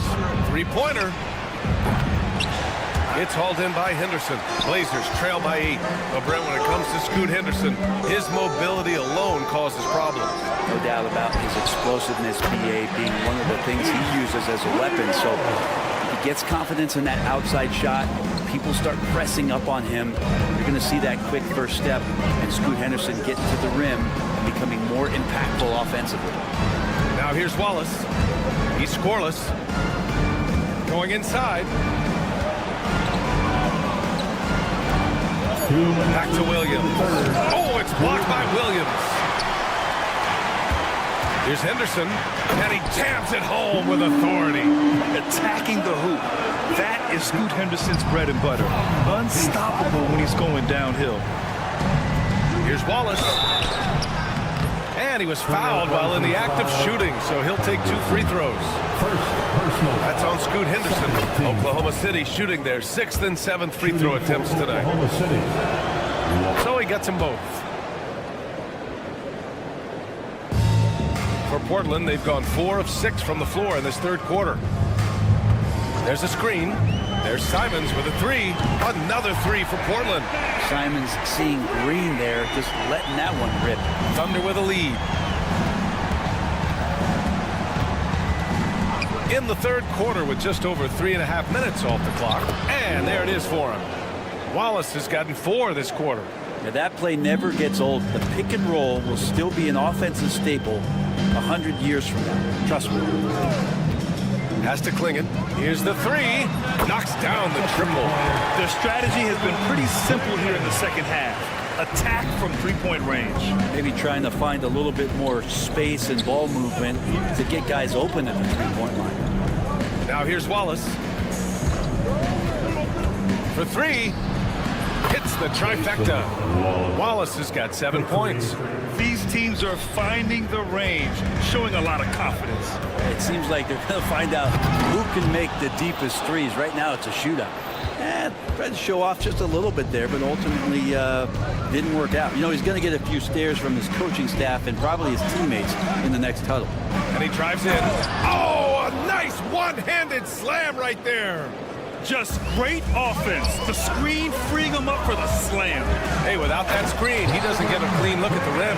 3-pointer. It's hauled in by Henderson. Blazers trail by 8. But Brent, when it comes to Scoot Henderson, his mobility alone causes problems. No doubt about his explosiveness, BA, being one of the things he uses as a weapon. So if he gets confidence in that outside shot, people start pressing up on him. You're going to see that quick first step and Scoot Henderson getting to the rim and becoming more impactful offensively. Now here's Wallace. He's scoreless. Going inside. Back to Williams. Oh, it's blocked by Williams. Here's Henderson, and he jams it home with authority. Attacking the hoop. That is Scoot Henderson's bread and butter. Unstoppable when he's going downhill. Here's Wallace. And he was fouled while in the act of shooting, so he'll take 2 free throws. That's on Scoot Henderson. Oklahoma City shooting their 6th and 7th free throw attempts tonight. So he gets them both. For Portland, they've gone 4 of 6 from the floor in this third quarter. There's a screen. There's Simons with a 3. Another 3 for Portland. Simons seeing green there, just letting that one rip. Thunder with a lead. In the third quarter with just over 3.5 minutes off the clock. And there it is for him. Wallace has gotten 4 this quarter. Now that play never gets old. The pick and roll will still be an offensive staple 100 years from now. Trust me. Pass to Klingon. Here's the 3. Knocks down the triple. Their strategy has been pretty simple here in the second half. Attack from 3-point range. Maybe trying to find a little bit more space and ball movement to get guys open at the 3-point line. Now here's Wallace. For 3. Hits the trifecta. Wallace has got 7 points. These teams are finding the range, showing a lot of confidence. It seems like they're going to find out who can make the deepest threes. Right now it's a shootout. Tried to show off just a little bit there, but ultimately didn't work out. You know, he's going to get a few stares from his coaching staff and probably his teammates in the next huddle. And he drives in. Oh, a nice one-handed slam right there. Just great offense. The screen freeing him up for the slam. Hey, without that screen, he doesn't get a clean look at the rim.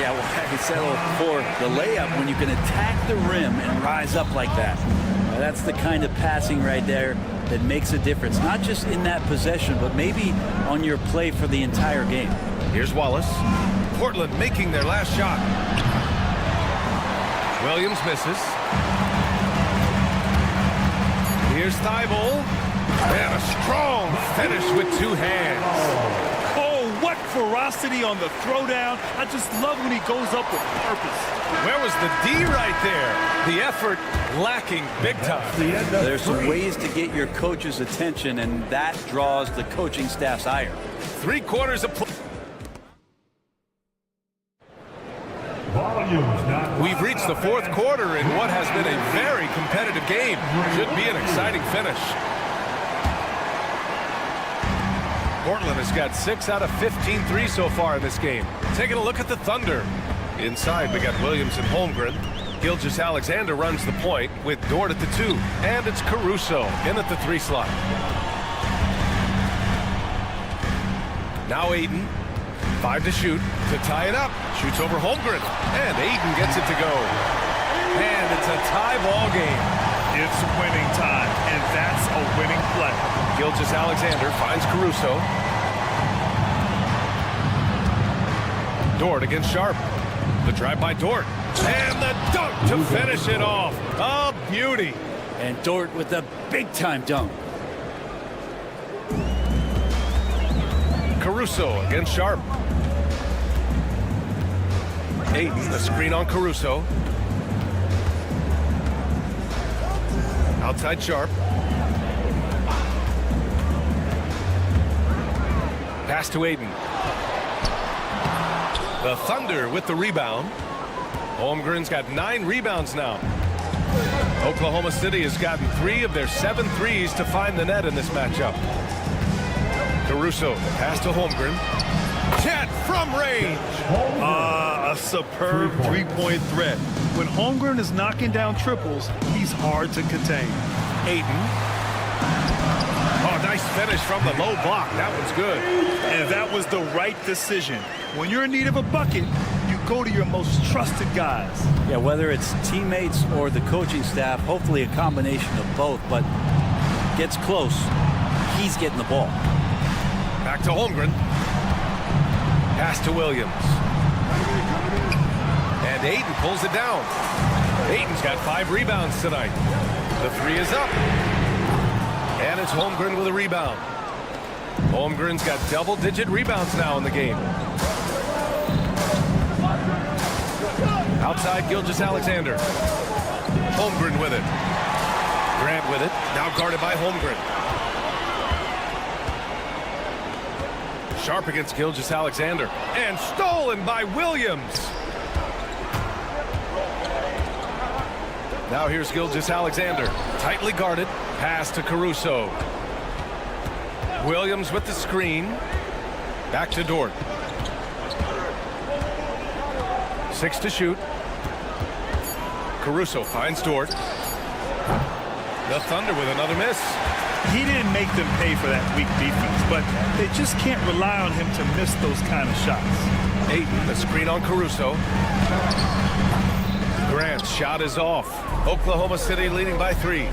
Yeah, well, he settled for the layup when you can attack the rim and rise up like that. That's the kind of passing right there that makes a difference, not just in that possession, but maybe on your play for the entire game. Here's Wallace. Portland making their last shot. Williams misses. Here's Thibault. And a strong finish with 2 hands. Oh, what ferocity on the throwdown. I just love when he goes up with purpose. Where was the D right there? The effort lacking big time. There's some ways to get your coach's attention, and that draws the coaching staff's ire. 3 quarters of play. We've reached the fourth quarter in what has been a very competitive game. Should be an exciting finish. Portland has got 6 out of 15 threes so far in this game. Taking a look at the Thunder. Inside, we got Williams and Holmgren. Gilgeous-Alexander runs the point with Dort at the 2. And it's Caruso in at the 3 slot. Now Ayton. 5 to shoot to tie it up. Shoots over Holmgren, and Ayton gets it to go. And it's a tie ball game. It's winning time, and that's a winning play. Gilgeous-Alexander finds Caruso. Dort against Sharp. The drive by Dort. And the dunk to finish it off. A beauty. And Dort with the big-time dunk. Caruso against Sharp. Ayton, the screen on Caruso. Outside Sharp. Pass to Ayton. The Thunder with the rebound. Holmgren's got 9 rebounds now. Oklahoma City has gotten 3 of their 7 threes to find the net in this matchup. Caruso, pass to Holmgren. Chet from range. A superb three-point threat. When Holmgren is knocking down triples, he's hard to contain. Ayton. Oh, nice finish from the low block. That one's good. And that was the right decision. When you're in need of a bucket, you go to your most trusted guys. Yeah, whether it's teammates or the coaching staff, hopefully a combination of both, but gets close, he's getting the ball. Back to Holmgren. Pass to Williams. And Ayton pulls it down. Ayton's got 5 rebounds tonight. The 3 is up. And it's Holmgren with a rebound. Holmgren's got double-digit rebounds now in the game. Outside Gilgeous-Alexander. Holmgren with it. Grant with it. Now guarded by Holmgren. Sharp against Gilgeous-Alexander. And stolen by Williams. Now here's Gilgeous-Alexander. Tightly guarded. Pass to Caruso. Williams with the screen. Back to Dort. 6 to shoot. Caruso finds Dort. The Thunder with another miss. He didn't make them pay for that weak defense, but they just can't rely on him to miss those kind of shots. Ayton, the screen on Caruso. Grant's shot is off. Oklahoma City leading by 3.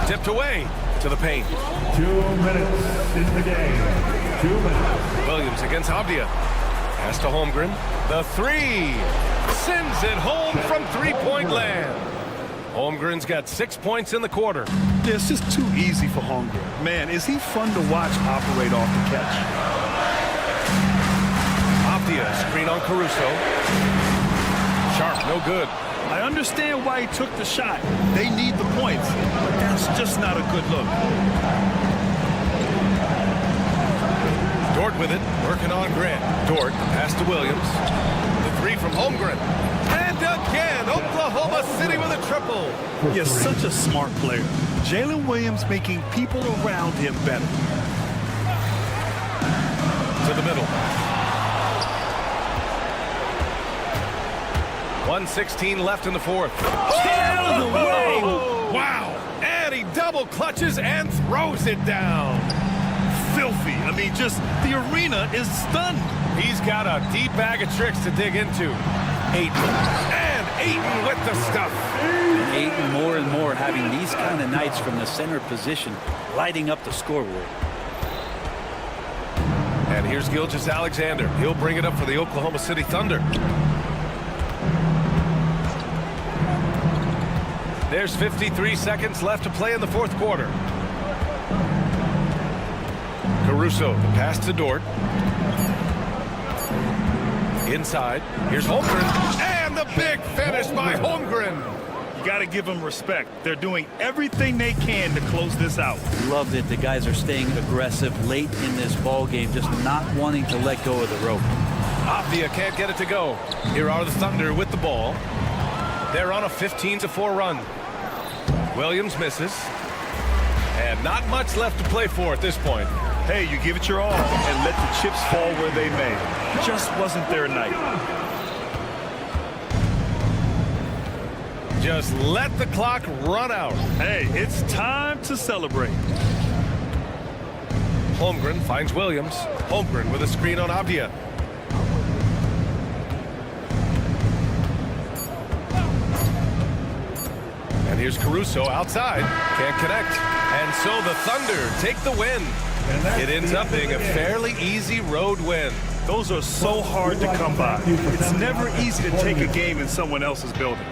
Tipped away to the paint. 2 minutes in the game. 2 minutes. Williams against Avdia. Pass to Holmgren. The 3 sends it home from 3-point land. Holmgren's got 6 points in the quarter. Yeah, it's just too easy for Holmgren. Man, is he fun to watch operate off the catch. Avdia, screen on Caruso. Sharp, no good. I understand why he took the shot. They need the points, but that's just not a good look. Dort with it, working on Grant. Dort, pass to Williams. The 3 from Holmgren. And again, Oklahoma City with a triple. He's such a smart player. Jalen Williams making people around him better. To the middle. 1:16 left in the 4th. Out of the way! Wow! And he double clutches and throws it down. Filthy. I mean, just the arena is stunned. He's got a deep bag of tricks to dig into. Ayton. And Ayton with the stuff. And Ayton more and more having these kind of nights from the center position, lighting up the scoreboard. And here's Gilgeous-Alexander. He'll bring it up for the Oklahoma City Thunder. There's 53 seconds left to play in the 4th quarter. Caruso, the pass to Dort. Inside, here's Holmgren. And the big finish by Holmgren. You got to give them respect. They're doing everything they can to close this out. Love that the guys are staying aggressive late in this ball game, just not wanting to let go of the rope. Avdia can't get it to go. Here are the Thunder with the ball. They're on a 15-4 run. Williams misses. And not much left to play for at this point. Hey, you give it your all and let the chips fall where they may. Just wasn't their night. Just let the clock run out. Hey, it's time to celebrate. Holmgren finds Williams. Holmgren with a screen on Avdia. And here's Caruso outside. Can't connect. And so the Thunder take the win. It ends up being a fairly easy road win. Those are so hard to come by. It's never easy to take a game in someone else's building.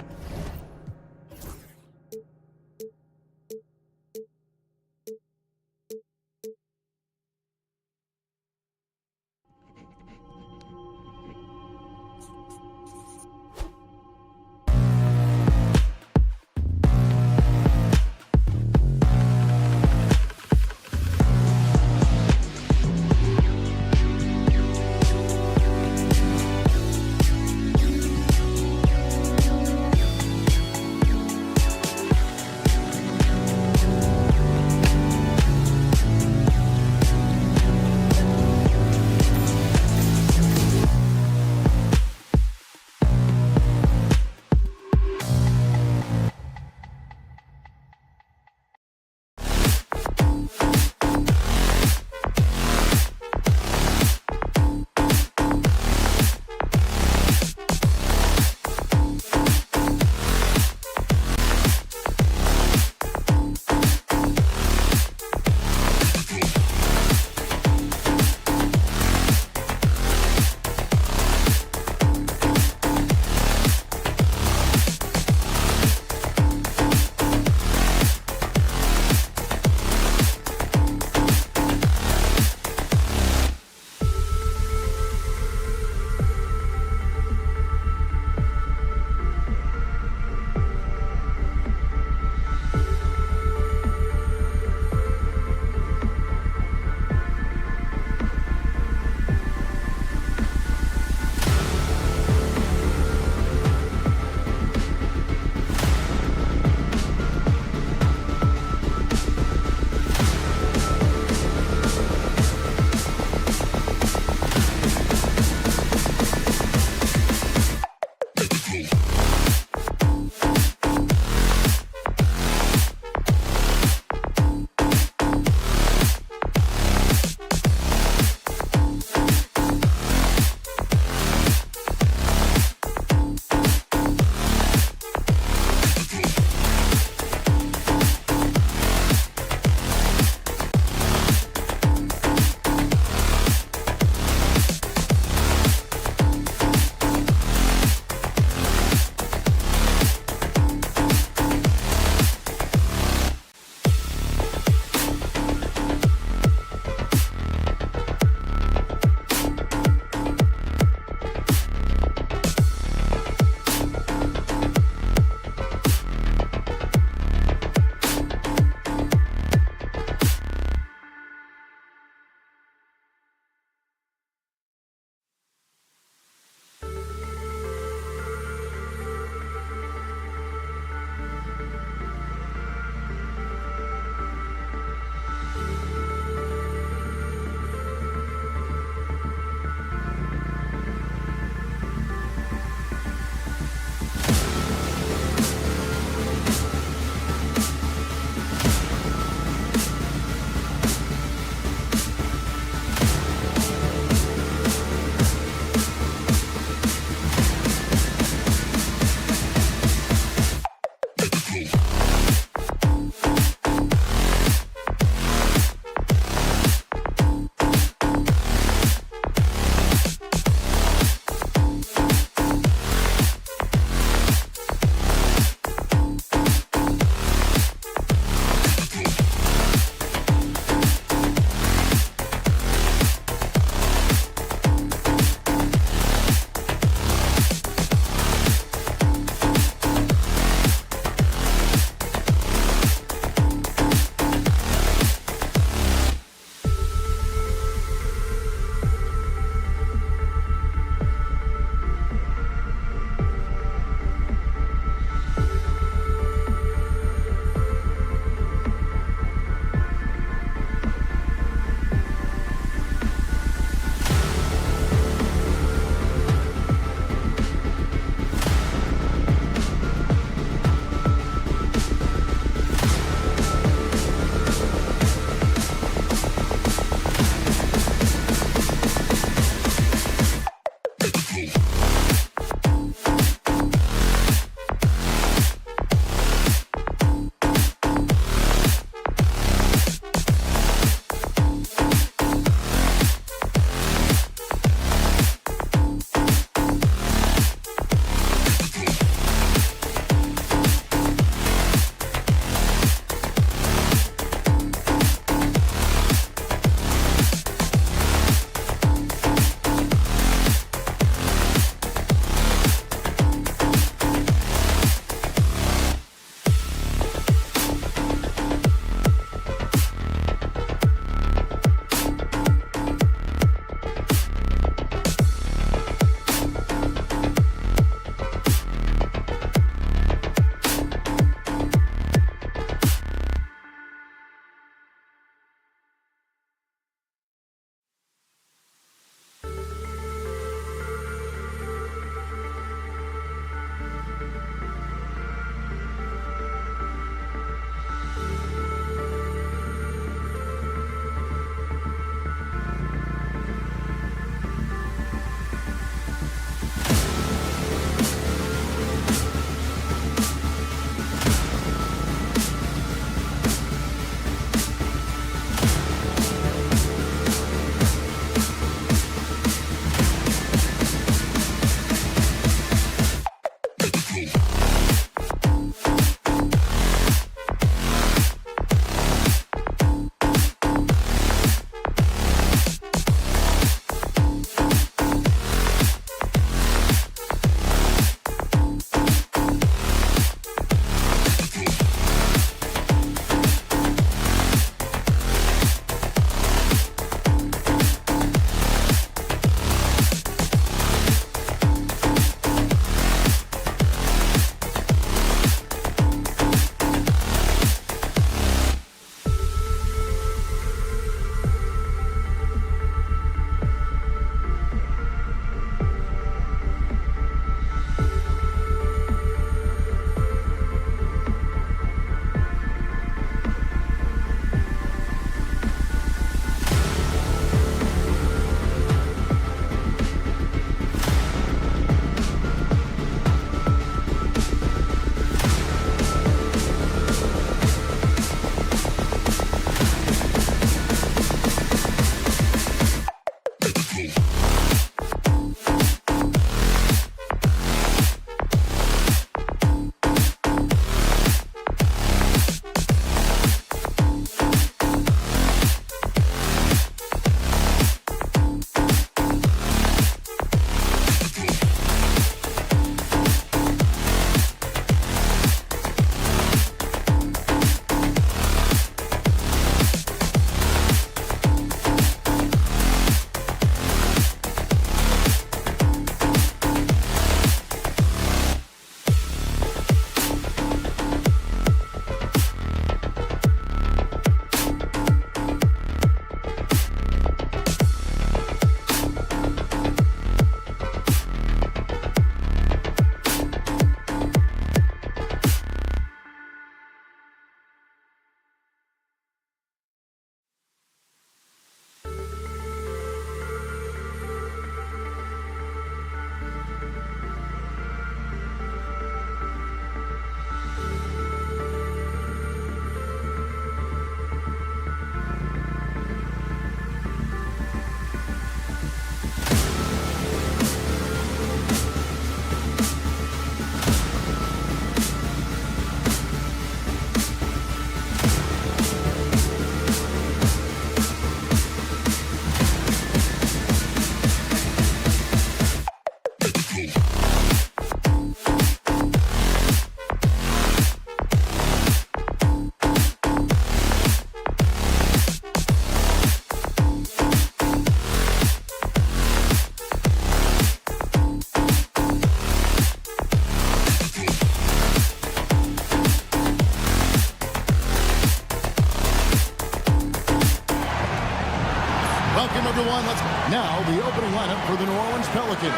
Now the opening lineup for the New Orleans Pelicans.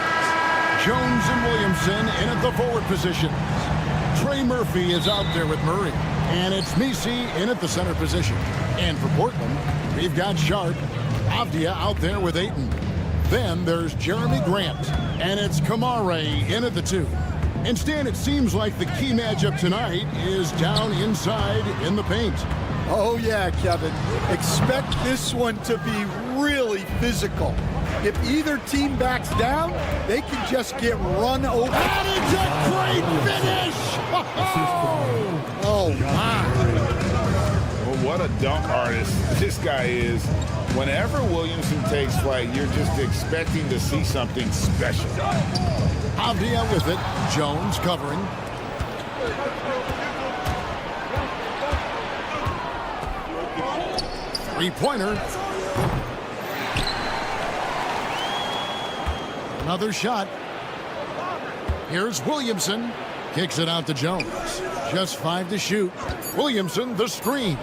Jones and Williamson in at the forward position. Trey Murphy is out there with Murray. And it's Messi in at the center position. And for Portland, we've got Sharp, Avdia out there with Ayton. Then there's Jeremy Grant. And it's Kamare in at the 2. And Stan, it seems like the key matchup tonight is down inside in the paint. Oh, yeah, Kevin. Expect this one to be really physical. If either team backs down, they can just get run over. That is a great finish! Oh, my. Well, what a dunk artist this guy is. Whenever Williamson takes flight, you're just expecting to see something special. Avdia with it. Jones covering. Three-pointer. Another shot. Here's Williamson. Kicks it out to Jones. Just 5 to shoot. Williamson, the screen.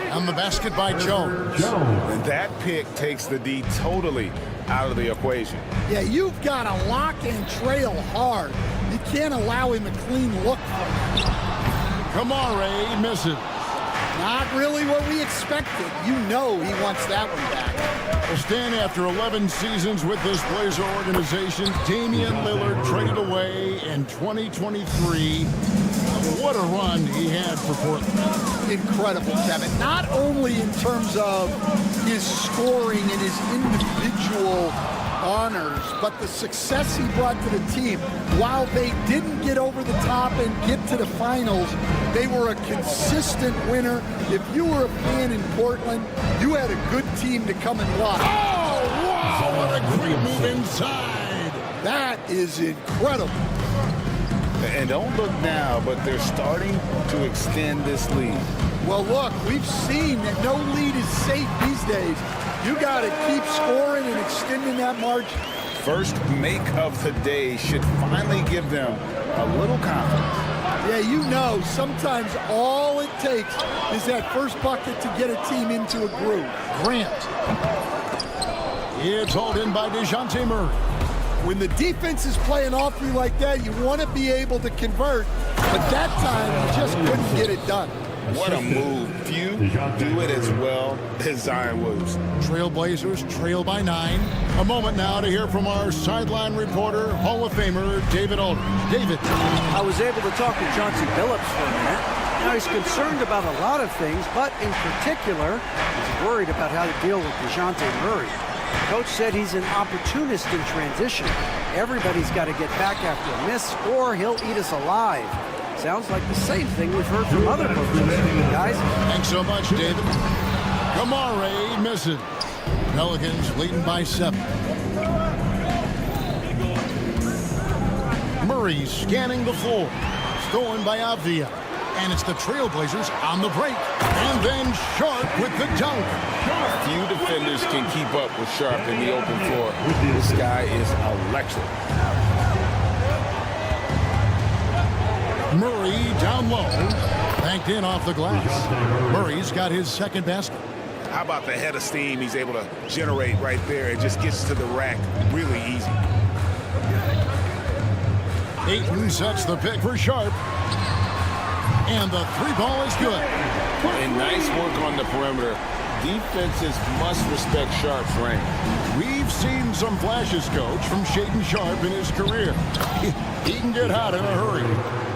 And the basket by Jones. And that pick takes the D totally out of the equation. Yeah, you've got to lock and trail hard. You can't allow him a clean look. Kamare misses. Not really what we expected. You know he wants that one back. Well, Stan, after 11 seasons with this Blazer organization, Damian Lillard traded away in 2023. What a run he had for Portland. Incredible, Kevin. Not only in terms of his scoring and his individual honors, but the success he brought to the team. While they didn't get over the top and get to the finals, they were a consistent winner. If you were a fan in Portland, you had a good team to come and watch. Oh, wow, what a great move inside. That is incredible. And don't look now, but they're starting to extend this lead. Well, look, we've seen that no lead is safe these days. You got to keep scoring and extending that margin. First make of the day should finally give them a little confidence. Yeah, you know, sometimes all it takes is that first bucket to get a team into a groove. Grant. It's hauled in by DeJounte Murray. When the defense is playing off you like that, you want to be able to convert. But that time, you just couldn't get it done. What a move. Few do it as well as Zion Williamson. Trailblazers trail by 9. A moment now to hear from our sideline reporter, Hall of Famer David Aldridge. David. I was able to talk to Chauncey Billups for a minute. Now, he's concerned about a lot of things, but in particular, he's worried about how to deal with DeJounte Murray. Coach said he's an opportunist in transition. Everybody's got to get back after a miss or he'll eat us alive. Sounds like the same thing we've heard from other coaches. Guys? Thanks so much, David. Kamare misses. Pelicans leading by 7. Murray scanning the floor. Stolen by Avdia. And it's the Trailblazers on the break. And then Sharp with the dunk. Few defenders can keep up with Sharp in the open floor. This guy is electric. Murray down low. Banked in off the glass. Murray's got his second basket. How about the head of steam he's able to generate right there? It just gets to the rack really easy. Ayton sets the pick for Sharp. And the 3-ball is good. And nice work on the perimeter. Defenses must respect Sharp's range. We've seen some flashes, Coach, from Shaedon Sharp in his career. He can get hot in a hurry.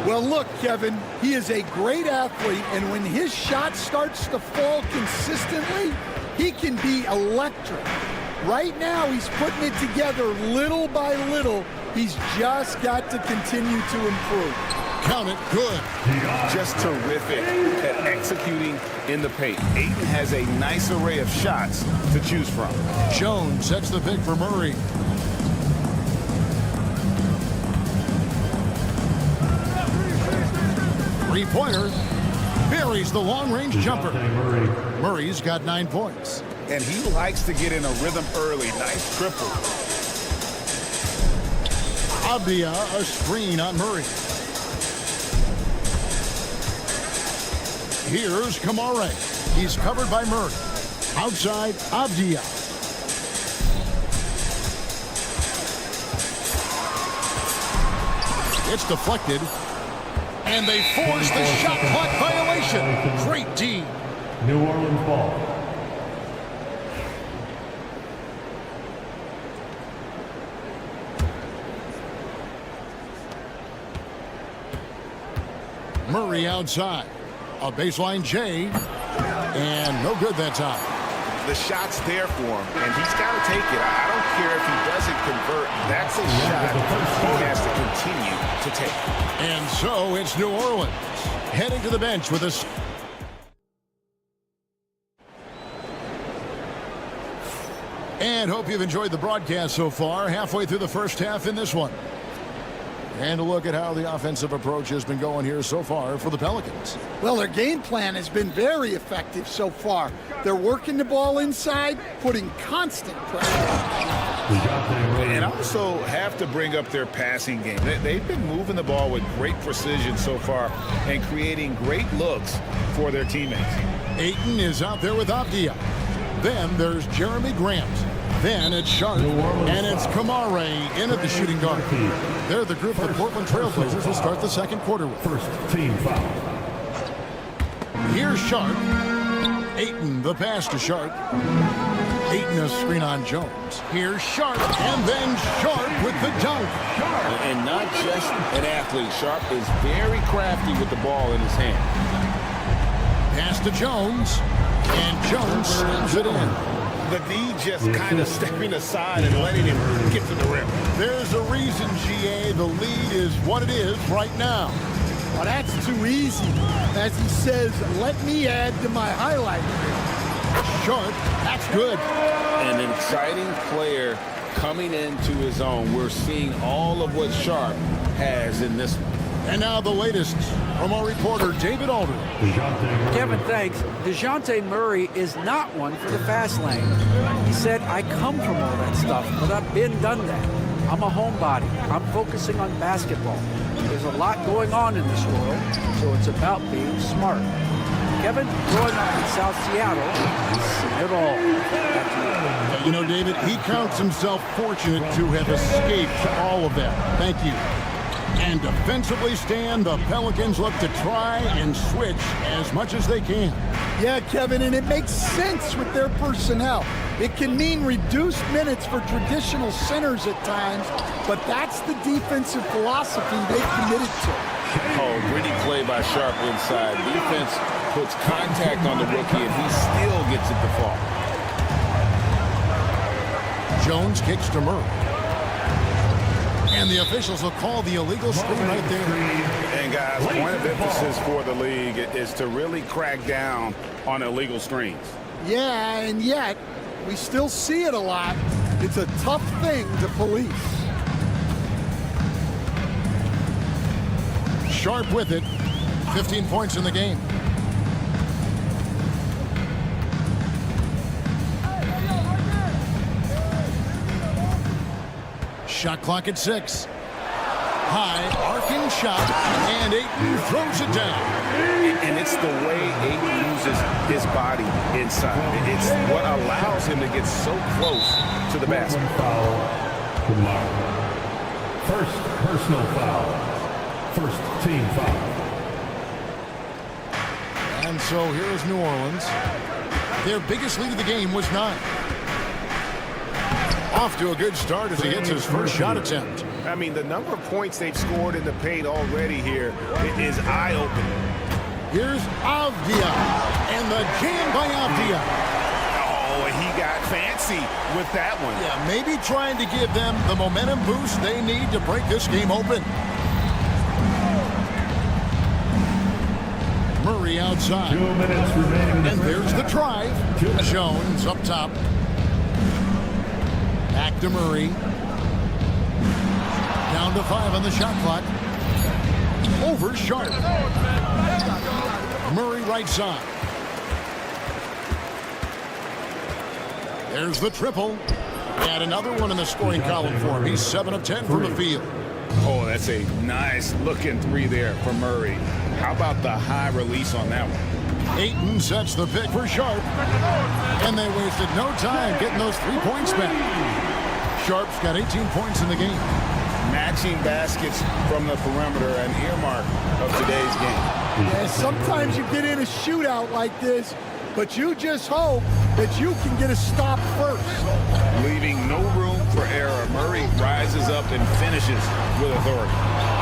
Well, look, Kevin, he is a great athlete, and when his shot starts to fall consistently, he can be electric. Right now, he's putting it together little by little. He's just got to continue to improve. Count it, good. Just terrific at executing in the paint. Ayton has a nice array of shots to choose from. Jones sets the pick for Murray. Three-pointer. Buries the long-range jumper. Murray's got 9 points. And he likes to get in a rhythm early. Nice triple. Avdia a screen on Murray. Here's Kamare. He's covered by Murray. Outside, Avdia. It's deflected. And they force the shot clock violation. Great D. New Orleans ball. Murray outside. A baseline J. And no good that time. The shot's there for him, and he's got to take it. I don't care if he doesn't convert. That's a shot he has to continue to take. And so it's New Orleans heading to the bench with a... And hope you've enjoyed the broadcast so far. Halfway through the first half in this one. And a look at how the offensive approach has been going here so far for the Pelicans. Well, their game plan has been very effective so far. They're working the ball inside, putting constant pressure. And also have to bring up their passing game. They've been moving the ball with great precision so far and creating great looks for their teammates. Ayton is out there with Avdia. Then there's Jeremy Grant. Then it's Sharp, and it's Kamare in at the shooting guard. They're the group the Portland Trailblazers will start the second quarter with. First team foul. Here's Sharp. Ayton, the pass to Sharp. Ayton a screen on Jones. Here's Sharp, and then Sharp with the dunk. And not just an athlete. Sharp is very crafty with the ball in his hand. Pass to Jones, and Jones slams it in. The D just kind of stepping aside and letting him get to the rim. There's a reason, GA, the lead is what it is right now. Well, that's too easy. As he says, let me add to my highlight. Sharp, that's good. And an exciting player coming into his own. We're seeing all of what Sharp has in this one. And now the latest from our reporter, David Aldridge. Kevin, thanks. DeJounte Murray is not one for the fast lane. He said, I come from all that stuff, but I've been done that. I'm a homebody. I'm focusing on basketball. There's a lot going on in this world, so it's about being smart. Kevin, growing up in South Seattle, he's seen it all. You know, David, he counts himself fortunate to have escaped all of that. Thank you. And defensively stand, the Pelicans look to try and switch as much as they can. Yeah, Kevin, and it makes sense with their personnel. It can mean reduced minutes for traditional centers at times, but that's the defensive philosophy they've committed to. Oh, gritty play by Sharp inside. Defense puts contact on the rookie, and he still gets it to fall. Jones kicks to Murray. And the officials will call the illegal screen right there. And guys, point of emphasis for the league is to really crack down on illegal screens. Yeah, and yet we still see it a lot. It's a tough thing to police. Sharp with it. 15 points in the game. Shot clock at 6. High, arcing shot, and Ayton throws it down. And it's the way Ayton uses his body inside. It's what allows him to get so close to the basket. First personal foul. First team foul. And so here's New Orleans. Their biggest lead of the game was 9. Off to a good start as he hits his first shot attempt. I mean, the number of points they've scored in the paint already here is eye-opening. Here's Avdia, and the jam by Avdia. Oh, he got fancy with that one. Yeah, maybe trying to give them the momentum boost they need to break this game open. Murray outside. 2 minutes remaining. And there's the drive. Jones up top. Back to Murray. Down to 5 on the shot clock. Over Sharp. Murray right side. There's the triple. And another one in the scoring column for him. He's 7 of 10 from the field. Oh, that's a nice looking 3 there for Murray. How about the high release on that one? Ayton sets the pick for Sharp. And they wasted no time getting those 3 points back. Sharp's got 18 points in the game. Matching baskets from the perimeter, an earmark of today's game. Yeah, sometimes you get in a shootout like this, but you just hope that you can get a stop first. Leaving no room for error. Murray rises up and finishes with authority.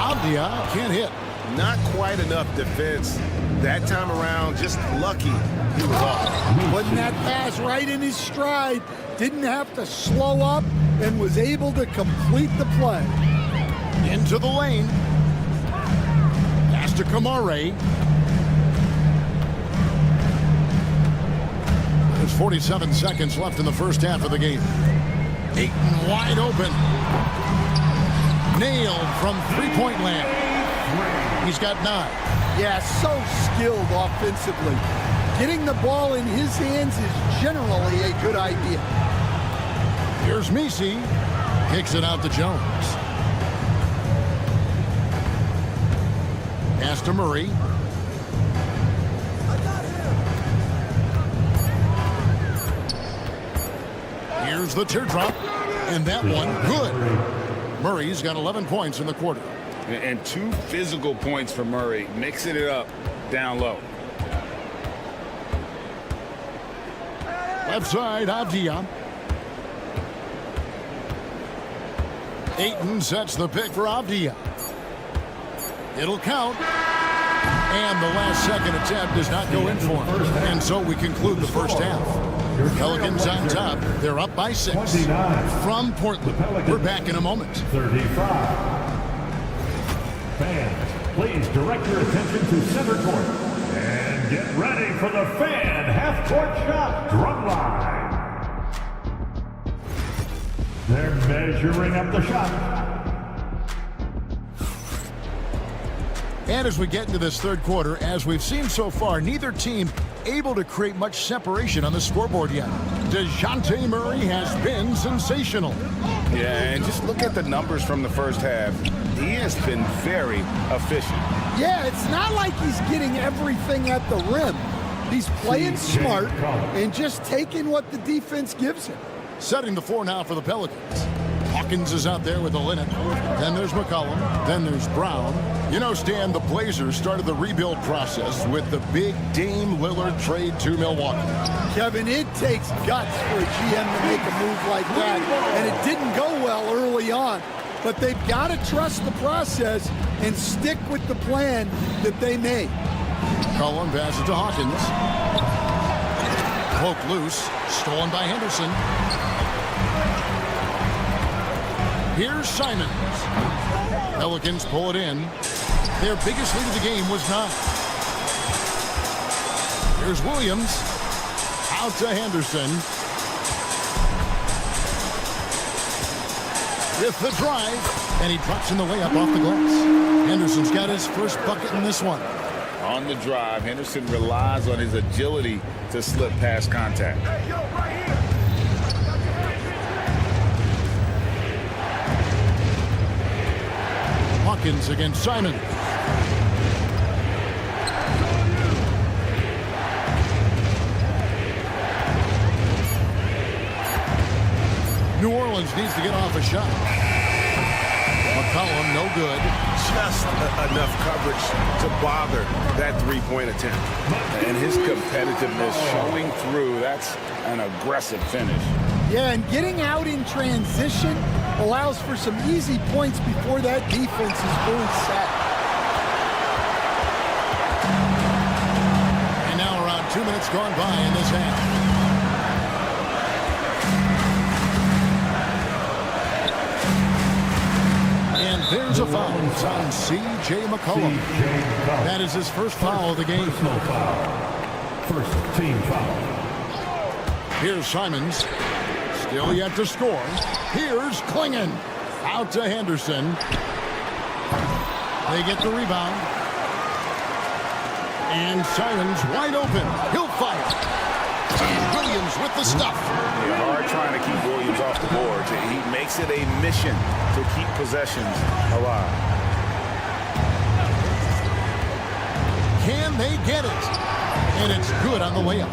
Avdia can't hit. Not quite enough defense that time around. Just lucky he was off. Putting that pass right in his stride. Didn't have to slow up and was able to complete the play. Into the lane. Pass to Kamare. There's 47 seconds left in the first half of the game. Ayton wide open. Nailed from three-point land. He's got 9. Yeah, so skilled offensively. Getting the ball in his hands is generally a good idea. Here's Messi. Kicks it out to Jones. Pass to Murray. Here's the teardrop. And that one, good. Murray's got 11 points in the quarter. And 2 physical points for Murray, mixing it up down low. Left side, Avdia. Ayton sets the pick for Avdia. It'll count. And the last second attempt does not go in for him. And so we conclude the first half. Pelicans on top. They're up by 6. From Portland. We're back in a moment. 35. Fans, please direct your attention to center court. And get ready for the fan half-court shot drum line. They're measuring up the shot. And as we get into this third quarter, as we've seen so far, neither team able to create much separation on the scoreboard yet. DeJounte Murray has been sensational. Yeah, and just look at the numbers from the first half. He has been very efficient. Yeah, it's not like he's getting everything at the rim. He's playing smart and just taking what the defense gives him. Setting the floor now for the Pelicans. Hawkins is out there with the linen. Then there's McCollum. Then there's Brown. You know, Stan, the Blazers started the rebuild process with the big Dame Lillard trade to Milwaukee. Kevin, it takes guts for a GM to make a move like that, and it didn't go well early on. But they've got to trust the process and stick with the plan that they made. McCollum passes to Hawkins. Poke loose. Stolen by Henderson. Here's Simons. Pelicans pull it in. Their biggest lead of the game was 9. Here's Williams. Out to Henderson. With the drive. And he drops in the layup off the glass. Henderson's got his first bucket in this one. On the drive, Henderson relies on his agility to slip past contact. Hawkins against Simon. New Orleans needs to get off a shot. McCollum, no good. Just enough coverage to bother that three-point attempt. And his competitiveness showing through. That's an aggressive finish. Yeah, and getting out in transition allows for some easy points before that defense is fully set. And now around 2 minutes gone by in this half. And there's a foul on C.J. McCollum. That is his first foul of the game. First team foul. Here's Simons. Still yet to score. Here's Klingon. Out to Henderson. They get the rebound. And Simons wide open. He'll fire. And Williams with the stuff. They're hard trying to keep Williams off the board. He makes it a mission to keep possessions alive. Can they get it? And it's good on the layup.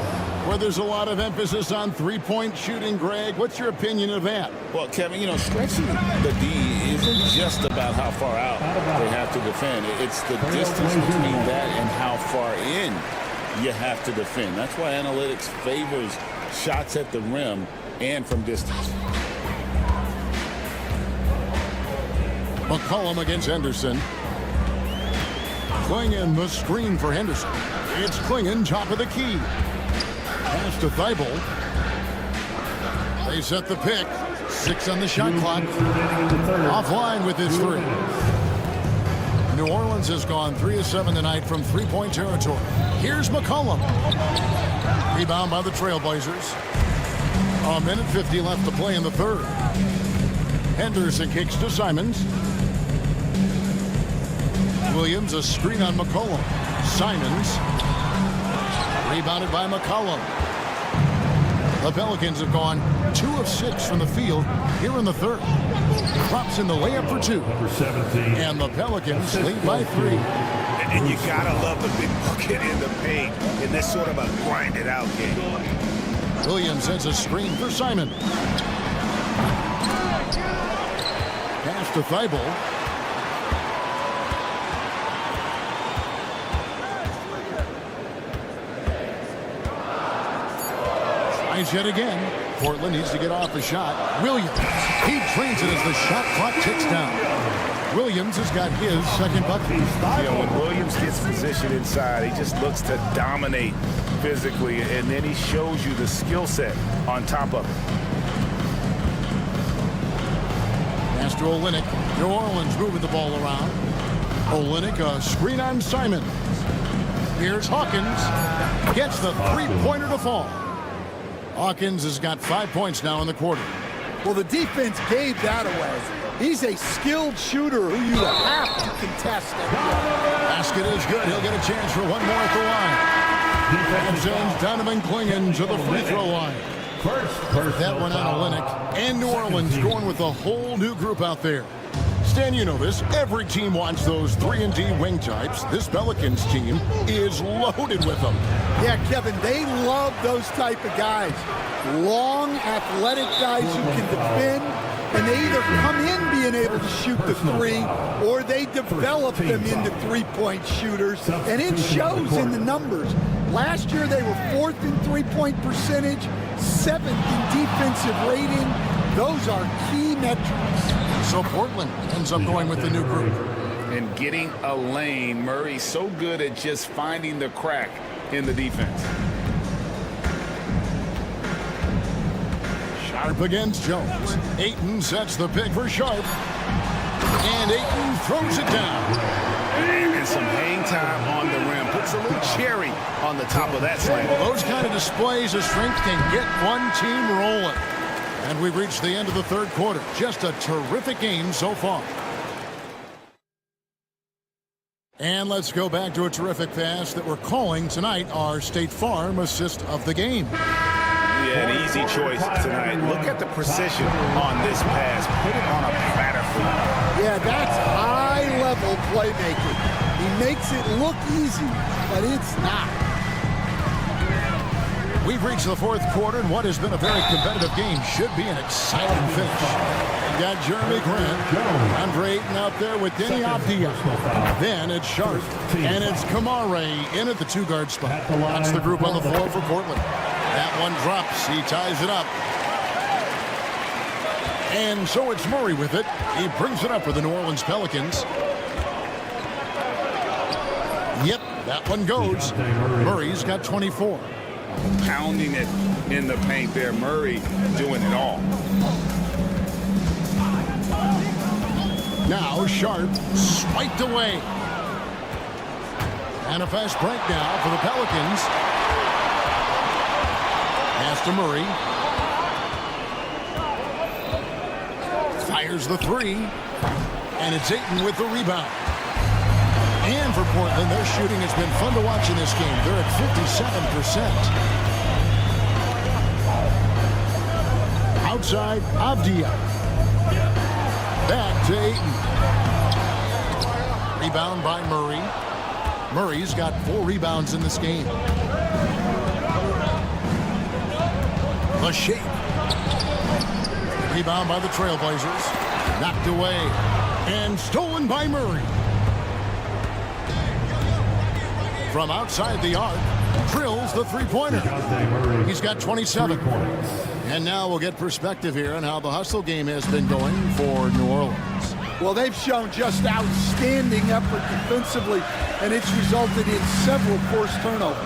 Where there's a lot of emphasis on three-point shooting, Greg. What's your opinion of that? Well, Kevin, stretching the D isn't just about how far out they have to defend. It's the distance between that and how far in you have to defend. That's why analytics favors shots at the rim and from distance. McCollum against Henderson. Klingon the screen for Henderson. It's Klingon top of the key. Pass to Thibault. They set the pick. 6 on the shot clock. Offline with his 3. New Orleans has gone 3 of 7 tonight from three-point territory. Here's McCollum. Rebound by the Trailblazers. 1:50 left to play in the third. Henderson kicks to Simons. Williams, a screen on McCollum. Simons. Rebounded by McCollum. The Pelicans have gone 2 of 6 from the field here in the third. Drops in the layup for 2. Number 17. And the Pelicans lead by 3. And you gotta love the big bucket in the paint in this sort of a grinded-out game. Williams sends a screen for Simon. Pass to Thibault. Tries yet again. Portland needs to get off the shot. Williams. He trains it as the shot clock ticks down. Williams has got his second bucket. When Williams gets positioned inside, he just looks to dominate physically, and then he shows you the skill set on top of it. Pass to Olynyk. New Orleans moving the ball around. Olynyk, a screen on Simon. Here's Hawkins. Gets the three-pointer to fall. Hawkins has got 5 points now in the quarter. Well, the defense gave that away. He's a skilled shooter who you have to contest. Basket is good. He'll get a chance for one more at the line. And sends Donovan Klingon to the free throw line. That one on Olynyk. And New Orleans going with a whole new group out there. Stan, you know this. Every team wants those 3-and-D wing types. This Pelicans team is loaded with them. Yeah, Kevin, they love those type of guys. Long, athletic guys who can defend, and they either come in being able to shoot the 3, or they develop them into three-point shooters, and it shows in the numbers. Last year, they were 4th in three-point percentage, 7th in defensive rating. Those are key metrics. So Portland ends up going with the new group. And getting a lane. Murray's so good at just finding the crack in the defense. Sharp against Jones. Ayton sets the pick for Sharp. And Ayton throws it down. And some hang time on the rim. Puts a little cherry on the top of that slam. Well, those kind of displays of strength can get one team rolling. And we've reached the end of the third quarter. Just a terrific game so far. And let's go back to a terrific pass that we're calling tonight our State Farm assist of the game. Yeah, an easy choice tonight. Look at the precision on this pass. Put it on a platter for you. Yeah, that's high-level playmaking. He makes it look easy, but it's not. We've reached the fourth quarter, and what has been a very competitive game should be an exciting finish. We've got Jeremy Grant, Andre Ayton out there with Denny Avdia. Then it's Sharp, and it's Kamare in at the two-guard spot. That's the group on the floor for Portland. That one drops. He ties it up. And so it's Murray with it. He brings it up for the New Orleans Pelicans. Yep, that one goes. Murray's got 24. Pounding it in the paint there. Murray doing it all. Now Sharp swiped away. And a fast break now for the Pelicans. Pass to Murray. Fires the three. And it's Ayton with the rebound. And for Portland, their shooting has been fun to watch in this game. They're at 57%. Outside, Avdia. Back to Ayton. Rebound by Murray. Murray's got 4 rebounds in this game. The shape. Rebound by the Trailblazers. Knocked away. And stolen by Murray. From outside the arc, drills the three-pointer. He's got 27. And now we'll get perspective here on how the hustle game has been going for New Orleans. Well, they've shown just outstanding effort defensively, and it's resulted in several forced turnovers.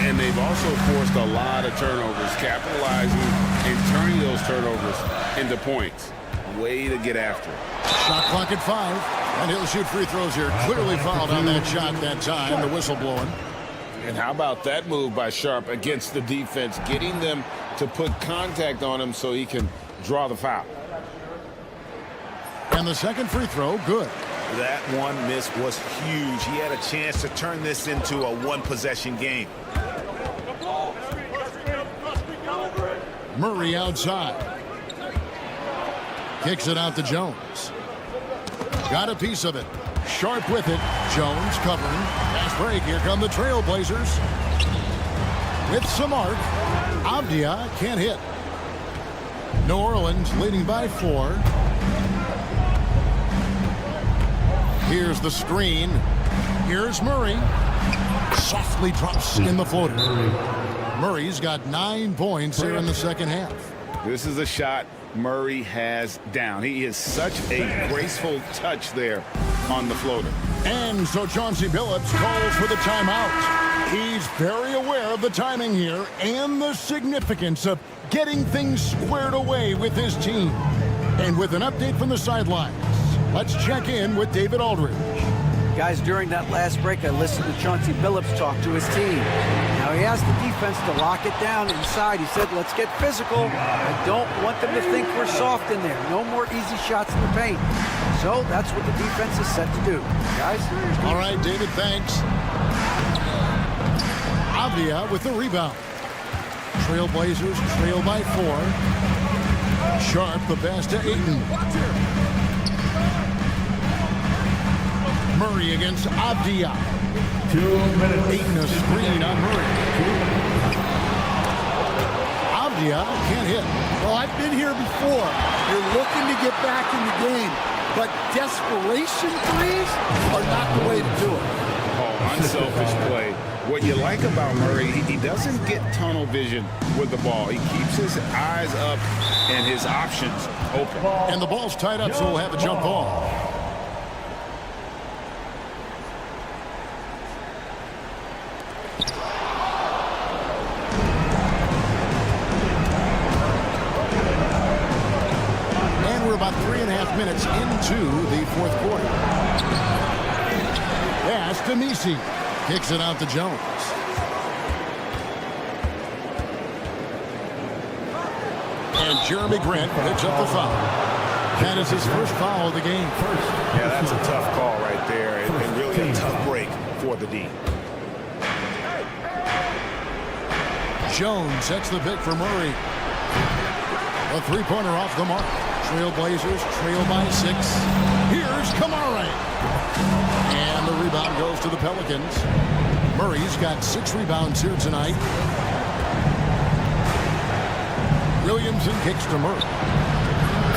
And they've also forced a lot of turnovers, capitalizing and turning those turnovers into points. Way to get after it. Shot clock at 5. And he'll shoot free throws here. Clearly fouled on that shot that time. The whistle blowing. And how about that move by Sharp against the defense, getting them to put contact on him so he can draw the foul. And the second free throw, good. That one miss was huge. He had a chance to turn this into a one-possession game. Murray outside. Kicks it out to Jones. Got a piece of it. Sharp with it. Jones covering. Fast break. Here come the Trailblazers. With some arc. Avdia can't hit. New Orleans leading by 4. Here's the screen. Here's Murray. Softly drops in the floater. Murray's got 9 points here in the second half. This is a shot Murray has down. He is such a graceful touch there on the floater. And so Chauncey Billups calls for the timeout. He's very aware of the timing here and the significance of getting things squared away with his team. And with an update from the sidelines, let's check in with David Aldridge. Guys, during that last break, I listened to Chauncey Billups talk to his team. Now, he asked the defense to lock it down inside. He said, let's get physical. I don't want them to think we're soft in there. No more easy shots in the paint. So that's what the defense is set to do. Guys? All right, David, thanks. Avdia with the rebound. Trailblazers trail by 4. Sharp, the pass to Ayton. Murray against Avdia. 2 minutes. Ayton a screen on Murray. Avdia can't hit. Well, I've been here before. You're looking to get back in the game, but desperation threes are not the way to do it. Oh, unselfish play. What you like about Murray, he doesn't get tunnel vision with the ball. He keeps his eyes up and his options open. And the ball's tied up, so we'll have a jump ball. about 3.5 minutes into the fourth quarter. Pass to Messi. Kicks it out to Jones. And Jeremy Grant picks up the foul. That is his first foul of the game. Yeah, that's a tough call right there, and really a tough break for the D. Jones sets the pick for Murray. A three-pointer off the mark. Trailblazers trail by 6. Here's Kamara. And the rebound goes to the Pelicans. Murray's got 6 rebounds here tonight. Williamson kicks to Murray.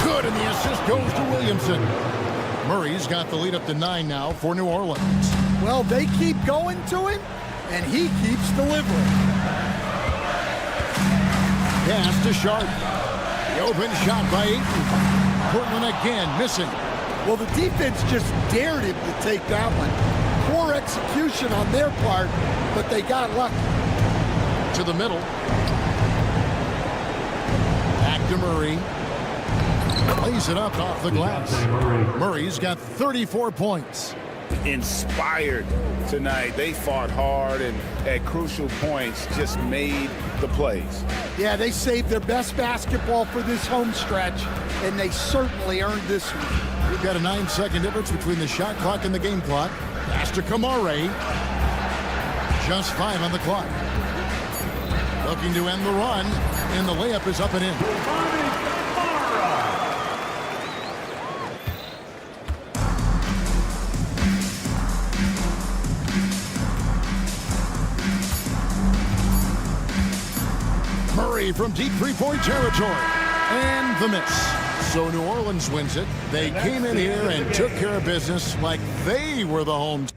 Good, and the assist goes to Williamson. Murray's got the lead up to 9 now for New Orleans. Well, they keep going to him, and he keeps delivering. Pass to Sharp. The open shot by Ayton. Portland again missing. Well, the defense just dared him to take that one. Poor execution on their part, but they got lucky. To the middle. Back to Murray. Lays it up off the glass. Murray's got 34 points. Inspired tonight. They fought hard and at crucial points just made the plays. Yeah, they saved their best basketball for this home stretch, and they certainly earned this one. We've got a 9-second difference between the shot clock and the game clock. Pass to Kamara. Just 5 on the clock. Looking to end the run, and the layup is up and in. Murray from deep three-point territory. And the miss. So New Orleans wins it. They came in here and took care of business like they were the home